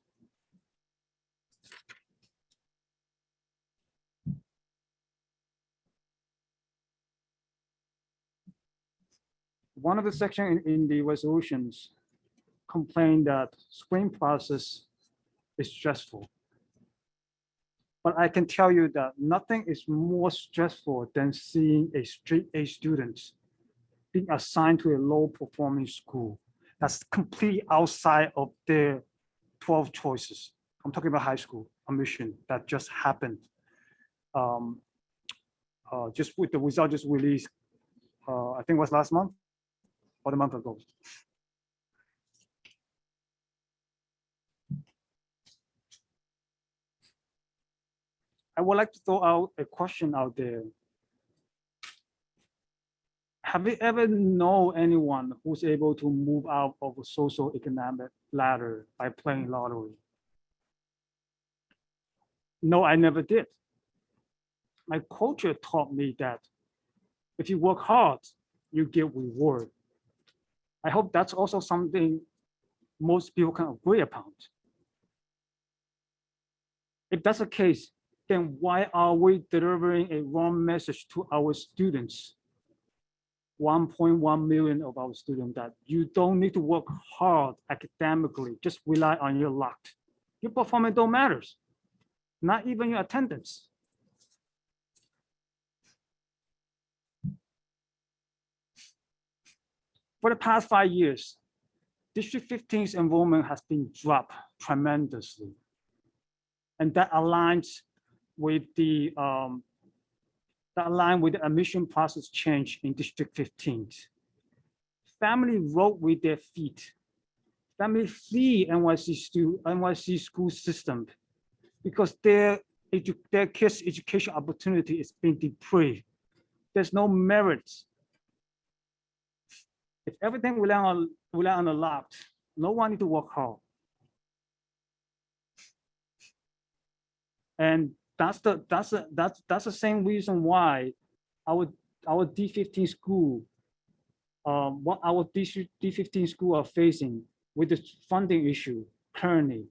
One of the sections in the resolutions complain that screening process is stressful. But I can tell you that nothing is more stressful than seeing a straight A student being assigned to a low performing school that's completely outside of their 12 choices. I'm talking about high school admission that just happened. Just with the result just released, I think it was last month or the month ago. I would like to throw out a question out there. Have you ever known anyone who's able to move out of a social economic ladder by playing lottery? No, I never did. My culture taught me that if you work hard, you get reward. I hope that's also something most people can agree upon. If that's the case, then why are we delivering a wrong message to our students? 1.1 million of our students that you don't need to work hard academically, just rely on your luck. Your performance don't matter, not even your attendance. For the past 5 years, District 15's enrollment has been dropped tremendously. And that aligns with the admission process change in District 15. Family vote with their feet. Family flee NYC school system because their kids' education opportunity is being deprived. There's no merit. If everything rely on the luck, no one need to work hard. And that's the same reason why our D15 school, what our D15 school are facing with the funding issue currently.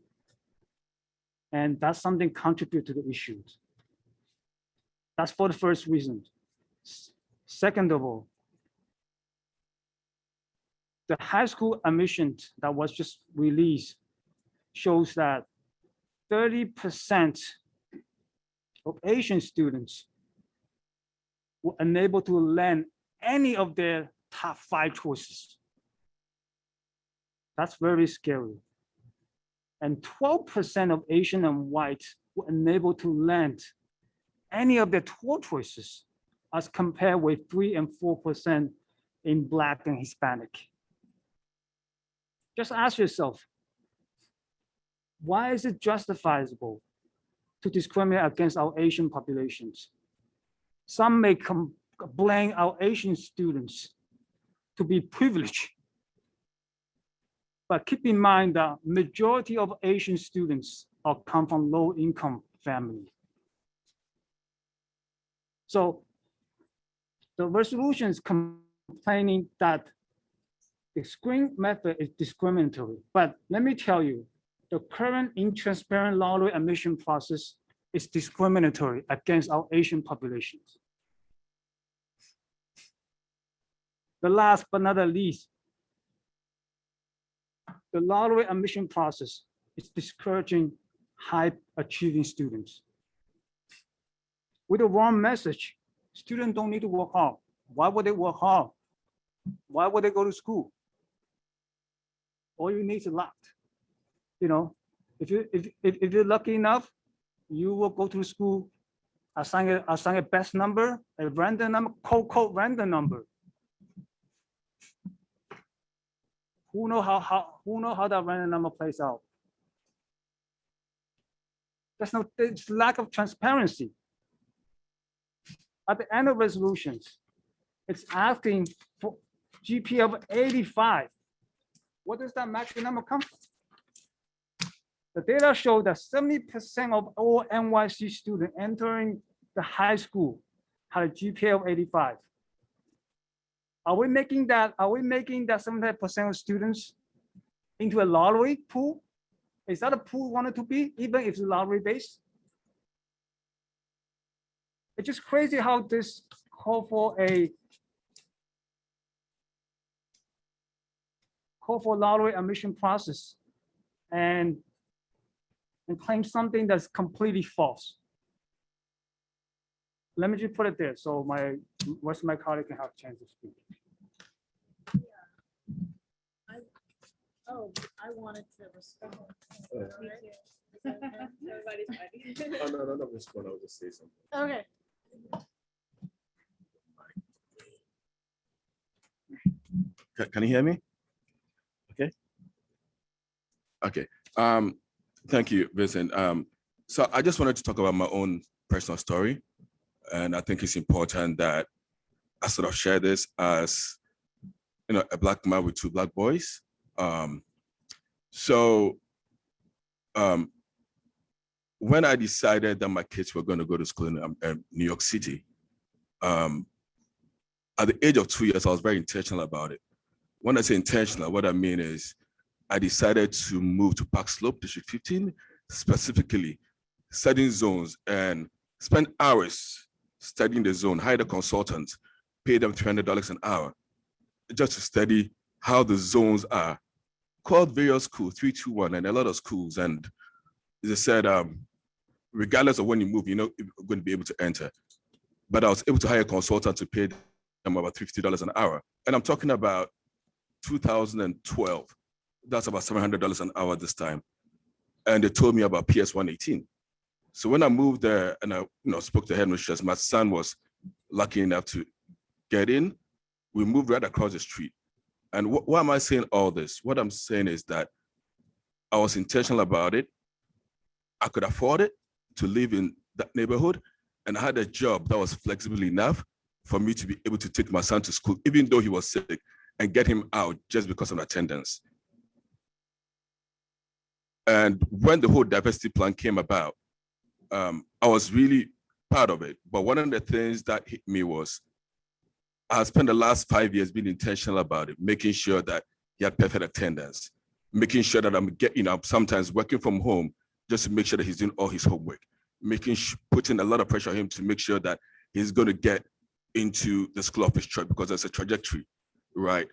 And that's something contribute to the issues. That's for the first reason. Second of all, the high school admissions that was just released shows that 30% of Asian students were unable to land any of their top 5 choices. That's very scary. And 12% of Asian and white were unable to land any of their 12 choices, as compared with 3 and 4% in Black and Hispanic. Just ask yourself, why is it justifiable to discriminate against our Asian populations? Some may blame our Asian students to be privileged. But keep in mind that majority of Asian students come from low-income families. So the resolution is complaining that the screen method is discriminatory. But let me tell you, the current intransparent lottery admission process is discriminatory against our Asian populations. The last but not the least, the lottery admission process is discouraging high achieving students. With the wrong message, students don't need to work hard. Why would they work hard? Why would they go to school? All you need is luck. You know, if you're lucky enough, you will go to school, assign a best number, a random number, cold random number. Who know how that random number plays out? There's lack of transparency. At the end of resolutions, it's asking for GPA of 85. What does that maximum number come from? The data show that 70% of all NYC students entering the high school had a GPA of 85. Are we making that 75% of students into a lottery pool? Is that a pool we wanted to be, even if it's lottery based? It's just crazy how this call for lottery admission process and claim something that's completely false. Let me just put it there so rest of my colleague can have a chance to speak. I wanted to respond. Oh. Everybody's ready. Oh, no, respond. I will just say something. Okay. Can you hear me? Okay. Thank you, Vincent. So I just wanted to talk about my own personal story. And I think it's important that I sort of share this as, a Black man with 2 Black boys. When I decided that my kids were going to go to school in New York City, at the age of 2 years, I was very intentional about it. When I say intentional, what I mean is I decided to move to Park Slope, District 15, specifically studying zones and spend hours studying the zone, hire a consultant, pay them $300 an hour, just to study how the zones are. Called various schools, 321, and a lot of schools. And they said, regardless of when you move, you're going to be able to enter. But I was able to hire a consultant to pay them about $50 an hour. And I'm talking about 2012. That's about $700 an hour this time. And they told me about PS 118. So when I moved there and I spoke to headmistress, my son was lucky enough to get in. We moved right across the street. And why am I saying all this? What I'm saying is that I was intentional about it. I could afford it to live in that neighborhood. And I had a job that was flexible enough for me to be able to take my son to school, even though he was sick, and get him out just because of attendance. And when the whole diversity plan came about, I was really proud of it. But one of the things that hit me was I spent the last 5 years being intentional about it, making sure that he had perfect attendance, making sure that I'm sometimes working from home just to make sure that he's doing all his homework, putting a lot of pressure on him to make sure that he's going to get into the school of his choice, because there's a trajectory, right?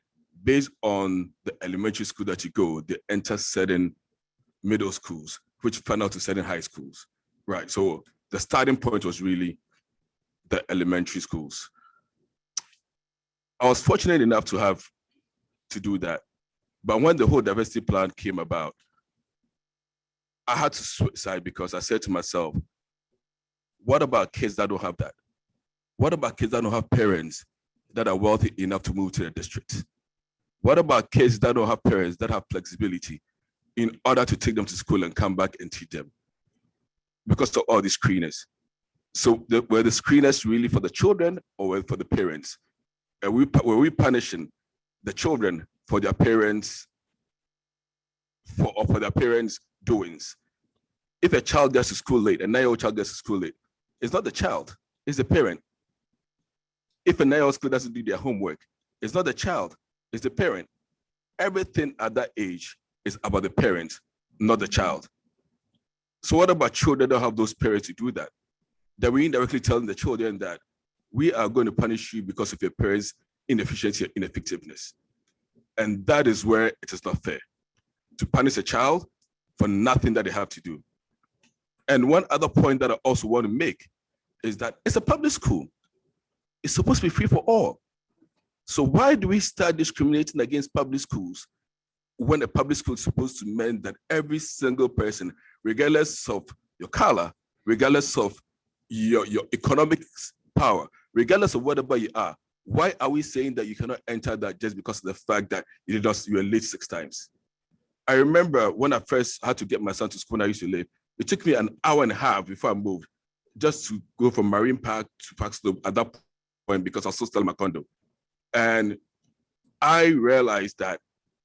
Based on the elementary school that you go, they enter certain middle schools, which fan out to certain high schools, right? So the starting point was really the elementary schools. I was fortunate enough to do that. But when the whole diversity plan came about, I had to switch side, because I said to myself, what about kids that don't have that? What about kids that don't have parents that are wealthy enough to move to the district? What about kids that don't have parents that have flexibility in order to take them to school and come back and teach them? Because of all these screeners. So were the screeners really for the children or were for the parents? Were we punishing the children for their parents, for their parents' doings? If a child gets to school late, a 9-year-old child gets to school late, it's not the child, it's the parent. If a 9-year-old school doesn't do their homework, it's not the child, it's the parent. Everything at that age is about the parent, not the child. So what about children that don't have those parents to do that? That we indirectly telling the children that we are going to punish you because of your parents' inefficiency or ineffectiveness. And that is where it is not fair to punish a child for nothing that they have to do. And one other point that I also want to make is that it's a public school. It's supposed to be free for all. So why do we start discriminating against public schools when a public school is supposed to mean that every single person, regardless of your color, regardless of your economic power, regardless of whatever you are, why are we saying that you cannot enter that just because of the fact that you were late 6 times? I remember when I first had to get my son to school when I used to live, it took me an hour and a half before I moved just to go from Marine Park to Park Slope at that point, because I was still selling my condo. And I realized that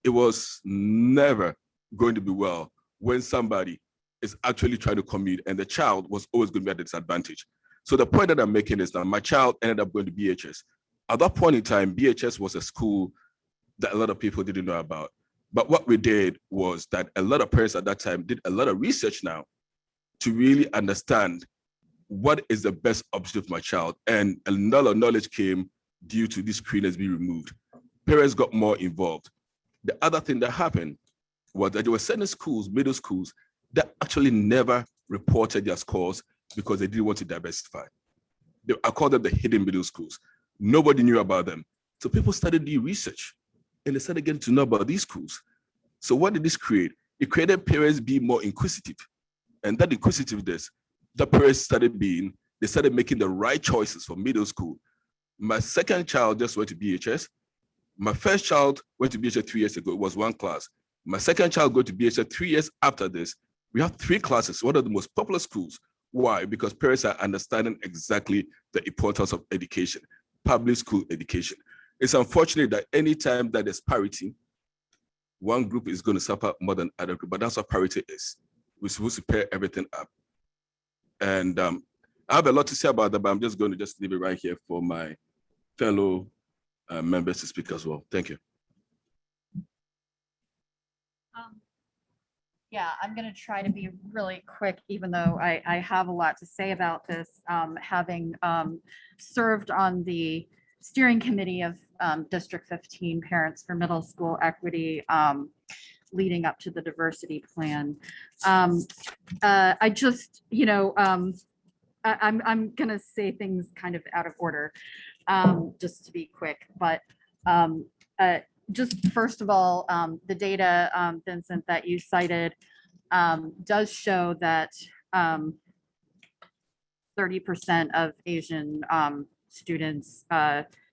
it was never going to be well when somebody is actually trying to commute and the child was always going to be at a disadvantage. So the point that I'm making is that my child ended up going to BHS. At that point in time, BHS was a school that a lot of people didn't know about. But what we did was that a lot of parents at that time did a lot of research now to really understand what is the best option for my child. And a lot of knowledge came due to these screeners being removed. Parents got more involved. The other thing that happened was that there were certain schools, middle schools, that actually never reported their scores because they didn't want to diversify. I call them the hidden middle schools. Nobody knew about them. So people started doing research and they started getting to know about these schools. So what did this create? It created parents being more inquisitive. And that inquisitiveness, the parents they started making the right choices for middle school. My second child just went to BHS. My first child went to BHS 3 years ago. It was 1 class. My second child go to BHS 3 years after this. We have 3 classes, one of the most popular schools. Why? Because parents are understanding exactly the importance of education, public school education. It's unfortunate that anytime that there's parity, one group is going to suffer more than other group, but that's what parity is. We're supposed to pair everything up. And I have a lot to say about that, but I'm just going to leave it right here for my fellow members to speak as well. Thank you. Yeah, I'm going to try to be really quick, even though I have a lot to say about this, having served on the steering committee of District 15 Parents for Middle School Equity leading up to the diversity plan. I just, I'm going to say things kind of out of order, just to be quick, but just first of all, the data, Vincent, that you cited does show that 30% of Asian students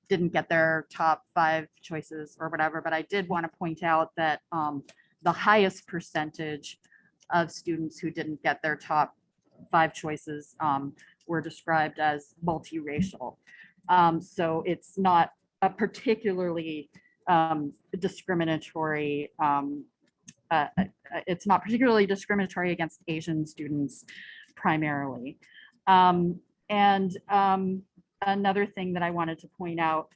didn't get their top 5 choices or whatever, but I did want to point out that the highest percentage of students who didn't get their top 5 choices were described as multiracial. So it's not a particularly discriminatory. It's not particularly discriminatory against Asian students primarily. And another thing that I wanted to point out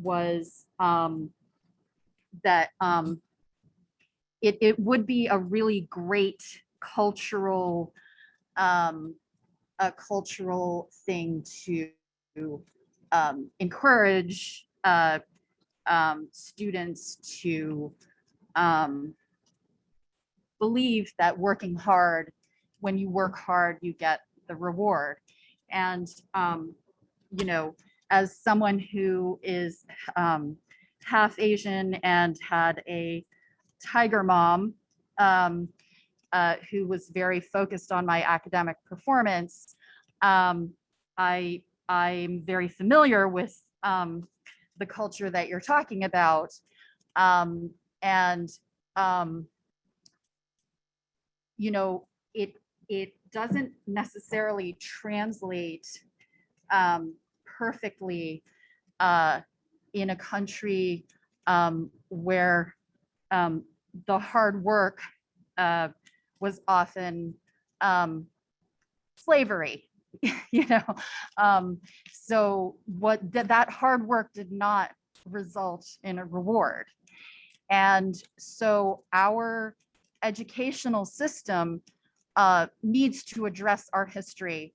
was that it would be a really great cultural, a cultural thing to encourage students to believe that working hard, when you work hard, you get the reward. And, you know, as someone who is half Asian and had a tiger mom who was very focused on my academic performance, I'm very familiar with the culture that you're talking about. You know, it doesn't necessarily translate perfectly in a country where the hard work was often slavery, you know. So that hard work did not result in a reward. And so our educational system needs to address our history.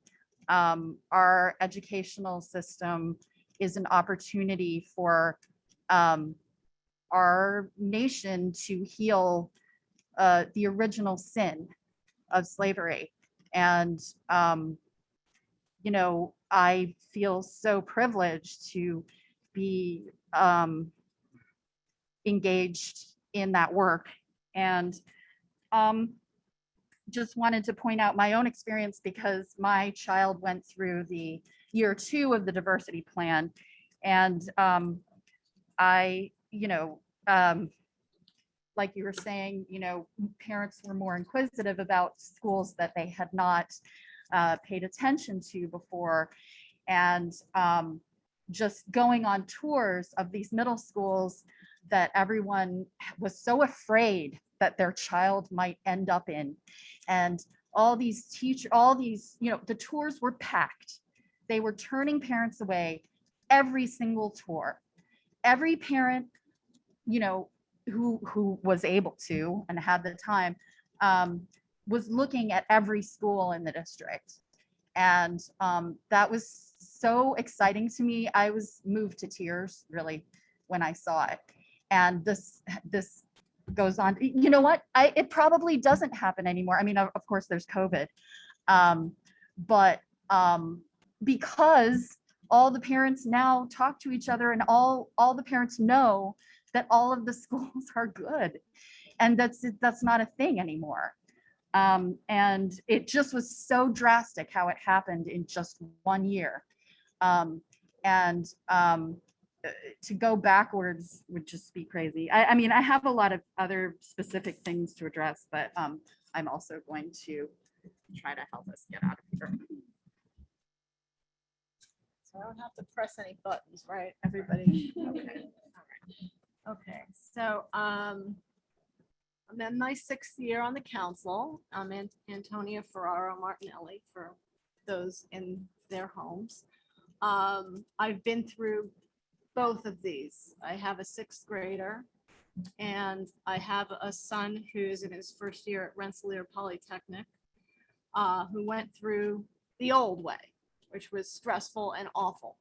Our educational system is an opportunity for our nation to heal the original sin of slavery. And, you know, I feel so privileged to be engaged in that work. And just wanted to point out my own experience because my child went through the year 2 of the diversity plan. And I, you know, like you were saying, you know, parents were more inquisitive about schools that they had not paid attention to before. And just going on tours of these middle schools that everyone was so afraid that their child might end up in. And all these teachers, all these, you know, the tours were packed. They were turning parents away every single tour. Every parent, you know, who was able to and had the time was looking at every school in the district. And that was so exciting to me. I was moved to tears really when I saw it. And this goes on, you know what, it probably doesn't happen anymore. I mean, of course there's COVID, but because all the parents now talk to each other and all the parents know that all of the schools are good, and that's not a thing anymore. And it just was so drastic how it happened in just 1 year. To go backwards would just be crazy. I mean, I have a lot of other specific things to address, but I'm also going to try to help us get out of here. So I don't have to press any buttons, right? Everybody. Okay. All right. Okay. So I'm in my 6th year on the council. I'm Antonia Ferraro Martinelli for those in their homes. I've been through both of these. I have a 6th grader and I have a son who's in his 1st year at Rensselaer Polytechnic, who went through the old way, which was stressful and awful.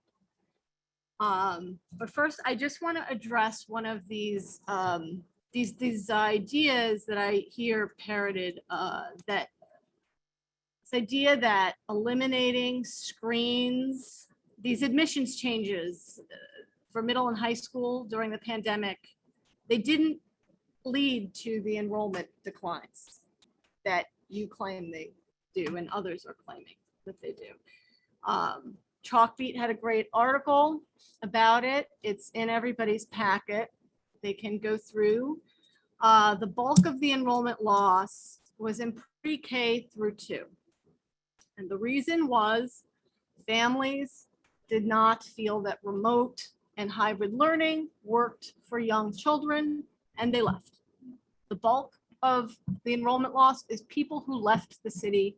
But first, I just want to address one of these ideas that I hear parroted, that this idea that eliminating screens, these admissions changes for middle and high school during the pandemic, they didn't lead to the enrollment declines that you claim they do and others are claiming that they do. Chalkbeat had a great article about it. It's in everybody's packet. They can go through. The bulk of the enrollment loss was in pre-K through 2. And the reason was families did not feel that remote and hybrid learning worked for young children, and they left. The bulk of the enrollment loss is people who left the city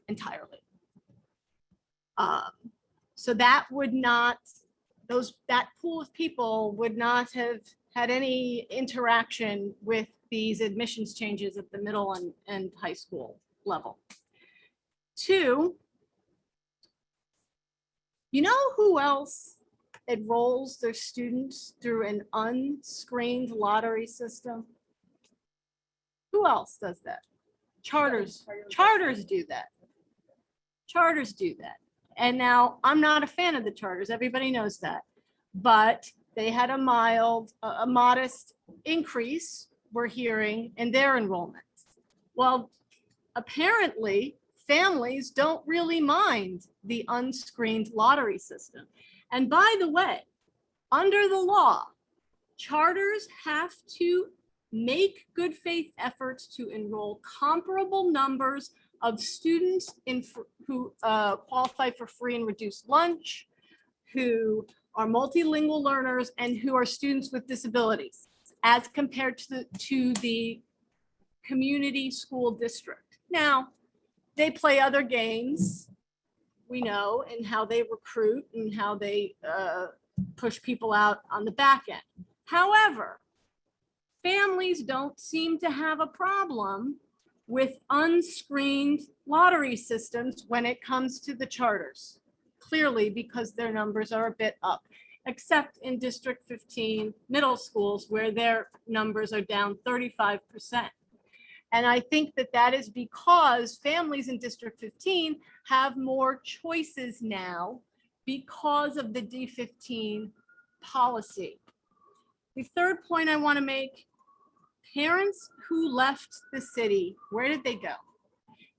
entirely. So that would not that pool of people would not have had any interaction with these admissions changes at the middle and high school level. Two, you know who else enrolls their students through an unscreened lottery system? Who else does that? Charters do that. Charters do that. And now I'm not a fan of the charters. Everybody knows that. But they had a modest increase, we're hearing, in their enrollment. Well, apparently families don't really mind the unscreened lottery system. And by the way, under the law, charters have to make good faith efforts to enroll comparable numbers of students who qualify for free and reduced lunch, who are multilingual learners, and who are students with disabilities, as compared to the community school district. Now, they play other games, we know, and how they recruit and how they push people out on the back end. However, families don't seem to have a problem with unscreened lottery systems when it comes to the charters, clearly because their numbers are a bit up, except in District 15 middle schools where their numbers are down 35%. And I think that that is because families in District 15 have more choices now because of the D15 policy. The third point I want to make, parents who left the city, where did they go?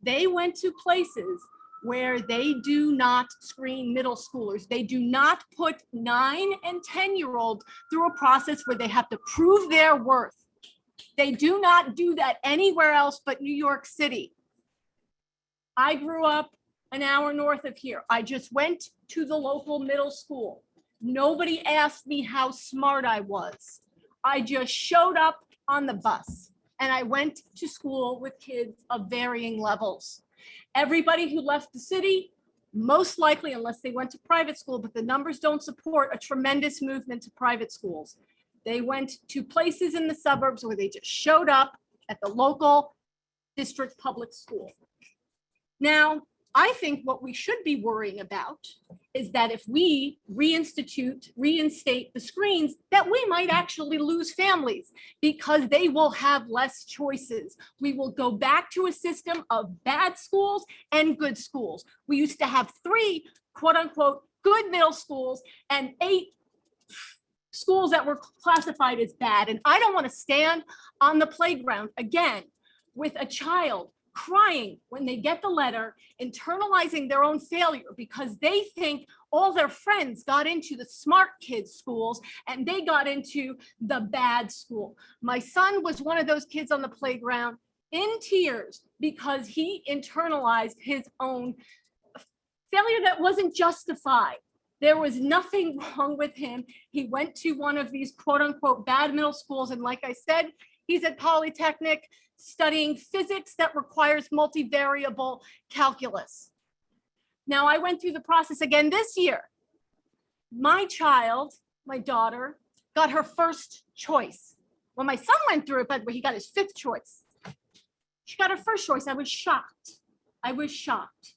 They went to places where they do not screen middle schoolers. They do not put 9 and 10-year-olds through a process where they have to prove their worth. They do not do that anywhere else but New York City. I grew up an hour north of here. I just went to the local middle school. Nobody asked me how smart I was. I just showed up on the bus and I went to school with kids of varying levels. Everybody who left the city, most likely, unless they went to private school, but the numbers don't support a tremendous movement to private schools. They went to places in the suburbs where they just showed up at the local district public school. Now, I think what we should be worrying about is that if we reinstate the screens, that we might actually lose families because they will have less choices. We will go back to a system of bad schools and good schools. We used to have 3, quote unquote, good middle schools and 8 schools that were classified as bad. And I don't want to stand on the playground again with a child crying when they get the letter, internalizing their own failure because they think all their friends got into the smart kids schools and they got into the bad school. My son was one of those kids on the playground in tears because he internalized his own failure that wasn't justified. There was nothing wrong with him. He went to one of these quote unquote bad middle schools. And like I said, he's at Polytechnic studying physics that requires multivariable calculus. Now I went through the process again this year. My child, my daughter, got her first choice. When my son went through it, by the way, he got his 5th choice. She got her first choice. I was shocked. I was shocked.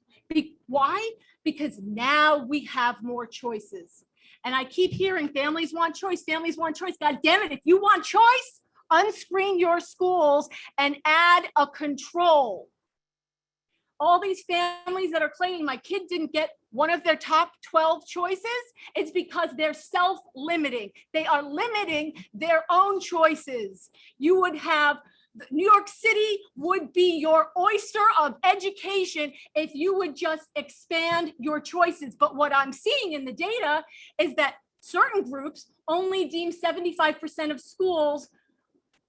Why? Because now we have more choices. And I keep hearing families want choice, families want choice. God damn it, if you want choice, unscreen your schools and add a control. All these families that are claiming my kid didn't get one of their top 12 choices, it's because they're self-limiting. They are limiting their own choices. You would have New York City would be your oyster of education if you would just expand your choices. But what I'm seeing in the data is that certain groups only deem 75% of schools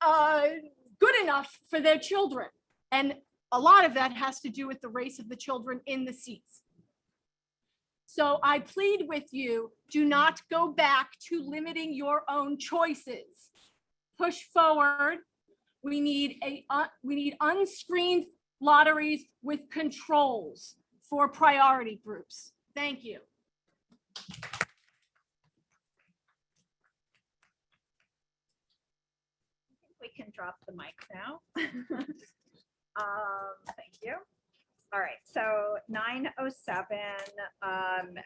good enough for their children. And a lot of that has to do with the race of the children in the seats. So I plead with you, do not go back to limiting your own choices. Push forward. We need unscreened lotteries with controls for priority groups. Thank you. We can drop the mic now. Thank you. All right, so 9:07,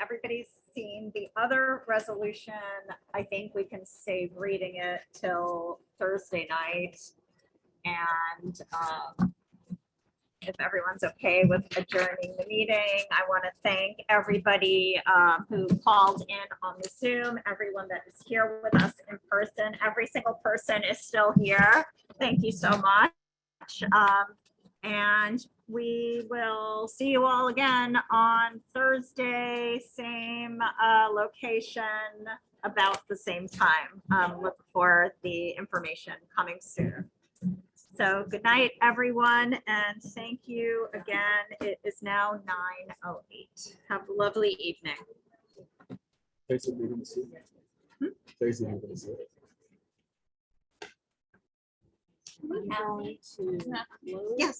everybody's seen the other resolution. I think we can save reading it till Thursday night. And if everyone's okay with adjourning the meeting, I want to thank everybody who called in on the Zoom, everyone that is here with us in person. Every single person is still here. Thank you so much. And we will see you all again on Thursday, same location, about the same time. Look for the information coming soon. So good night, everyone, and thank you again. It is now 9:08. Have a lovely evening. Thanks for meeting us. Thanks for meeting us. Yes.